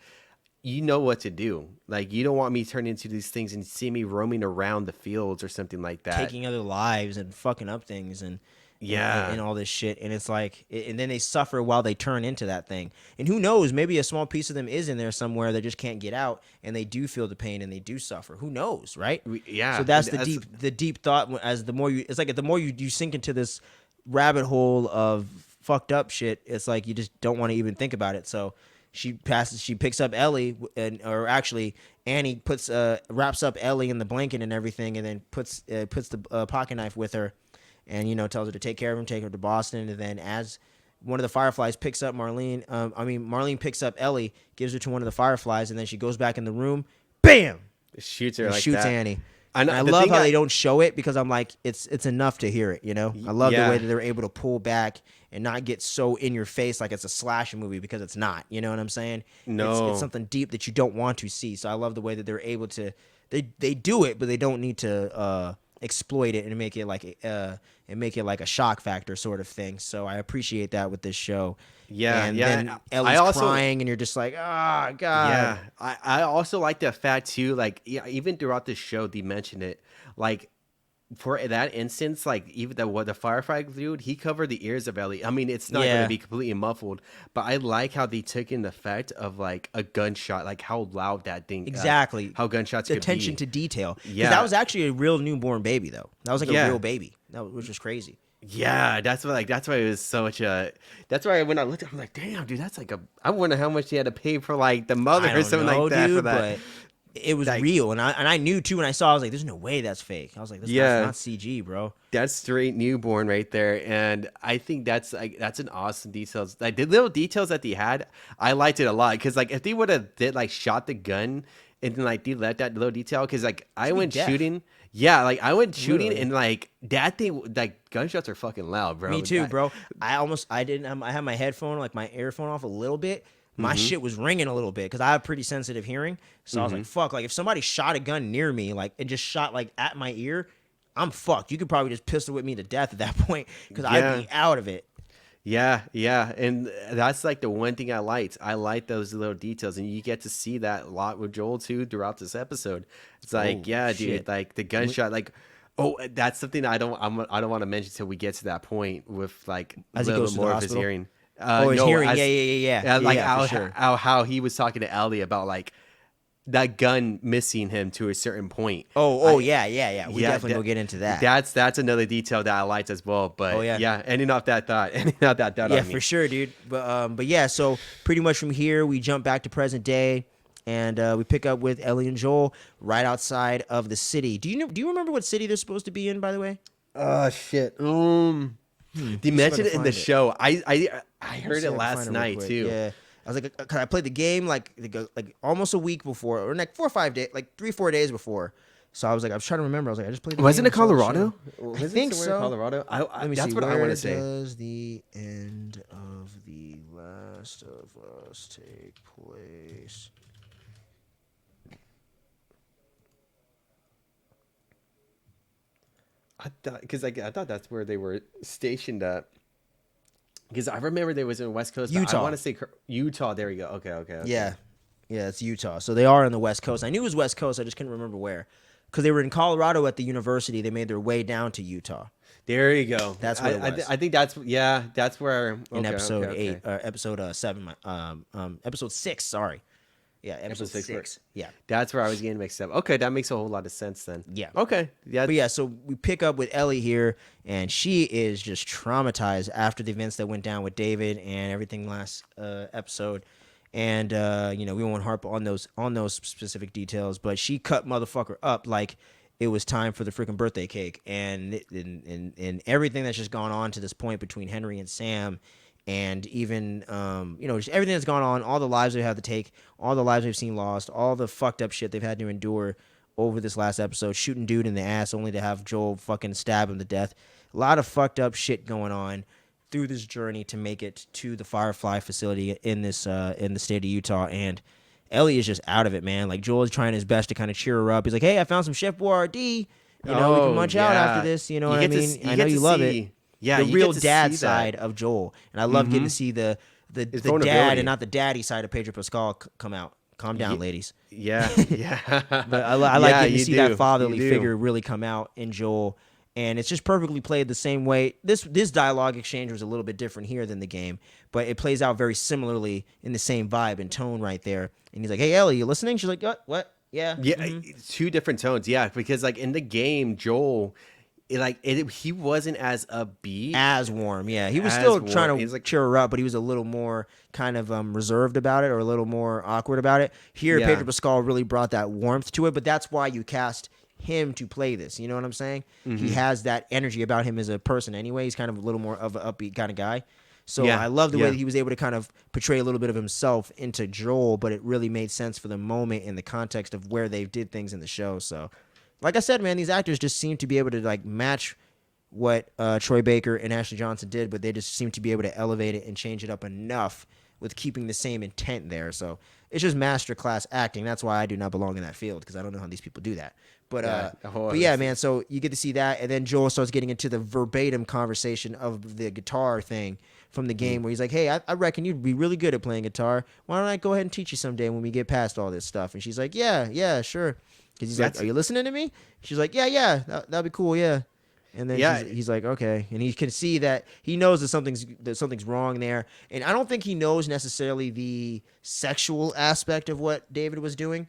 you know what to do. Like you don't want me turning into these things and see me roaming around the fields or something like that, taking other lives and fucking up things and all this shit. And it's like, and then they suffer while they turn into that thing. And who knows, maybe a small piece of them is in there somewhere that just can't get out, and they do feel the pain and they do suffer. Who knows, right? So that's the deep thought. As the more it's like the more you sink into this rabbit hole of fucked up shit, it's like you just don't want to even think about it. So she picks up Ellie, or actually Annie wraps up Ellie in the blanket and everything, and then puts the pocket knife with her. And, you know, tells her to take care of him, take her to Boston. And then as one of the Fireflies picks up Marlene, Marlene picks up Ellie, gives her to one of the Fireflies, and then she goes back in the room, bam! Shoots her like shoots that. Annie. I love how they don't show it, because I'm like, it's enough to hear it, you know? I love the way that they're able to pull back and not get so in your face like it's a slasher movie, because it's not, you know what I'm saying? No. It's something deep that you don't want to see. So I love the way that they're able to, they do it, but they don't need to exploit it and make it like a shock factor sort of thing. So I appreciate that with this show. Then Ellie's crying and you're just like, oh god. Yeah, I also like the fact too, like even throughout the show they mention it, like for that instance, like even the firefighter dude, he covered the ears of Ellie. I mean, it's not going to be completely muffled, but I like how they took in the effect of like a gunshot, like how loud that thing, exactly, how gunshots, the could attention be. To detail. Yeah, that was actually a real newborn baby though. That was like a real baby. That was just crazy. Yeah, that's why it was such a. That's why when I looked, I'm like, damn, dude, that's like I wonder how much he had to pay for like the mother or something like that for that. But it was like, real, and I knew too when I saw. I was like, "There's no way that's fake." I was like, "That's not CG, bro." That's straight newborn right there, and I think that's an awesome details. Like the little details that they had, I liked it a lot, because like if they would have shot the gun and then like they let that little detail, because like I went shooting. Yeah, like I went shooting and like that thing, like gunshots are fucking loud, bro. Me too, bro. I had my headphone, like my earphone off a little bit. My shit was ringing a little bit because I have pretty sensitive hearing. So I was like, fuck, like if somebody shot a gun near me, like and just shot like at my ear, I'm fucked. You could probably just pistol whip me to death at that point, because I'd be out of it. Yeah, and that's like the one thing I liked. I like those little details, and you get to see that a lot with Joel too throughout this episode. It's like, dude, like the gunshot, like, that's something I don't want to mention till we get to that point with like as a he little goes bit more to of his hearing. His hearing, yeah. Like sure. how he was talking to Ellie about like that gun missing him to a certain point. Yeah. We definitely will get into that. That's another detail that I liked as well. But ending off that thought. Yeah, for sure, dude. But yeah, so pretty much from here we jump back to present day, and we pick up with Ellie and Joel right outside of the city. Do you remember what city they're supposed to be in, by the way? Oh shit. They mentioned it in the show. I heard it last night too. Yeah. I was like, cause I played the game like almost a week before, or like 4 or 5 days, like 3-4 days before. So I was trying to remember. I was like, I just played the Wasn't game. it Colorado? I think somewhere in so. Colorado? Let me that's see. what I Where want to say. does the end of The Last of Us take place? I thought that's where they were stationed at. Because I remember they was in West Coast. Utah. I want to say Utah. There you go. Okay. Yeah, it's Utah. So they are on the West Coast. I knew it was West Coast. I just couldn't remember where. Because they were in Colorado at the university. They made their way down to Utah. There you go. That's what it was. I think that's where. In episode 8, episode 7, episode 6. Sorry. Yeah, episode 6. Yeah. That's where I was getting mixed up. Okay, that makes a whole lot of sense then. Yeah. Okay. Yeah. But yeah, so we pick up with Ellie here, and she is just traumatized after the events that went down with David and everything last episode. And we won't harp on those specific details, but she cut motherfucker up like it was time for the freaking birthday cake, and everything that's just gone on to this point between Henry and Sam. And even, just everything that's gone on, all the lives they have to take, all the lives they've seen lost, all the fucked up shit they've had to endure over this last episode, shooting dude in the ass only to have Joel fucking stab him to death. A lot of fucked up shit going on through this journey to make it to the Firefly facility in the state of Utah. And Ellie is just out of it, man. Like, Joel is trying his best to kind of cheer her up. He's like, hey, I found some Chef Boyardee. We can munch out after this. You know what I mean? I know you love it. Yeah, the real dad side of Joel, and I love getting to see the dad and not the daddy side of Pedro Pascal come out. Calm down, ladies. Yeah. But I like getting to see that fatherly figure really come out in Joel, and it's just perfectly played the same way. This dialogue exchange was a little bit different here than the game, but it plays out very similarly in the same vibe and tone right there. And he's like, "Hey, Ellie, you listening?" She's like, "What? Yeah." Two different tones. Yeah, because like in the game, Joel. He wasn't as upbeat, as warm. Yeah, he was still trying to cheer her up, but he was a little more kind of reserved about it, or a little more awkward about it. Here, Pedro Pascal really brought that warmth to it, but that's why you cast him to play this. You know what I'm saying? He has that energy about him as a person anyway. He's kind of a little more of an upbeat kind of guy. So I love the way that he was able to kind of portray a little bit of himself into Joel, but it really made sense for the moment in the context of where they did things in the show. So, like I said, man, these actors just seem to be able to like match what Troy Baker and Ashley Johnson did, but they just seem to be able to elevate it and change it up enough with keeping the same intent there. So it's just masterclass acting. That's why I do not belong in that field, because I don't know how these people do that. But yeah, man, so you get to see that, and then Joel starts getting into the verbatim conversation of the guitar thing from the game, where he's like, hey, I reckon you'd be really good at playing guitar. Why don't I go ahead and teach you someday when we get past all this stuff? And she's like, yeah, sure. Because he's like, are you listening to me? She's like, yeah, that'd be cool, yeah. And then he's like, okay. And he can see that he knows that something's wrong there. And I don't think he knows necessarily the sexual aspect of what David was doing.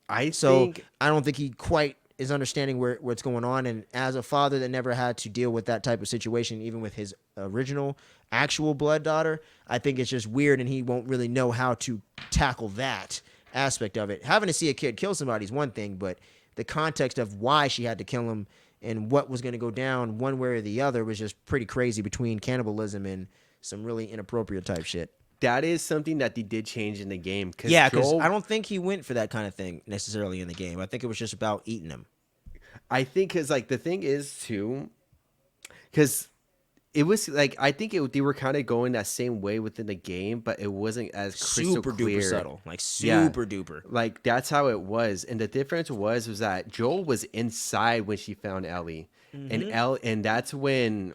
I don't think he quite is understanding what's going on. And as a father that never had to deal with that type of situation, even with his original actual blood daughter, I think it's just weird, and he won't really know how to tackle that aspect of it. Having to see a kid kill somebody is one thing, but the context of why she had to kill him and what was going to go down one way or the other was just pretty crazy, between cannibalism and some really inappropriate type shit. That is something that they did change in the game. Because I don't think he went for that kind of thing necessarily in the game. I think it was just about eating him. I think because like the thing is too, because it was like I think they were kind of going that same way within the game, but it wasn't as crystal super clear. Duper subtle, like super duper. Like that's how it was, and the difference was that Joel was inside when she found Ellie, and that's when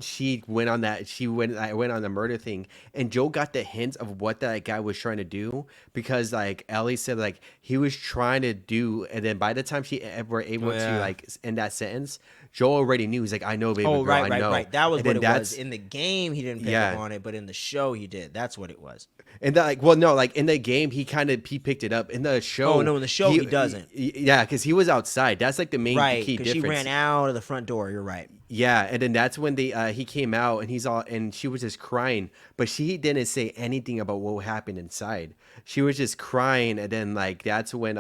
she went on that. I went on the murder thing, and Joel got the hints of what that guy was trying to do, because like Ellie said, like he was trying to do, and then by the time she were able to like end that sentence, Joel already knew. He's like, I know, baby girl, I know. Right. That was what it was. In the game, he didn't pick up on it, but in the show, he did. That's what it was. And like in the game, he picked it up. In the show, oh no, in the show he doesn't. Yeah, because he was outside. That's like the main key difference. She ran out of the front door. You're right. Yeah, and then that's when he came out, and she was just crying, but she didn't say anything about what happened inside. She was just crying, and then like that's when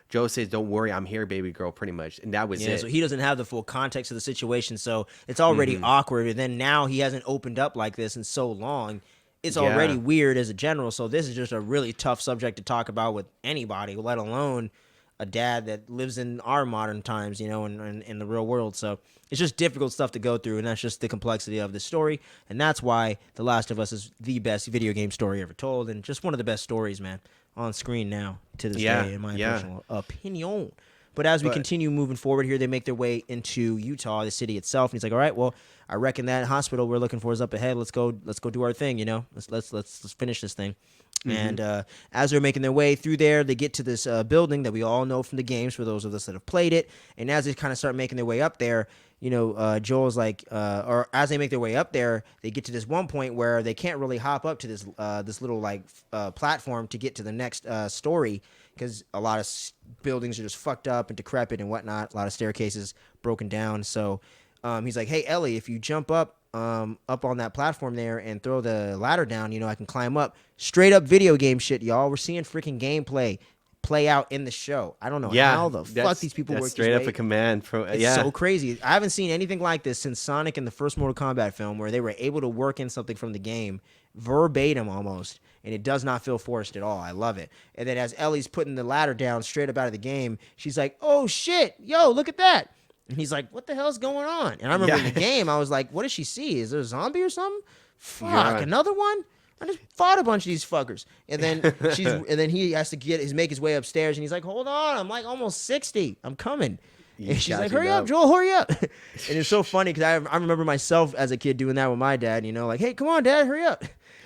Joe says, "Don't worry, I'm here, baby girl," pretty much, and that was it. So he doesn't have the full context of the situation, so it's already awkward. And then now he hasn't opened up like this in so long. it's already weird as a general. So this is just a really tough subject to talk about with anybody, let alone a dad that lives in our modern times, you know, and in the real world. So it's just difficult stuff to go through, and that's just the complexity of the story. And that's why The Last of Us is the best video game story ever told, and just one of the best stories, man, on screen now to this day, in my personal opinion. But as we continue moving forward here, they make their way into Utah, the city itself. And he's like, all right, well, I reckon that hospital we're looking for is up ahead. Let's go do our thing, you know. Let's finish this thing. Mm-hmm. And as they're making their way through there, they get to this building that we all know from the games for those of us that have played it. And as they kind of start making their way up there, you know, Joel's like, or as they make their way up there, they get to this one point where they can't really hop up to this little like platform to get to the next story, because a lot of buildings are just fucked up and decrepit and whatnot. A lot of staircases broken down. So he's like, hey, Ellie, if you jump up on that platform there and throw the ladder down, you know, I can climb up. Straight up video game shit, y'all. We're seeing freaking gameplay play out in the show. I don't know how the fuck these people work. Straight up a command from. It's so crazy. I haven't seen anything like this since Sonic in the first Mortal Kombat film, where they were able to work in something from the game verbatim almost, and it does not feel forced at all. I love it. And then as Ellie's putting the ladder down straight up out of the game, she's like, "Oh shit, yo, look at that!" And he's like, "What the hell's going on?" And I remember in the game, I was like, "What does she see? Is there a zombie or something? Fuck, another one." I just fought a bunch of these fuckers, and then he has to make his way upstairs, and he's like, "Hold on, I'm like almost 60. I'm coming." And she's like, "Hurry up, Joel, hurry up!" And it's so funny because I remember myself as a kid doing that with my dad. You know, like, "Hey, come on, Dad, hurry up!"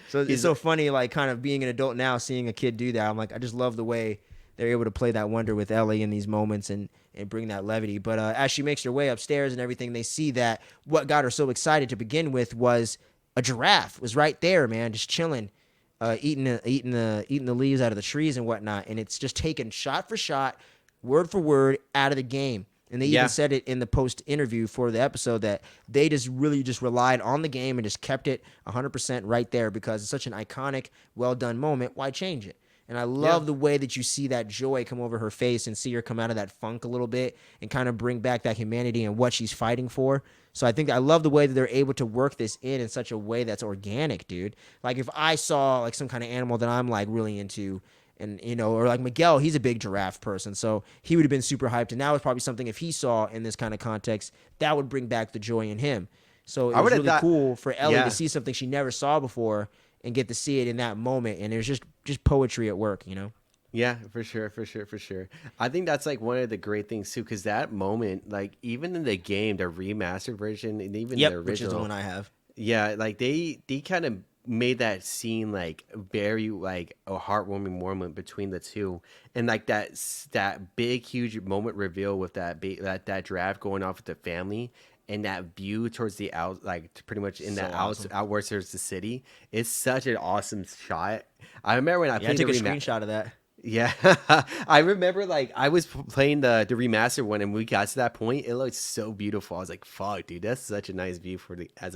So it's so funny, like, kind of being an adult now, seeing a kid do that. I'm like, I just love the way they're able to play that wonder with Ellie in these moments and bring that levity. But as she makes her way upstairs and everything, they see that what got her so excited to begin with was a giraffe was right there, man, just chilling, eating the leaves out of the trees and whatnot. And it's just taken shot for shot, word for word out of the game. And they even said it in the post interview for the episode that they just really just relied on the game and just kept it 100% right there because it's such an iconic, well done moment. Why change it? And I love the way that you see that joy come over her face and see her come out of that funk a little bit and kind of bring back that humanity and what she's fighting for. So I love the way that they're able to work this in such a way that's organic, dude. Like if I saw like some kind of animal that I'm like really into, and you know, or like Miguel, he's a big giraffe person, so he would have been super hyped. And now it's probably something if he saw in this kind of context that would bring back the joy in him. So it was really cool for Ellie to see something she never saw before and get to see it in that moment. And it was just poetry at work, you know? Yeah, for sure. I think that's like one of the great things too, because that moment, like even in the game, the remastered version, and even the original, which is the one I have. Yeah, like they kind of made that scene like very like a heartwarming moment between the two, and like that big huge moment reveal with that draft going off with the family. And that view towards the out, like pretty much in so that outwards towards the city, it's such an awesome shot. I remember when I played took a screenshot of that. Yeah, I remember like I was playing the remastered one, and we got to that point. It looked so beautiful. I was like, "Fuck, dude, that's such a nice view for as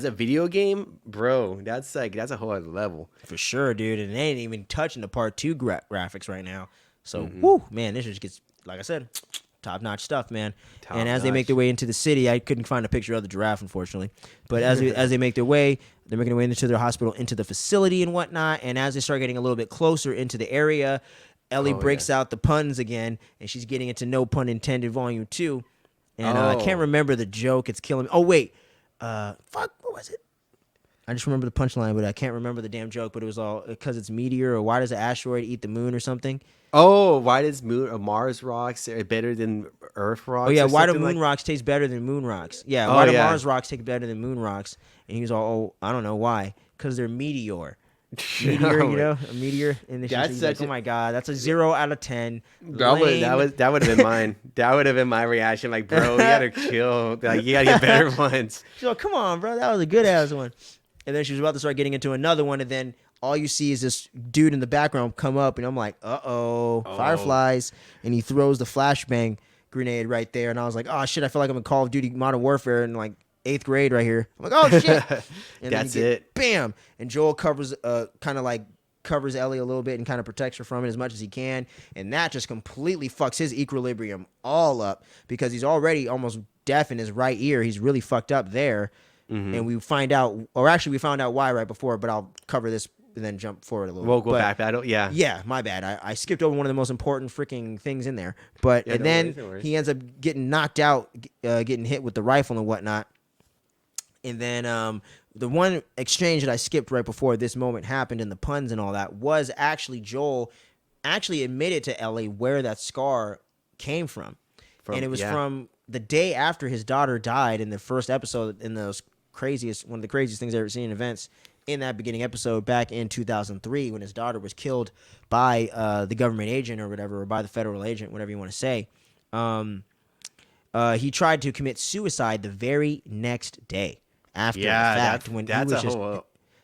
a video game, bro. That's a whole other level for sure, dude." And they ain't even touching the part 2 graphics right now. So, whoo, man, this just gets, like I said, top-notch stuff, man. And as they make their way into the city, I couldn't find a picture of the giraffe, unfortunately. But as they make their way, they're making their way into their hospital, into the facility and whatnot. And as they start getting a little bit closer into the area, Ellie breaks out the puns again, and she's getting into No Pun Intended Volume 2. And I can't remember the joke. It's killing me. Oh, wait. What was it? I just remember the punchline, but I can't remember the damn joke. But it was all because it's meteor, or why does the asteroid eat the moon or something? Oh, why does Mars rocks are better than Earth rocks? Oh yeah, why do moon rocks taste better than moon rocks? Yeah, why do Mars rocks taste better than moon rocks? And he was all, I don't know why, because they're meteor. Meteor, you know, a meteor. And that's like, oh my god, that's a 0 out of 10. That would have been mine. That would have been my reaction. Like, bro, you gotta chill. Like, you gotta get better ones. She's like, come on, bro, that was a good ass one. And then she was about to start getting into another one, and then all you see is this dude in the background come up, and I'm like, fireflies. And he throws the flashbang grenade right there. And I was like, oh, shit, I feel like I'm in Call of Duty Modern Warfare in like 8th grade right here. I'm like, oh, shit. And that's it. Bam. And Joel covers Ellie a little bit and kind of protects her from it as much as he can. And that just completely fucks his equilibrium all up because he's already almost deaf in his right ear. He's really fucked up there. and we find out, or actually we found out why right before, but I'll cover this and then jump forward a little. We'll go but, back. I don't. Yeah. Yeah, my bad. I skipped over one of the most important freaking things in there. But Yeah, and no then worries, no worries. he ends up getting knocked out, getting hit with the rifle and whatnot. And then the one exchange that I skipped right before this moment happened and the puns and all that was actually Joel actually admitted to Ellie where that scar came from. And it was from the day after his daughter died in the first episode, in those one of the craziest things I've ever seen in events, in that beginning episode back in 2003 when his daughter was killed by the government agent or whatever, or by the federal agent, whatever you want to say. He tried to commit suicide the very next day after the fact, when he was just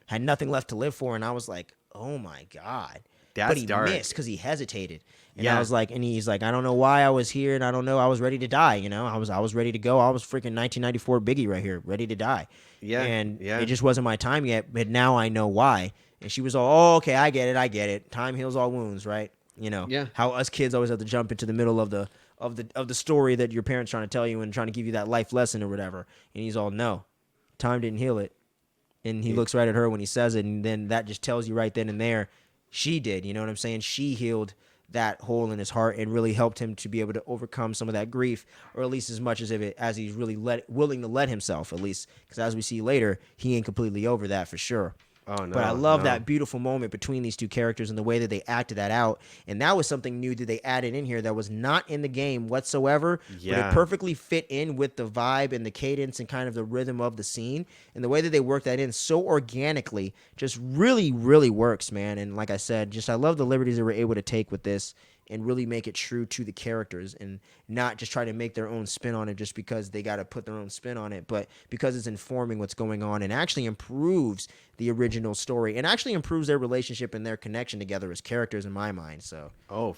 had nothing left to live for. And I was like, oh my God. But he missed because he hesitated. And I was like, and he's like, I don't know why I was here, and I don't know, I was ready to die, you know? I was ready to go. I was freaking 1994 Biggie right here, ready to die. And it just wasn't my time yet, but now I know why. And she was all, oh, okay, I get it. Time heals all wounds, right? You know, how us kids always have to jump into the middle of the story that your parents trying to tell you and trying to give you that life lesson or whatever. And he's all, no, time didn't heal it. And he looks right at her when he says it, and then that just tells you right then and there, she did, you know what I'm saying? She healed that hole in his heart and really helped him to be able to overcome some of that grief, or at least as much as he's really willing to let himself, at least, because as we see later, he ain't completely over that for sure. Oh, no, but I love that beautiful moment between these two characters and the way that they acted that out. And that was something new that they added in here that was not in the game whatsoever. But it perfectly fit in with the vibe and the cadence and kind of the rhythm of the scene. And the way that they worked that in so organically just really, really works, man. And like I said, I love the liberties they were able to take with this and really make it true to the characters and not just try to make their own spin on it just because they got to put their own spin on it, but because it's informing what's going on and actually improves the original story and actually improves their relationship and their connection together as characters in my mind. So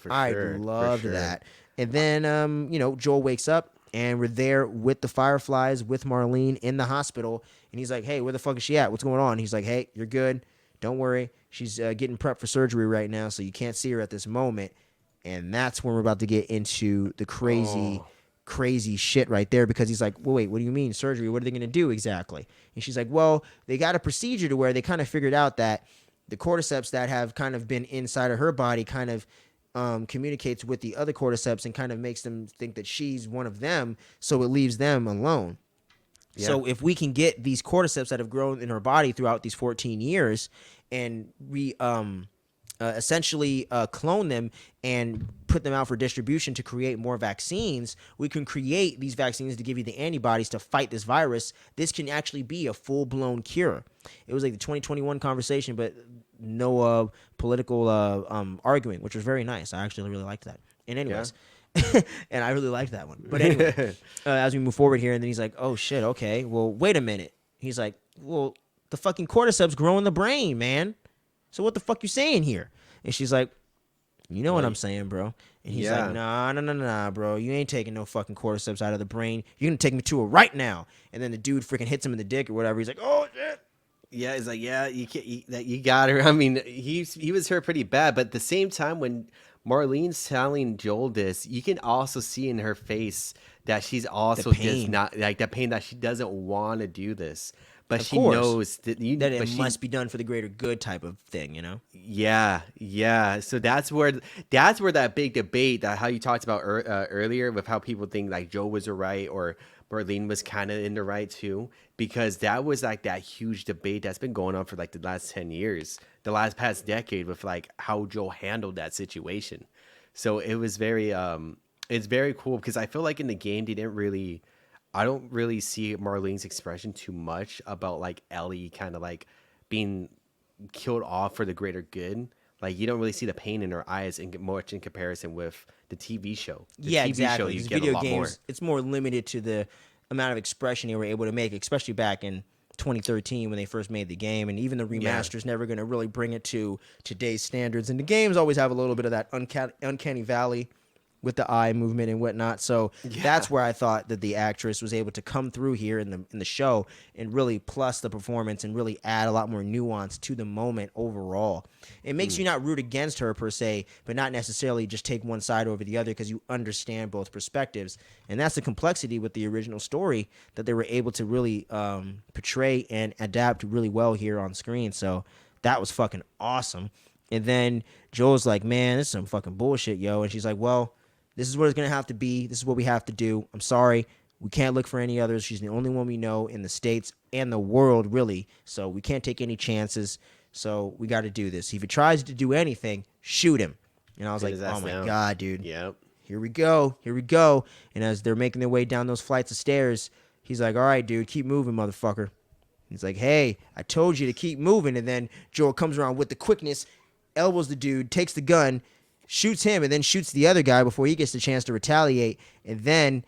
I loved that. And then, Joel wakes up and we're there with the Fireflies, with Marlene in the hospital. And he's like, hey, where the fuck is she at? What's going on? He's like, hey, you're good. Don't worry. She's getting prepped for surgery right now, so you can't see her at this moment. And that's when we're about to get into the crazy shit right there, because he's like, well, wait, what do you mean surgery? What are they going to do exactly? And she's like, well, they got a procedure to where they kind of figured out that the cordyceps that have kind of been inside of her body kind of communicates with the other cordyceps and kind of makes them think that she's one of them, so it leaves them alone. Yeah. So if we can get these cordyceps that have grown in her body throughout these 14 years and we essentially clone them and put them out for distribution to create more vaccines, we can create these vaccines to give you the antibodies to fight this virus. This can actually be a full-blown cure. It was like the 2021 conversation, but no political arguing, which was very nice. I actually really liked that. And anyways, and I really liked that one. But anyway, as we move forward here, and then he's like, oh, shit, okay, well, wait a minute. He's like, well, the fucking cordyceps grow in the brain, man. So what the fuck you saying here? And she's like, you know what I'm saying, bro. And he's like, nah, bro. You ain't taking no fucking cordyceps out of the brain. You're going to take me to it right now. And then the dude freaking hits him in the dick or whatever. He's like, oh, shit. Yeah, he's like, yeah, you got her. I mean, he was hurt pretty bad. But at the same time, when Marlene's telling Joel this, you can also see in her face that she's also just not, like, the pain that she doesn't want to do this. But she knows that it must be done for the greater good type of thing, you know? Yeah. So that's where that big debate, that how you talked about earlier, with how people think like Joe was right or Marlene was kind of in the right too, because that was like that huge debate that's been going on for like the last 10 years, the past decade, with like how Joe handled that situation. So it was it's very cool, because I feel like in the game I don't really see Marlene's expression too much about like Ellie kind of like being killed off for the greater good. Like, you don't really see the pain in her eyes in comparison with the TV show. Exactly. You get video a lot games, more. It's more limited to the amount of expression they were able to make, especially back in 2013 when they first made the game, and even the remaster's never going to really bring it to today's standards. And the games always have a little bit of that uncanny valley with the eye movement and whatnot. So that's where I thought that the actress was able to come through here in the show and really plus the performance and really add a lot more nuance to the moment overall. It makes you not root against her per se, but not necessarily just take one side over the other because you understand both perspectives. And that's the complexity with the original story that they were able to really portray and adapt really well here on screen. So that was fucking awesome. And then Joel's like, man, this is some fucking bullshit, yo. And she's like, well, this is what it's going to have to be. This is what we have to do. I'm sorry. We can't look for any others. She's the only one we know in the States and the world, really. So we can't take any chances. So we got to do this. If he tries to do anything, shoot him. And I was like, oh, my God, dude. Yep. Here we go. Here we go. And as they're making their way down those flights of stairs, he's like, all right, dude, keep moving, motherfucker. He's like, hey, I told you to keep moving. And then Joel comes around with the quickness, elbows the dude, takes the gun, shoots him, and then shoots the other guy before he gets the chance to retaliate. And then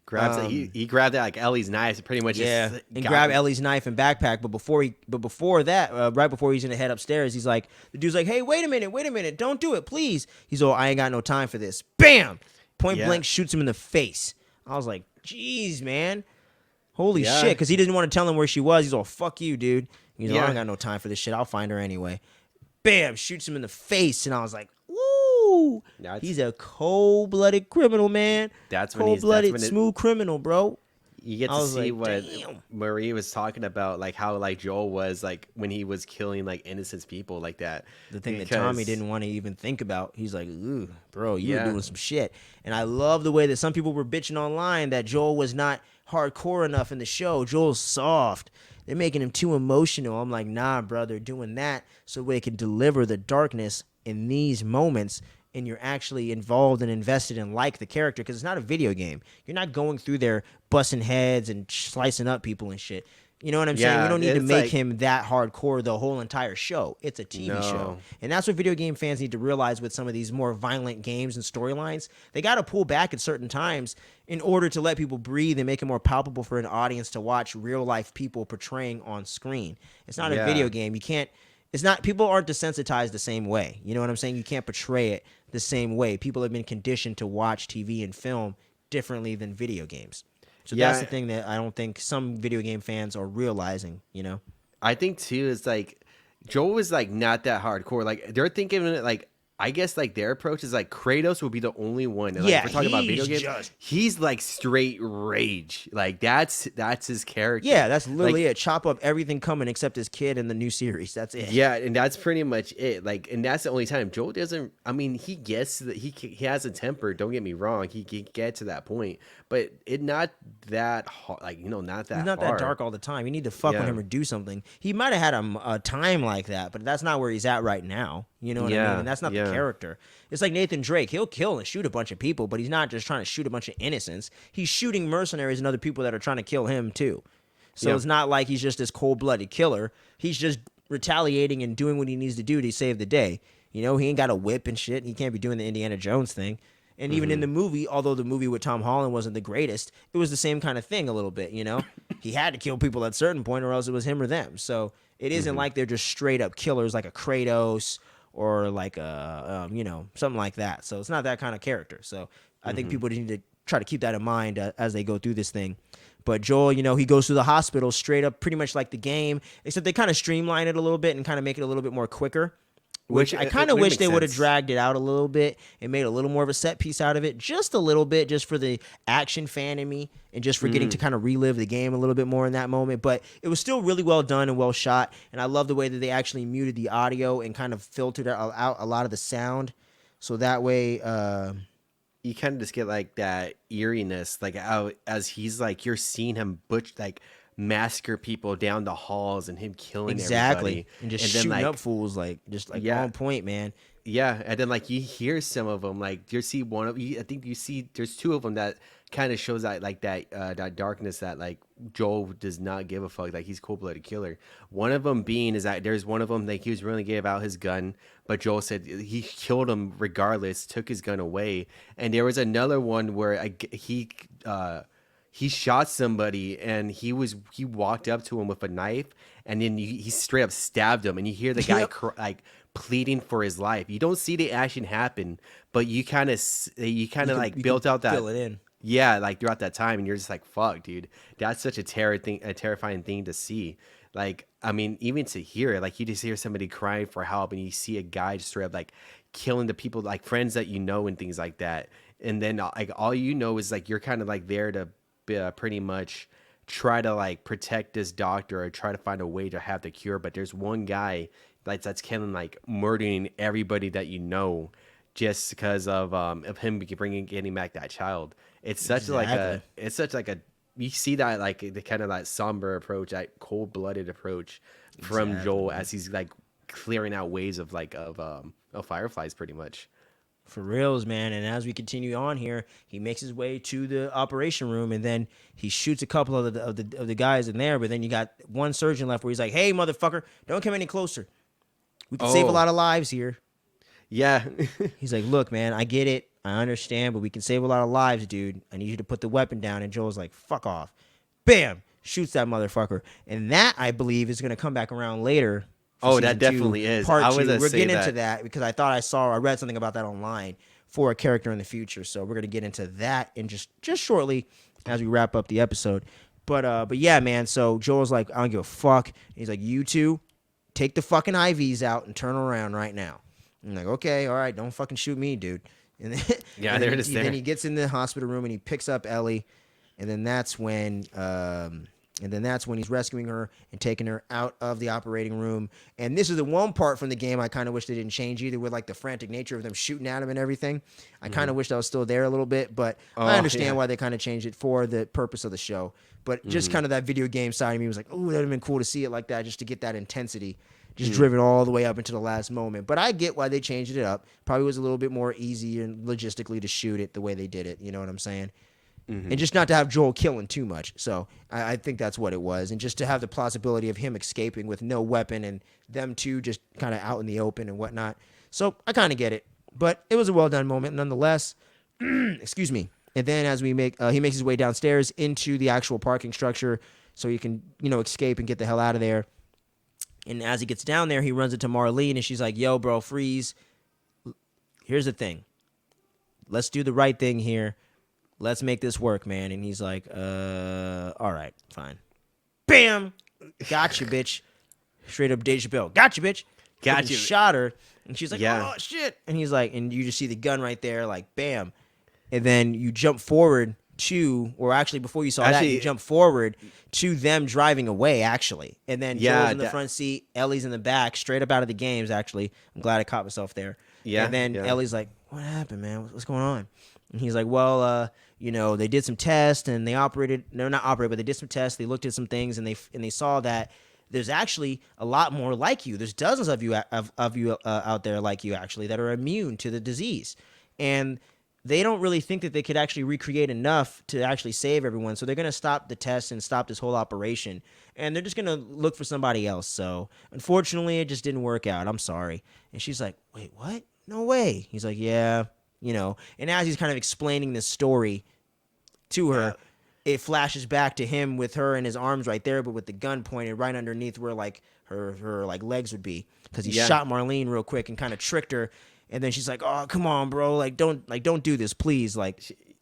grabs he grabbed that like Ellie's knife, pretty much. Yeah, and grab Ellie's knife and backpack. But before that, right before he's gonna head upstairs, he's like, the dude's like, hey, wait a minute, don't do it, please. He's all, I ain't got no time for this. Bam, point blank, shoots him in the face. I was like, jeez, man. Holy shit, because he didn't want to tell him where she was. He's all, fuck you, dude. He's all, I ain't got no time for this shit. I'll find her anyway. Bam, shoots him in the face. And I was like, woo. He's a cold-blooded criminal, man. That's when cold-blooded, smooth criminal, bro. You get to see what Marie was talking about, like how like Joel was like when he was killing like innocent people like that. The thing that Tommy didn't want to even think about. He's like, ooh, bro, you were doing some shit. And I love the way that some people were bitching online that Joel was not hardcore enough in the show. Joel's soft. They're making him too emotional. I'm like, nah, bro, they're doing that so they can deliver the darkness in these moments and you're actually involved and invested in like the character because it's not a video game. You're not going through there busting heads and slicing up people and shit. You know what I'm saying? We don't need to make him that hardcore the whole entire show. It's a TV show. And that's what video game fans need to realize with some of these more violent games and storylines. They got to pull back at certain times in order to let people breathe and make it more palpable for an audience to watch real life people portraying on screen. It's not a video game. You can't, it's not, people aren't desensitized the same way. You know what I'm saying? You can't portray it the same way. People have been conditioned to watch TV and film differently than video games. So that's the thing that I don't think some video game fans are realizing, you know? I think too is like Joel was like not that hardcore. Like they're thinking it like I guess like their approach is like Kratos will be the only one. And, like, if we're talking about video games. He's like straight rage. Like that's his character. Yeah, that's literally it. Chop up everything coming except his kid in the new series. That's it. Yeah, and that's pretty much it. Like, and that's the only time Joel doesn't. I mean, he gets that he has a temper. Don't get me wrong. He can get to that point, but it not that hard. Like not that. He's not hard. that dark all the time. You need to fuck with him or do something. He might have had a time like that, but that's not where he's at right now. You know what I mean? And that's not the character. It's like Nathan Drake. He'll kill and shoot a bunch of people, but he's not just trying to shoot a bunch of innocents. He's shooting mercenaries and other people that are trying to kill him too. So it's not like he's just this cold-blooded killer. He's just retaliating and doing what he needs to do to save the day. You know, he ain't got a whip and shit. He can't be doing the Indiana Jones thing. And even in the movie, although the movie with Tom Holland wasn't the greatest, it was the same kind of thing a little bit, you know? He had to kill people at a certain point or else it was him or them. So it isn't like they're just straight-up killers like a Kratos or like a, something like that. So it's not that kind of character. So I think people need to try to keep that in mind as they go through this thing. But Joel, he goes through the hospital straight up pretty much like the game, except they kind of streamline it a little bit and kind of make it a little bit more quicker. Which I kind of wish they would have dragged it out a little bit and made a little more of a set piece out of it. Just a little bit, just for the action fan in me and just for getting to kind of relive the game a little bit more in that moment. But it was still really well done and well shot. And I love the way that they actually muted the audio and kind of filtered out a lot of the sound. So that way... you kind of just get like that eeriness, like how as he's like, you're seeing him massacre people down the halls and him killing everybody. And just shooting up fools like on point, man. Yeah, and then like you hear some of them, like you see one of you. I think you see there's two of them that kind of shows that like that darkness that like Joel does not give a fuck, like he's cold-blooded killer. One of them being is that there's one of them like he was willing to give out his gun, but Joel said he killed him regardless, took his gun away. And there was another one where he shot somebody and he walked up to him with a knife and then he straight up stabbed him and you hear the guy pleading for his life. You don't see the action happen, but you kind of like built out that fill it in. yeah, like throughout that time, and you're just like, fuck, dude, that's such a terrifying thing to see. Like, I mean, even to hear, like, you just hear somebody crying for help, and you see a guy just straight up like killing the people, like friends that you know, and things like that. And then like all you know is like you're kind of like there to pretty much try to like protect this doctor or try to find a way to have the cure. But there's one guy that's killing, like murdering everybody that you know, just because of him getting back that child. It's such like a you see that like the kind of that somber approach, that cold blooded approach from Joel as he's like clearing out waves of fireflies, pretty much. For reals, man. And as we continue on here, he makes his way to the operation room, and then he shoots a couple of the guys in there. But then you got one surgeon left where he's like, "Hey, motherfucker, don't come any closer. We can save a lot of lives here." Yeah. He's like, "Look, man, I get it. I understand, but we can save a lot of lives, dude. I need you to put the weapon down." And Joel's like, "Fuck off." Bam! Shoots that motherfucker. And that, I believe, is going to come back around later. Oh, that definitely is. Part 2. We're getting into that because I read something about that online for a character in the future. So we're going to get into that in just shortly as we wrap up the episode. But yeah, man. So Joel's like, "I don't give a fuck." He's like, "You two, take the fucking IVs out and turn around right now." I'm like, "Okay, all right, don't fucking shoot me, dude." And then, yeah, then he gets in the hospital room and he picks up Ellie, and then that's when he's rescuing her and taking her out of the operating room. And this is the one part from the game I kind of wish they didn't change either, with like the frantic nature of them shooting at him and everything. I kind of wish that was still there a little bit, but I understand why they kind of changed it for the purpose of the show. But just kind of that video game side of me was like, oh, that would have been cool to see it like that, just to get that intensity, just driven all the way up into the last moment. But I get why they changed it up. Probably was a little bit more easy and logistically to shoot it the way they did it. You know what I'm saying? And just not to have Joel killing too much. So I think that's what it was. And just to have the plausibility of him escaping with no weapon and them two just kind of out in the open and whatnot. So I kind of get it. But it was a well-done moment nonetheless. Excuse me. And then as he makes his way downstairs into the actual parking structure so he can, escape and get the hell out of there. And as he gets down there, he runs into Marlene, and she's like, "Yo, bro, freeze. Here's the thing. Let's do the right thing here. Let's make this work, man." And he's like, all right, fine. Bam! Gotcha, bitch. Straight up Dave Chappelle. Gotcha, bitch. Gotcha. Shot her. And she's like, oh, shit. And he's like, and you just see the gun right there, like, bam. And then you jump forward to, or actually before you saw that, you jump forward to them driving away, actually. And then Joel's in the front seat, Ellie's in the back, straight up out of the games, actually. I'm glad I caught myself there. Yeah. And then Ellie's like, "What happened, man? What's going on?" And he's like, "Well, they did some tests and they they did some tests. They looked at some things and they saw that there's actually a lot more like you. There's dozens of you out there like you, actually, that are immune to the disease. And they don't really think that they could actually recreate enough to actually save everyone. So they're going to stop the test and stop this whole operation. And they're just going to look for somebody else. So unfortunately, it just didn't work out. I'm sorry." And she's like, "Wait, what? No way." He's like, "Yeah." And as he's kind of explaining this story to her, it flashes back to him with her and his arms right there, but with the gun pointed right underneath where like her like legs would be, because he shot Marlene real quick and kind of tricked her. And then she's like, "Oh, come on, bro! Don't do this, please!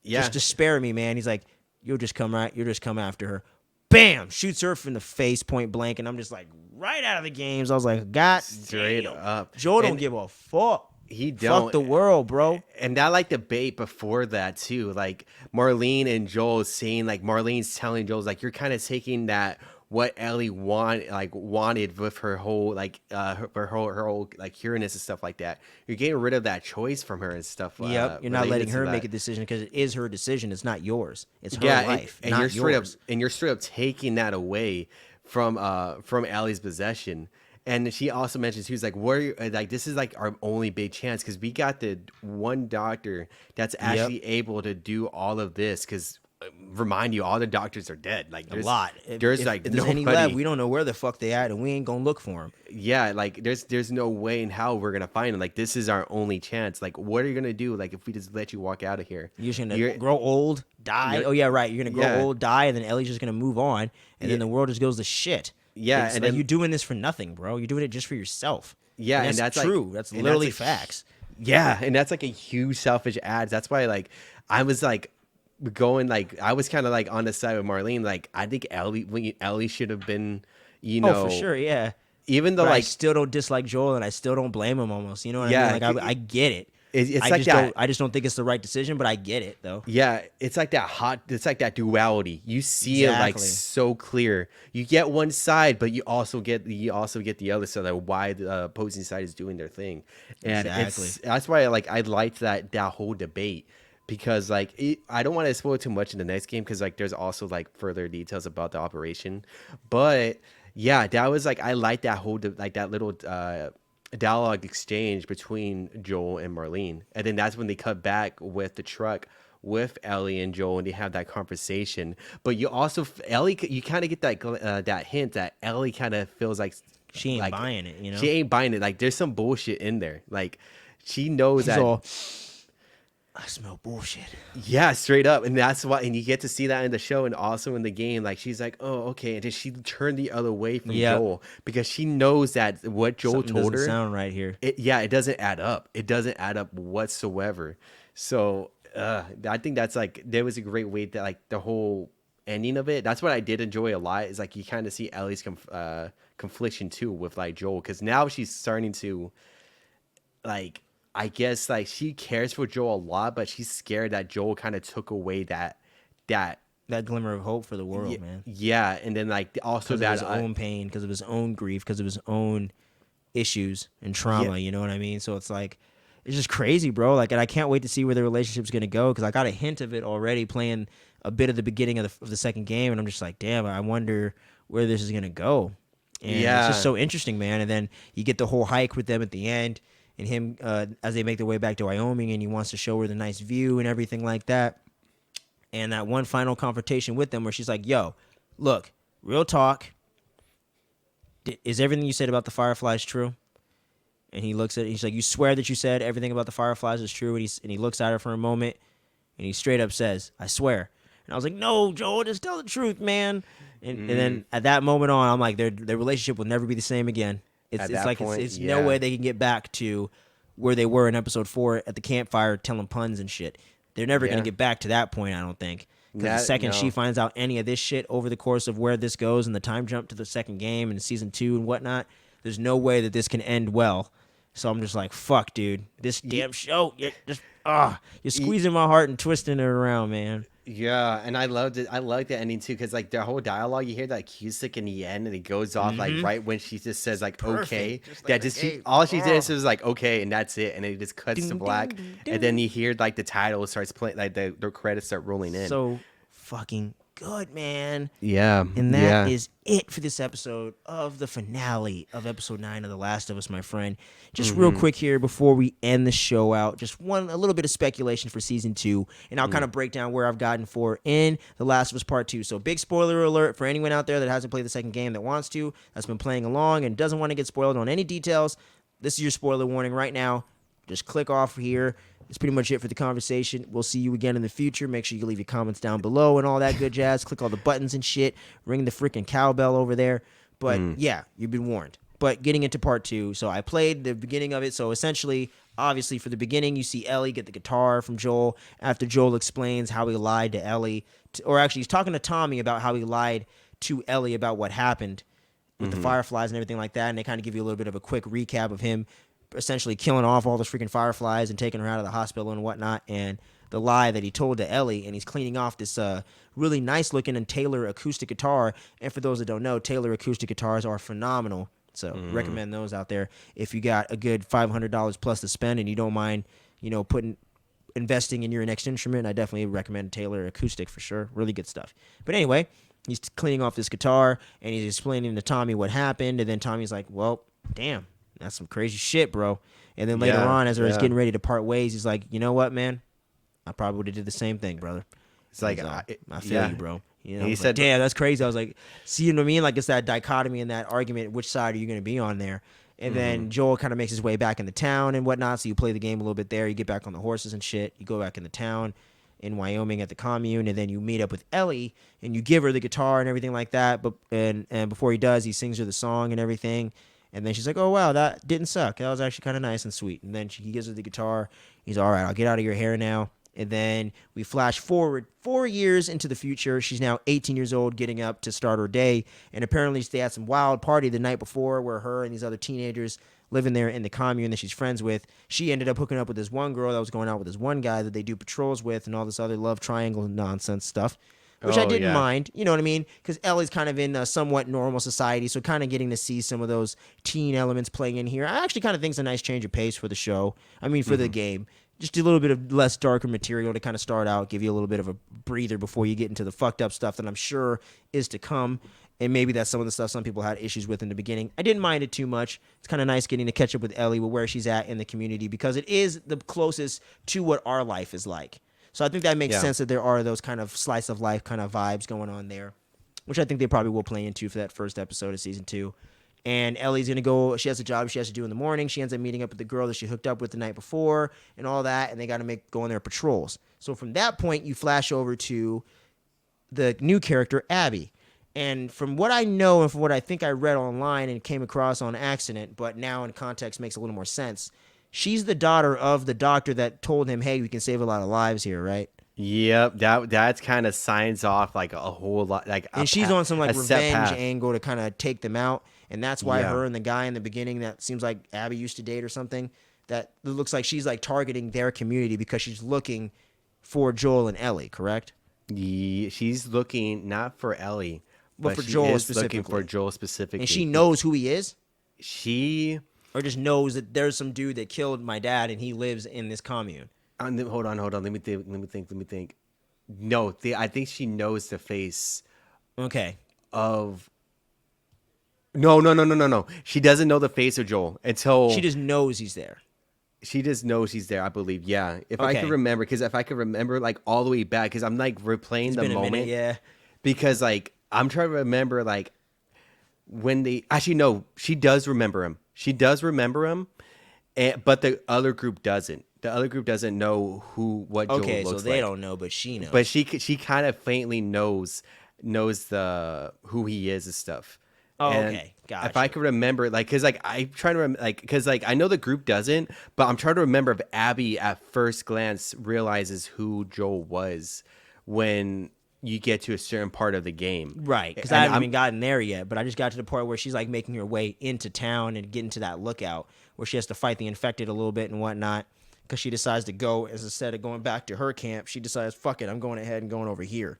Just spare me, man." He's like, You'll just come after her." Bam! Shoots her in the face, point blank, and I'm just like, right out of the games. I was like, God, straight up. Joel don't give a fuck. He don't. Fuck the world, bro. And that like debate before that too, like Marlene and Joel saying, like Marlene's telling Joel's like, "You're kind of taking that what Ellie wanted with her whole her whole like cureness and stuff like that. You're getting rid of that choice from her and stuff." Yep, you're not letting her make a decision because it is her decision. It's not yours. It's her life, and not yours. And you're straight up taking that away from Ellie's possession. And she also mentions, who's like, "What are you, like, this is like our only big chance, because we got the one doctor that's actually able to do all of this." Because remind you, all the doctors are dead. Like, there's a lot. If there's any left, we don't know where the fuck they at, and we ain't gonna look for them. Yeah, like there's no way in hell we're gonna find them. Like, this is our only chance. Like, what are you gonna do? Like, if we just let you walk out of here, you're just gonna grow old, die. Oh yeah, right. You're gonna grow old, die, and then Ellie's just gonna move on, and then the world just goes to shit. Yeah, and and like, then, you're doing this for nothing, bro. You're doing it just for yourself. Yeah, and and that's that's true. like, That's and literally that's a facts. Yeah, and that's like a huge selfish ad. That's why like I was like going like I was kind of like on the side with Marlene. Like I think Ellie should have been, you Oh, for know, sure, yeah. even though But I like still don't dislike Joel, and I still don't blame him. Almost, you know what I mean? yeah, Like I get it. it's I like just don't. that. I just don't think it's the right decision. But I get it though. Yeah, it's like that hot. It's like that duality. You see it like Exactly. so clear. You get one side, but you also get the other side. Like why the opposing side is doing their thing, and Exactly. that's why like I liked that whole debate because like I don't want to spoil too much in the next game because like there's also like further details about the operation, but yeah, that was like I like that whole like that little dialogue exchange between Joel and Marlene. And then that's when they cut back with the truck with Ellie and Joel and they have that conversation. But you also Ellie, you kind of get that hint that Ellie kind of feels She ain't like buying it. You know. she ain't buying it. Like there's some bullshit in there. Like she knows She's that. all. I smell bullshit. Yeah, straight up. And that's why, and you get to see that in the show and also in the game. Like, she's like, oh, okay. And then she turned the other way from Yep. Joel because she knows that what Joel Something told doesn't her. sound right here. It doesn't add up. It doesn't add up whatsoever. So, I think that's like, there was a great way that, like, the whole ending of it. That's what I did enjoy a lot is like, you kind of see Ellie's confliction too with like Joel because now she's starting to, like, I guess like she cares for Joel a lot, but she's scared that Joel kind of took away that Glimmer of hope for the world, man. yeah, and then like also Because that of his own pain, because of his own grief, because of his own issues and trauma. You know what I mean? So it's like, it's just crazy, bro. Like, and I can't wait to see where the relationship's gonna go because I got a hint of it already playing a bit of the beginning of the second game, and I'm just like, damn, I wonder where this is gonna go. And it's just so interesting, man. And then you get the whole hike with them at the end. And him, as they make their way back to Wyoming, and he wants to show her the nice view and everything like that. And that one final confrontation with them where she's like, yo, look, real talk. Is everything you said about the Fireflies true? And he looks at it, he's like, you swear that you said everything about the Fireflies is true? And he looks at her for a moment, and he straight up says, I swear. And I was like, no, Joel, just tell the truth, man. And then at that moment on, I'm like, their relationship will never be the same again. It's like point, it's no way they can get back to where they were in episode 4 at the campfire telling puns and shit. They're never going to get back to that point, I don't think. Because the second she finds out any of this shit over the course of where this goes and the time jump to the second game and season 2 and whatnot, there's no way that this can end well. So I'm just like, fuck, dude. This damn show, you're squeezing my heart and twisting it around, man. Yeah, and I loved it. I liked the ending too, because like the whole dialogue, you hear that acoustic in the end, and it goes off like right when she just says like okay, all she did was like okay, and that's it, and it just cuts to black, and then you hear like the title starts playing, like the credits start rolling in. So fucking good, man. Yeah, and that is it for this episode of the finale of episode 9 of The Last of Us, my friend. Just real quick here before we end the show out, just a little bit of speculation for season 2, and I'll kind of break down where I've gotten for in The Last of Us Part 2. So big spoiler alert for anyone out there that hasn't played the second game that wants to, that's been playing along and doesn't want to get spoiled on any details. This is your spoiler warning right now. Just click off here. That's pretty much it for the conversation. We'll see you again in the future. Make sure you leave your comments down below and all that good jazz. Click all the buttons and shit. Ring the freaking cowbell over there. But yeah, you've been warned. But getting into part 2, so I played the beginning of it. So essentially, obviously, for the beginning, you see Ellie get the guitar from Joel after Joel explains how he lied to Ellie. Or actually, he's talking to Tommy about how he lied to Ellie about what happened with the Fireflies and everything like that. And they kind of give you a little bit of a quick recap of him essentially killing off all those freaking Fireflies and taking her out of the hospital and whatnot, and the lie that he told to Ellie, and he's cleaning off this really nice looking and Taylor acoustic guitar. And for those that don't know, Taylor acoustic guitars are phenomenal, so recommend those out there if you got a good $500 plus to spend and you don't mind, investing in your next instrument. I definitely recommend Taylor acoustic for sure. Really good stuff. But anyway, he's cleaning off this guitar and he's explaining to Tommy what happened, and then Tommy's like, well, damn, that's some crazy shit, bro. And then later on, as he's getting ready to part ways, he's like, you know what, man? I probably would have did the same thing, brother. It's like, I feel you, bro. He said, damn, that's crazy. I was like, see, you know what I mean? Like, it's that dichotomy in that argument. Which side are you going to be on there? And then Joel kind of makes his way back in the town and whatnot. So you play the game a little bit there. You get back on the horses and shit. You go back in the town in Wyoming at the commune, and then you meet up with Ellie and you give her the guitar and everything like that. But and before he does, he sings her the song and everything. And then she's like, oh, wow, that didn't suck. That was actually kind of nice and sweet. And then he gives her the guitar. He's all right, I'll get out of your hair now. And then we flash forward 4 years into the future. She's now 18 years old, getting up to start her day. And apparently they had some wild party the night before where her and these other teenagers living there in the commune that she's friends with, she ended up hooking up with this one girl that was going out with this one guy that they do patrols with and all this other love triangle nonsense stuff, which I didn't mind. You know what I mean? Because Ellie's kind of in a somewhat normal society, so kind of getting to see some of those teen elements playing in here. I actually kind of think it's a nice change of pace for the show. I mean, for the game. Just a little bit of less darker material to kind of start out, give you a little bit of a breather before you get into the fucked up stuff that I'm sure is to come. And maybe that's some of the stuff some people had issues with in the beginning. I didn't mind it too much. It's kind of nice getting to catch up with Ellie with where she's at in the community because it is the closest to what our life is like. So I think that makes sense that there are those kind of slice of life kind of vibes going on there, which I think they probably will play into for that first episode of season 2. And Ellie's going to go, she has a job she has to do in the morning. She ends up meeting up with the girl that she hooked up with the night before and all that. And they got to go on their patrols. So from that point, you flash over to the new character, Abby. And from what I know and from what I think I read online and came across on accident, but now in context makes a little more sense, she's the daughter of the doctor that told him, hey, we can save a lot of lives here, right? Yep, that's kind of signs off like a whole lot, like. And she's on some like revenge angle to kind of take them out, and that's why her and the guy in the beginning that seems like Abby used to date or something, that looks like she's like targeting their community because she's looking for Joel and Ellie, correct? Yeah, she's looking not for Ellie, but for Joel specifically. Looking for Joel specifically, and she knows who he is. She or just knows that there's some dude that killed my dad and he lives in this commune. Hold on. Let me think. No, I think she knows the face. Okay. Of. No. She doesn't know the face of Joel until she just knows he's there. She just knows he's there, I believe. Yeah, I can remember, like all the way back, because I'm like replaying the moment. Minute, yeah. Because like I'm trying to remember like when they actually no, she does remember him. But the other group doesn't. The other group doesn't know what Joel looks like. Okay, so they don't know, but she knows. But she kind of faintly knows who he is and stuff. Oh, and okay, gotcha. If I could remember, like, because like I try to remember, like, because like I know the group doesn't, but I'm trying to remember if Abby at first glance realizes who Joel was when you get to a certain part of the game. Right, because I haven't even gotten there yet, but I just got to the part where she's like making her way into town and getting to that lookout where she has to fight the infected a little bit and whatnot. Because she decides to go, instead of going back to her camp, she decides, fuck it, I'm going ahead and going over here.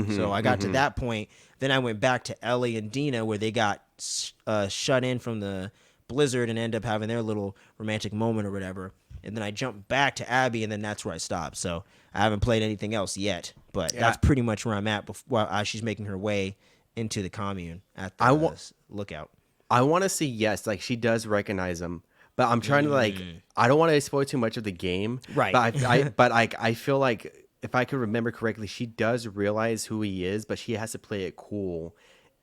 So I got to that point. Then I went back to Ellie and Dina where they got shut in from the blizzard and end up having their little romantic moment or whatever. And then I jumped back to Abby, and then that's where I stopped. So I haven't played anything else yet. But that's pretty much where I'm at while she's making her way into the commune at the lookout. I want to say yes, like she does recognize him. But I'm trying to like, I don't want to spoil too much of the game. Right. But I feel like if I could remember correctly, she does realize who he is, but she has to play it cool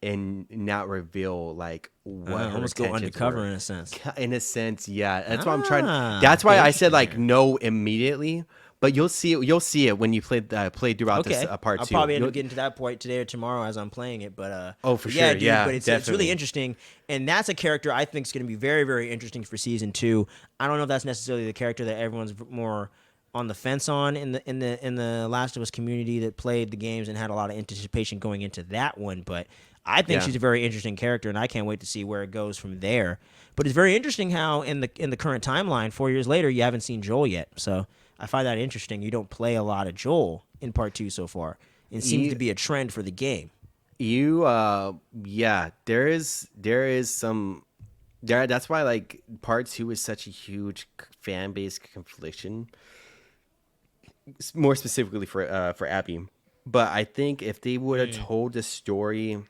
and not reveal like what her almost go undercover in a sense. In a sense, yeah. That's why I'm trying. That's why I said like no immediately. But you'll see it. You'll see it when you play throughout this part 2. I'll probably end up getting to that point today or tomorrow as I'm playing it. But for sure, dude, but it's really interesting, and that's a character I think is going to be very, very interesting for season 2. I don't know if that's necessarily the character that everyone's more on the fence on in the Last of Us community that played the games and had a lot of anticipation going into that one. But I think she's a very interesting character, and I can't wait to see where it goes from there. But it's very interesting how in the current timeline, 4 years later, you haven't seen Joel yet. So I find that interesting. You don't play a lot of Joel in part 2 so far. It seems to be a trend for the game. There is some there. That's why like part 2 is such a huge fan base confliction. More specifically for Abby, but I think if they would have told the story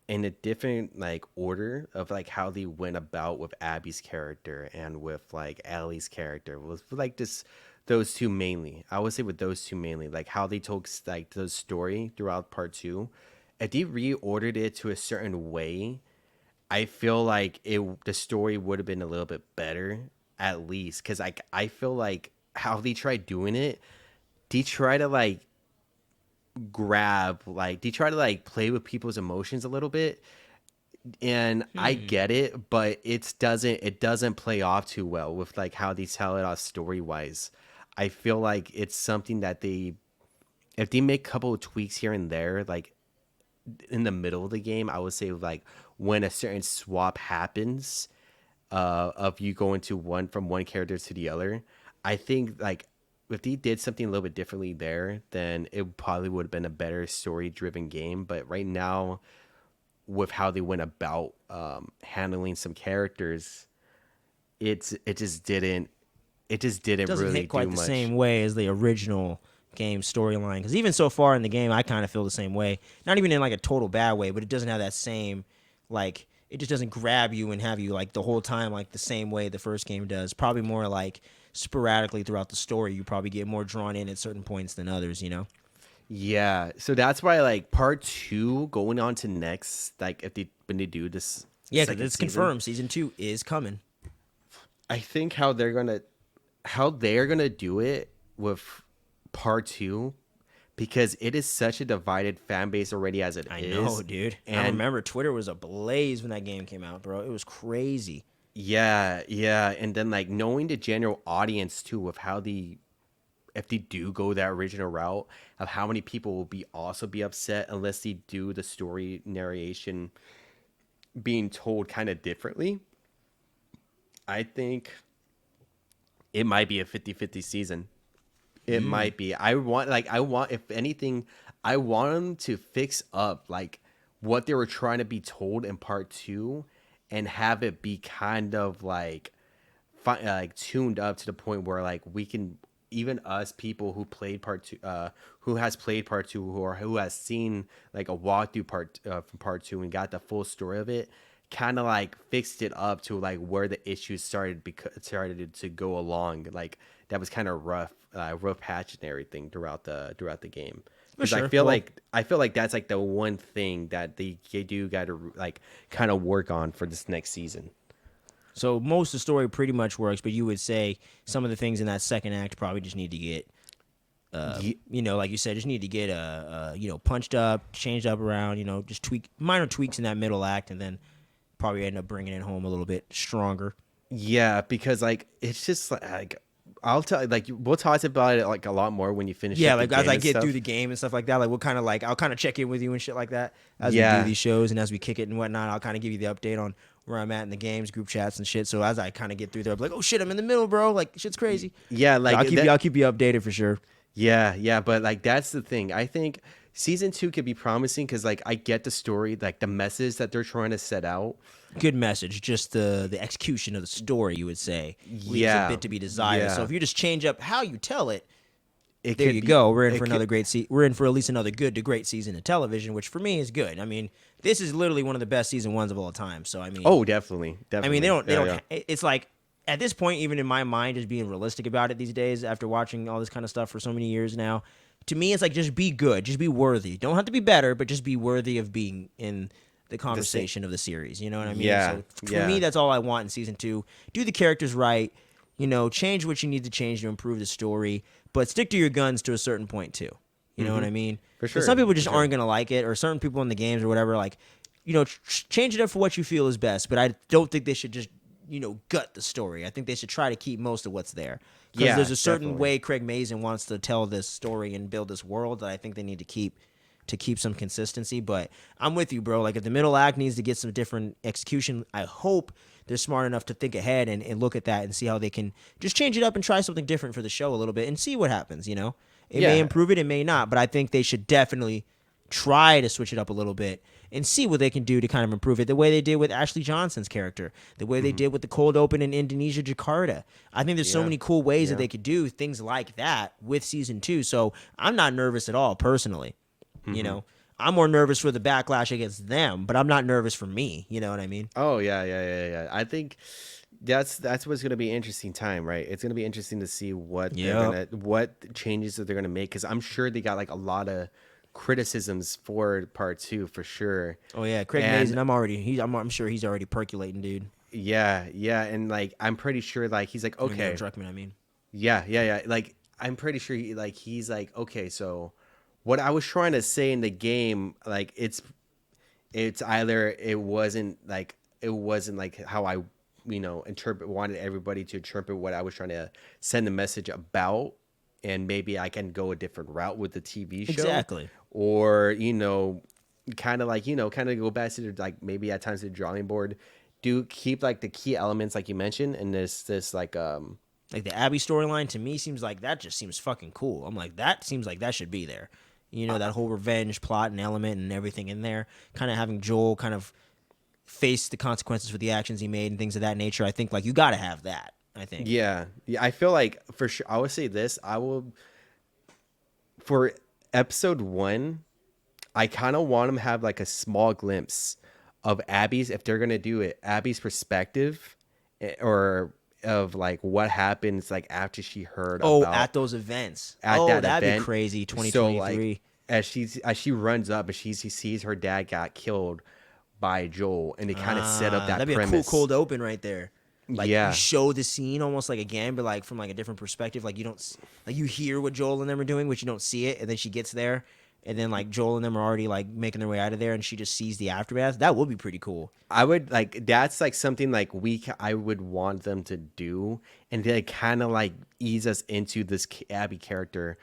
in a different like order of like how they went about with Abby's character and with like Ellie's character, was like those two mainly. I would say with those two mainly, like how they told like the story throughout part 2. If they reordered it to a certain way, I feel like the story would have been a little bit better at least, because like I feel like how they tried doing it, they try to like grab, like they try to like play with people's emotions a little bit, and I get it, but it doesn't play off too well with like how they tell it off story wise. I feel like it's something that if they make a couple of tweaks here and there, like in the middle of the game, I would say like when a certain swap happens, of you going to from one character to the other, I think like if they did something a little bit differently there, then it probably would have been a better story driven game. But right now, with how they went about handling some characters, it just didn't It doesn't really hit quite do the much. same way as the original game storyline. Because even so far in the game, I kind of feel the same way. Not even in like a total bad way, but it doesn't have that same like. It just doesn't grab you and have you like the whole time like the same way the first game does. Probably more like sporadically throughout the story. You probably get more drawn in at certain points than others. You know. Yeah, so that's why like part two going on to next, like if they when they do this Yeah, because second it's season, confirmed. Season 2 is coming. I think how they're gonna do it with part two, because it is such a divided fan base already as it I is. know, dude. I And remember Twitter was ablaze when that game came out, bro. It was crazy. yeah, and then like knowing the general audience too, with how if they do go that original route, of how many people will also be upset unless they do the story narration being told kind of differently. I think it might be a 50-50 season. It might be. If anything, I want them to fix up like what they were trying to be told in part two, and have it be kind of like like tuned up to the point where like we can, even us people who played part two, who has played part two, who has seen like a walkthrough from part two and got the full story of it, kind of like fixed it up to like where the issues started to go along. Like that was kind of rough patch and everything throughout the game. For Because sure. I feel like that's like the one thing that they do got to like kind of work on for this next season. So most of the story pretty much works, but you would say some of the things in that second act probably just need to get, Ye- like you said, just need to get, punched up, changed up around, just minor tweaks in that middle act, and then probably end up bringing it home a little bit stronger. Yeah, because like it's just like I'll tell like we'll talk about it like a lot more when you finish Yeah, up the like as game I and get stuff. through the game and stuff like that, like I'll kind of check in with you and shit like that as we do Yeah, these shows and as we kick it and whatnot. I'll kind of give you the update on where I'm at in the games, group chats and shit. So as I kind of get through there, I'll be like, oh shit, I'm in the middle, bro. Like shit's crazy. yeah, So like that. I'll keep you updated for sure. Yeah, but like that's the thing. I think season two could be promising because like I get the story, like the message that they're trying to set out. Good message. Just the execution of the story, you would say, leaves a Yeah, bit to be desired. So yeah, if you just change up how you tell it, it there could you be. go. We're in It for could, another we're in for at least another good to great season of television, which for me is good. I mean, this is literally one of the best season ones of all time. So I mean, oh, definitely, I mean, definitely. they Yeah, don't. yeah. It's like at this point, even in my mind, just being realistic about it these days, after watching all this kind of stuff for so many years now, to me, it's like just be good, just be worthy. Don't have to be better, but just be worthy of being in the The same. conversation of the series. You know what I mean? Yeah, So for me, yeah. that's all I want in season 2. Do the characters right. Change what you need to change to improve the story, but stick to your guns to a certain point too. You know what I mean? For 'Cause sure. some people just for sure. aren't gonna like it, or certain people in the games or whatever. Like, change it up for what you feel is best. But I don't think they should just gut the story. I think they should try to keep most of what's there. Because Yeah, there's a certain definitely. way Craig Mazin wants to tell this story and build this world that I think they need to keep some consistency. But I'm with you, bro. Like if the middle act needs to get some different execution, I hope they're smart enough to think ahead and look at that and see how they can just change it up and try something different for the show a little bit and see what happens. It may Yeah, improve it, it may not, but I think they should definitely try to switch it up a little bit and see what they can do to kind of improve it. The way they did with Ashley Johnson's character, the way they did with the cold open in Indonesia, Jakarta. I think there's so Yeah. many cool ways that Yeah. they could do things like that with season 2. So I'm not nervous at all personally. I'm more nervous for the backlash against them, but I'm not nervous for me. You know what I mean? Oh yeah. I think that's what's gonna be an interesting time, right? It's gonna be interesting to see Yep. what changes that they're gonna make, because I'm sure they got like a lot of criticisms for part two for sure. Oh yeah, Craig And Mazin. I'm sure he's already percolating, dude. yeah, and like I'm pretty sure like he's like I mean, Neil okay, Druckmann. I mean, yeah. Like I'm pretty sure he's like okay, so what I was trying to say in the game, like it's either it wasn't like how I wanted everybody to interpret what I was trying to send the message about, and maybe I can go a different route with the TV show. Exactly. Or kind of go back to maybe at times the drawing board, do keep like the key elements like you mentioned, and this like the Abby storyline to me seems like that just seems fucking cool. I'm like, that seems like that should be there. That whole revenge plot and element and everything in there. Kind of having Joel kind of face the consequences for the actions he made and things of that nature. I think like you got to have that. I think. Yeah. I feel like for sure. I would say this. For episode 1, I kind of want them to have like a small glimpse of Abby's, if they're gonna do it, Abby's perspective, or of like what happens like after she heard. At those events. That'd event. Be crazy. 2023. So like as she runs up and she sees her dad got killed by Joel, and they kind of set up that that'd premise. Be a cool cold open right there. Like you show the scene almost like again, but like from like a different perspective. Like you don't like you hear what Joel and them are doing, but you don't see it, and then she gets there. And then like Joel and them are already like making their way out of there, and she just sees the aftermath. That would be pretty cool. I would like that's like something like I would want them to do, and they kind of like ease us into this Abby character.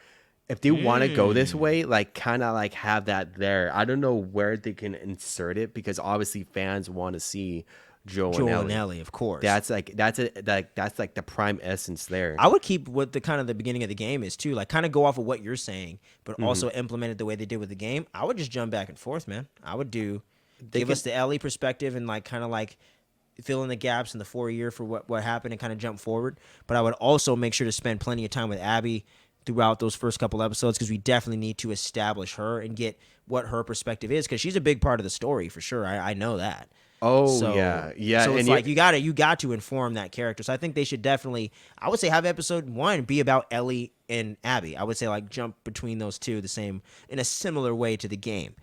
If they want to go this way, like kind of like have that there. I don't know where they can insert it, because obviously fans want to see Joel and Ellie, of course. That's like the prime essence there. I would keep what the kind of the beginning of the game is too, like kind of go off of what you're saying, but also implement it the way they did with the game. I would just jump back and forth, man. I would give us the Ellie perspective and like kind of like fill in the gaps in the 4-year for what happened and kind of jump forward. But I would also make sure to spend plenty of time with Abby throughout those first couple episodes, because we definitely need to establish her and get what her perspective is, because she's a big part of the story for sure. I know that. Yeah. So it's like you got to inform that character. So I think they should definitely, I would say, have episode 1 be about Ellie and Abby. I would say like jump between those two in a similar way to the game.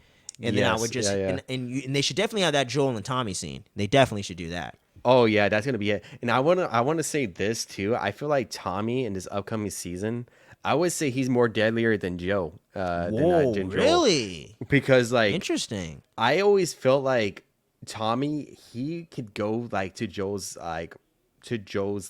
And then I would just and they should definitely have that Joel and Tommy scene. They definitely should do that. Oh yeah, that's gonna be it. And I wanna say this too. I feel like Tommy in this upcoming season, I would say he's more deadlier than Joe. Whoa, than Joel. Really? Because like interesting. I always felt like Tommy, he could go like to Joel's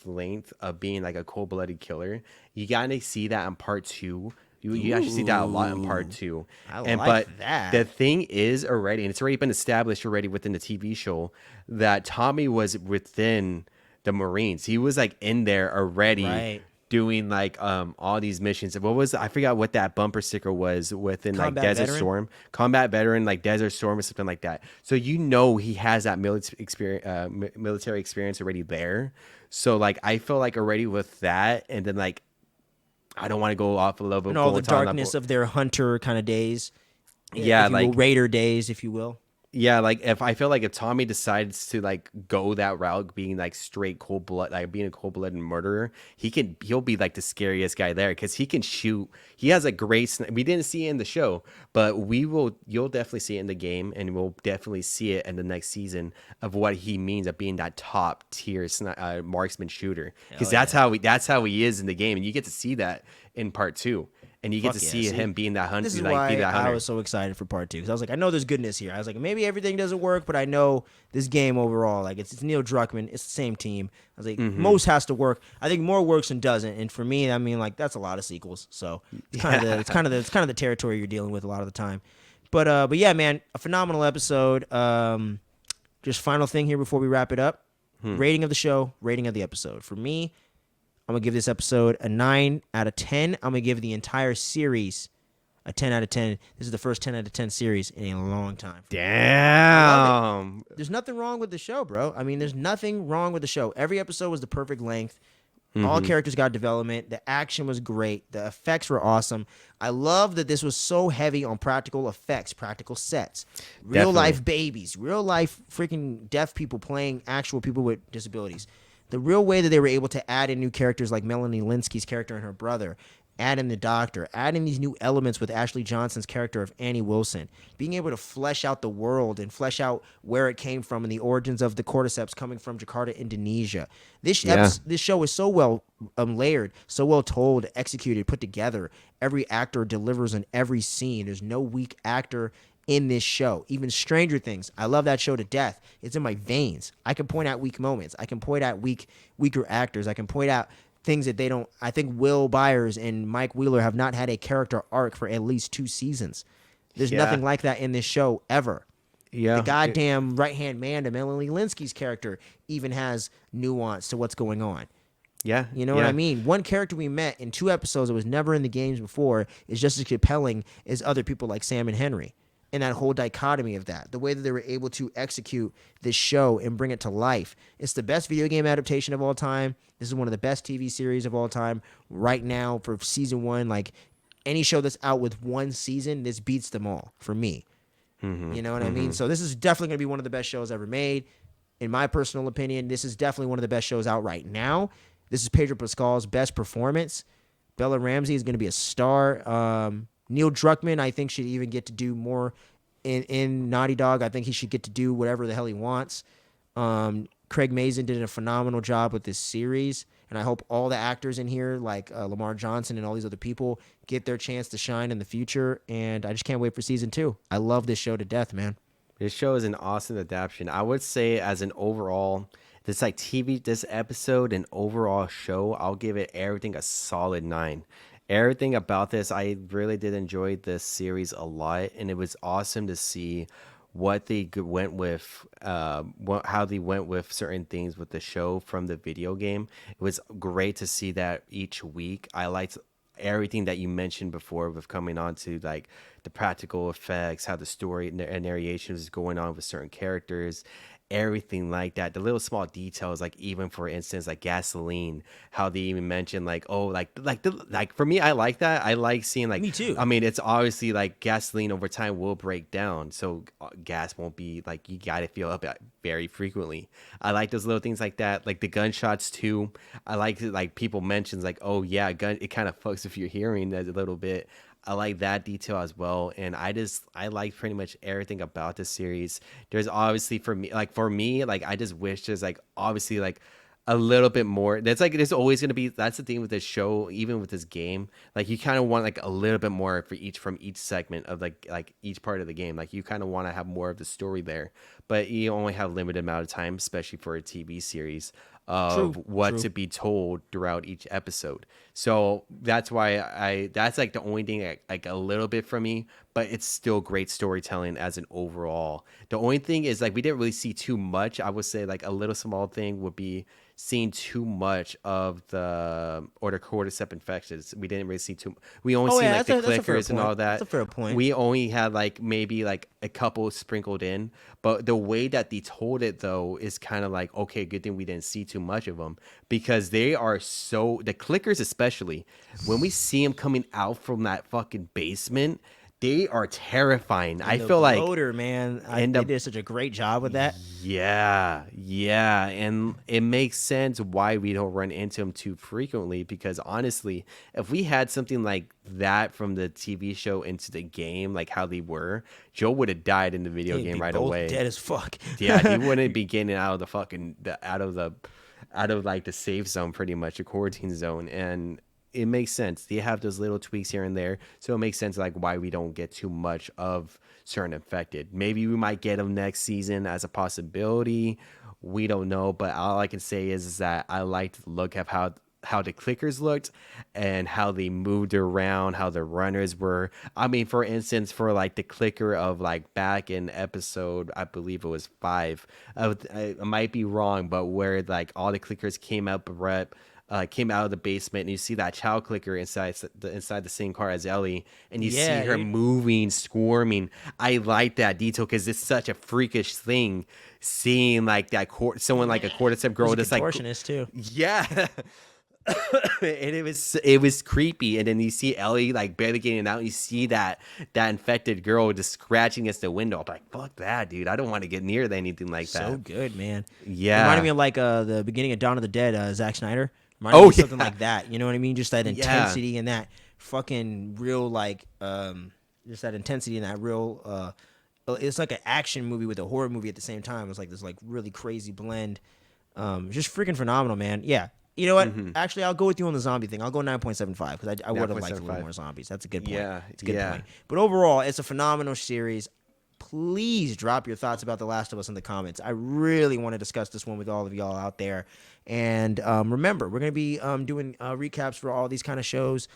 length of being like a cold-blooded killer. You gotta see that in part 2. You actually see that a lot in part 2. But that. The thing is already, and it's already been established already within the TV show, that Tommy was within the Marines. He was like in there already. Right. Doing like all these missions. I forgot what that bumper sticker was within Combat like Desert Veteran? Storm, Combat Veteran, like Desert Storm or something like that. So he has that military experience already there. So like I feel like already with that, and then like I don't want to go off a level and all the darkness of their hunter kind of days. Yeah, like Raider days, if you will. Yeah, like if Tommy decides to like go that route, being like straight cold blood, like being a cold blooded murderer, he'll be like the scariest guy there, because he can shoot. He has a great. We didn't see it in the show, but you'll definitely see it in the game, and we'll definitely see it in the next season of what he means of being that top tier marksman shooter, because that's how he is in the game, and you get to see that in part 2. And you get to see him being that hunter. This is why I was so excited for part 2, because I was like, I know there's goodness here. I was like, maybe everything doesn't work, but I know this game overall, like it's Neil Druckmann, it's the same team. I was like, most has to work. I think more works than doesn't. And for me, I mean, like that's a lot of sequels. So it's kind of the territory you're dealing with a lot of the time. But yeah, man, a phenomenal episode. Just final thing here before we wrap it up: rating of the show, rating of the episode. For me, I'm going to give this episode a 9 out of 10. I'm going to give the entire series a 10 out of 10. This is the first 10 out of 10 series in a long time. Damn. There's nothing wrong with the show, bro. I mean, there's nothing wrong with the show. Every episode was the perfect length. All characters got development. The action was great. The effects were awesome. I love that this was so heavy on practical effects, practical sets. Real life babies, real life freaking deaf people playing actual people with disabilities. The real way that they were able to add in new characters like Melanie Linsky's character and her brother, add in the doctor, add in these new elements with Ashley Johnson's character of Annie Wilson, being able to flesh out the world and flesh out where it came from and the origins of the cordyceps coming from Jakarta, Indonesia. This show is so well layered, so well told, executed, put together. Every actor delivers in every scene. There's no weak actor in this show. Even Stranger Things, I love that show to death. It's in my veins. I can point out weak moments. I can point out weaker actors. I can point out things that they don't. I think Will Byers and Mike Wheeler have not had a character arc for at least 2 seasons. There's nothing like that in this show ever. Yeah. The goddamn right-hand man to Melanie Linsky's character even has nuance to what's going on. Yeah. You know what I mean? One character we met in 2 episodes that was never in the games before is just as compelling as other people like Sam and Henry. And that whole dichotomy of that, the way that they were able to execute this show and bring it to life. It's the best video game adaptation of all time. This is one of the best TV series of all time. Right now for season 1, like any show that's out with 1 season, this beats them all for me. Mm-hmm. You know what I mean? So this is definitely going to be one of the best shows ever made. In my personal opinion, this is definitely one of the best shows out right now. This is Pedro Pascal's best performance. Bella Ramsey is going to be a star. Neil Druckmann, I think, should even get to do more in Naughty Dog. I think he should get to do whatever the hell he wants. Craig Mazin did a phenomenal job with this series, and I hope all the actors in here, like Lamar Johnson and all these other people, get their chance to shine in the future, and I just can't wait for season 2. I love this show to death, man. This show is an awesome adaptation. I would say as an overall, this like TV, this episode and overall show, I'll give it everything a solid 9. Everything about this, I really did enjoy this series a lot, and it was awesome to see what they went with, how they went with certain things with the show from the video game. It was great to see that each week. I liked everything that you mentioned before with coming on to like the practical effects, how the story and narration is going on with certain characters, everything like that. The little small details, like even for instance, like gasoline, how they even mentioned like, oh, like for me, I like that. I like seeing like, me too. I mean, it's obviously like gasoline over time will break down, so gas won't be like you gotta fill up very frequently. I like those little things like that, like the gunshots too. I like it, like people mentions like, oh yeah, gun. It kind of fucks with your hearing a little bit. I like that detail as well, and I like pretty much everything about the series. There's obviously for me, like I just wish there's like obviously like a little bit more. That's like there's always gonna be. That's the thing with this show, even with this game. Like you kind of want like a little bit more for from each segment of like each part of the game. Like you kind of want to have more of the story there, but you only have limited amount of time, especially for a TV series of what to be told throughout each episode. So that's why that's like the only thing like a little bit from me, but it's still great storytelling as an overall. The only thing is like we didn't really see too much. I would say like a little small thing would be seeing too much of the cordyceps infections. We didn't really see too. We only see like the clickers and all that. That's a fair point. We only had like maybe like a couple sprinkled in, but the way that they told it though is kind of like, okay, good thing we didn't see too much of them, because they are so, the clickers especially, when we see them coming out from that fucking basement, they are terrifying. And I feel like bloater, man. They did such a great job with that. Yeah, and it makes sense why we don't run into them too frequently, because honestly, if we had something like that from the TV show into the game, like how they were, Joe would have died in the video game right away. Dead as fuck. Yeah, he wouldn't be getting out of the fucking out of like the safe zone, pretty much the quarantine zone. And it makes sense. They have those little tweaks here and there, so it makes sense like why we don't get too much of certain infected. Maybe we might get them next season as a possibility. We don't know, but all I can say is that I like the look of how the clickers looked and how they moved around, how the runners were. I mean, for instance, for like the clicker of like back in episode, I believe it was 5. I might be wrong, but where like all the clickers came out of the basement, and you see that child clicker inside the same car as Ellie, and you see her moving, squirming. I like that detail because it's such a freakish thing, seeing like that someone like a cordyceps girl just like contortionist too. Yeah. And it was creepy, and then you see Ellie like barely getting out, and you see that infected girl just scratching against the window. I'm like, fuck that, dude, I don't want to get near anything like that. So good, man. Yeah, reminded me of like the beginning of Dawn of the Dead, Zack Snyder. Reminded me of something like that, you know what I mean? Just that intensity and that fucking real like just that intensity and that real it's like an action movie with a horror movie at the same time. It's like this like really crazy blend. Just freaking phenomenal, man. Yeah. You know what? Mm-hmm. Actually, I'll go with you on the zombie thing. I'll go 9.75 because I would have liked a little more zombies. That's a good point. Yeah, it's a good point. But overall, it's a phenomenal series. please drop your thoughts about The Last of Us in the comments. I really want to discuss this one with all of y'all out there. And remember, we're going to be doing recaps for all these kind of shows.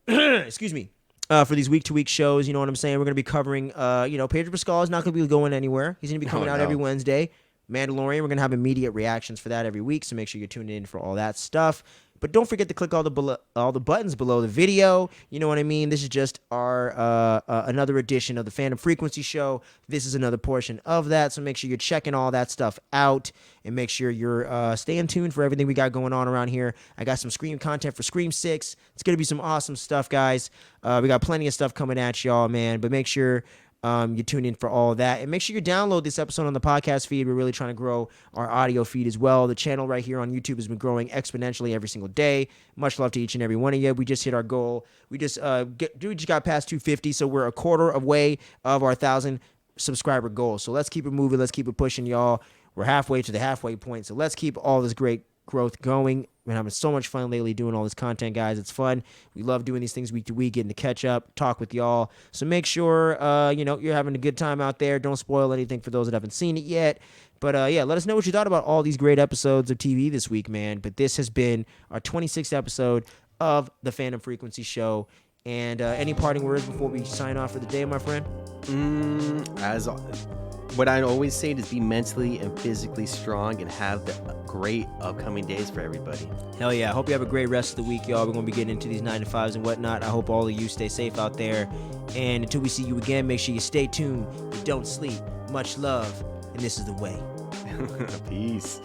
Excuse me. For these week-to-week shows, you know what I'm saying? We're going to be covering, Pedro Pascal is not going to be going anywhere. He's going to be coming out every Wednesday. Mandalorian, we're going to have immediate reactions for that every week, so make sure you're tuned in for all that stuff. But don't forget to click all the buttons below the video. You know what I mean? This is just our another edition of the Fandom Frequency Show. This is another portion of that, so make sure you're checking all that stuff out and make sure you're staying tuned for everything we got going on around here. I got some Scream content for Scream 6. It's going to be some awesome stuff, guys. We got plenty of stuff coming at y'all, man, but make sure you tune in for all of that. And make sure you download this episode on the podcast feed. We're really trying to grow our audio feed as well. The channel right here on YouTube has been growing exponentially every single day. Much love to each and every one of you. We just hit our goal. We just got past 250, so we're a quarter of way of our 1,000 subscriber goal. So let's keep it moving. Let's keep it pushing, y'all. We're halfway to the halfway point, so let's keep all this great growth going. We're having so much fun lately doing all this content, guys. It's fun. We love doing these things week to week, getting to catch up, talk with y'all. So make sure, you're having a good time out there. Don't spoil anything for those that haven't seen it yet. But, let us know what you thought about all these great episodes of TV this week, man. But this has been our 26th episode of the Fandom Frequency Show. And any parting words before we sign off for the day, my friend? What I always say is be mentally and physically strong and have the great upcoming days for everybody. Hell yeah. I hope you have a great rest of the week, y'all. We're going to be getting into these 9-to-5s and whatnot. I hope all of you stay safe out there. And until we see you again, make sure you stay tuned. You don't sleep. Much love. And this is the way. Peace.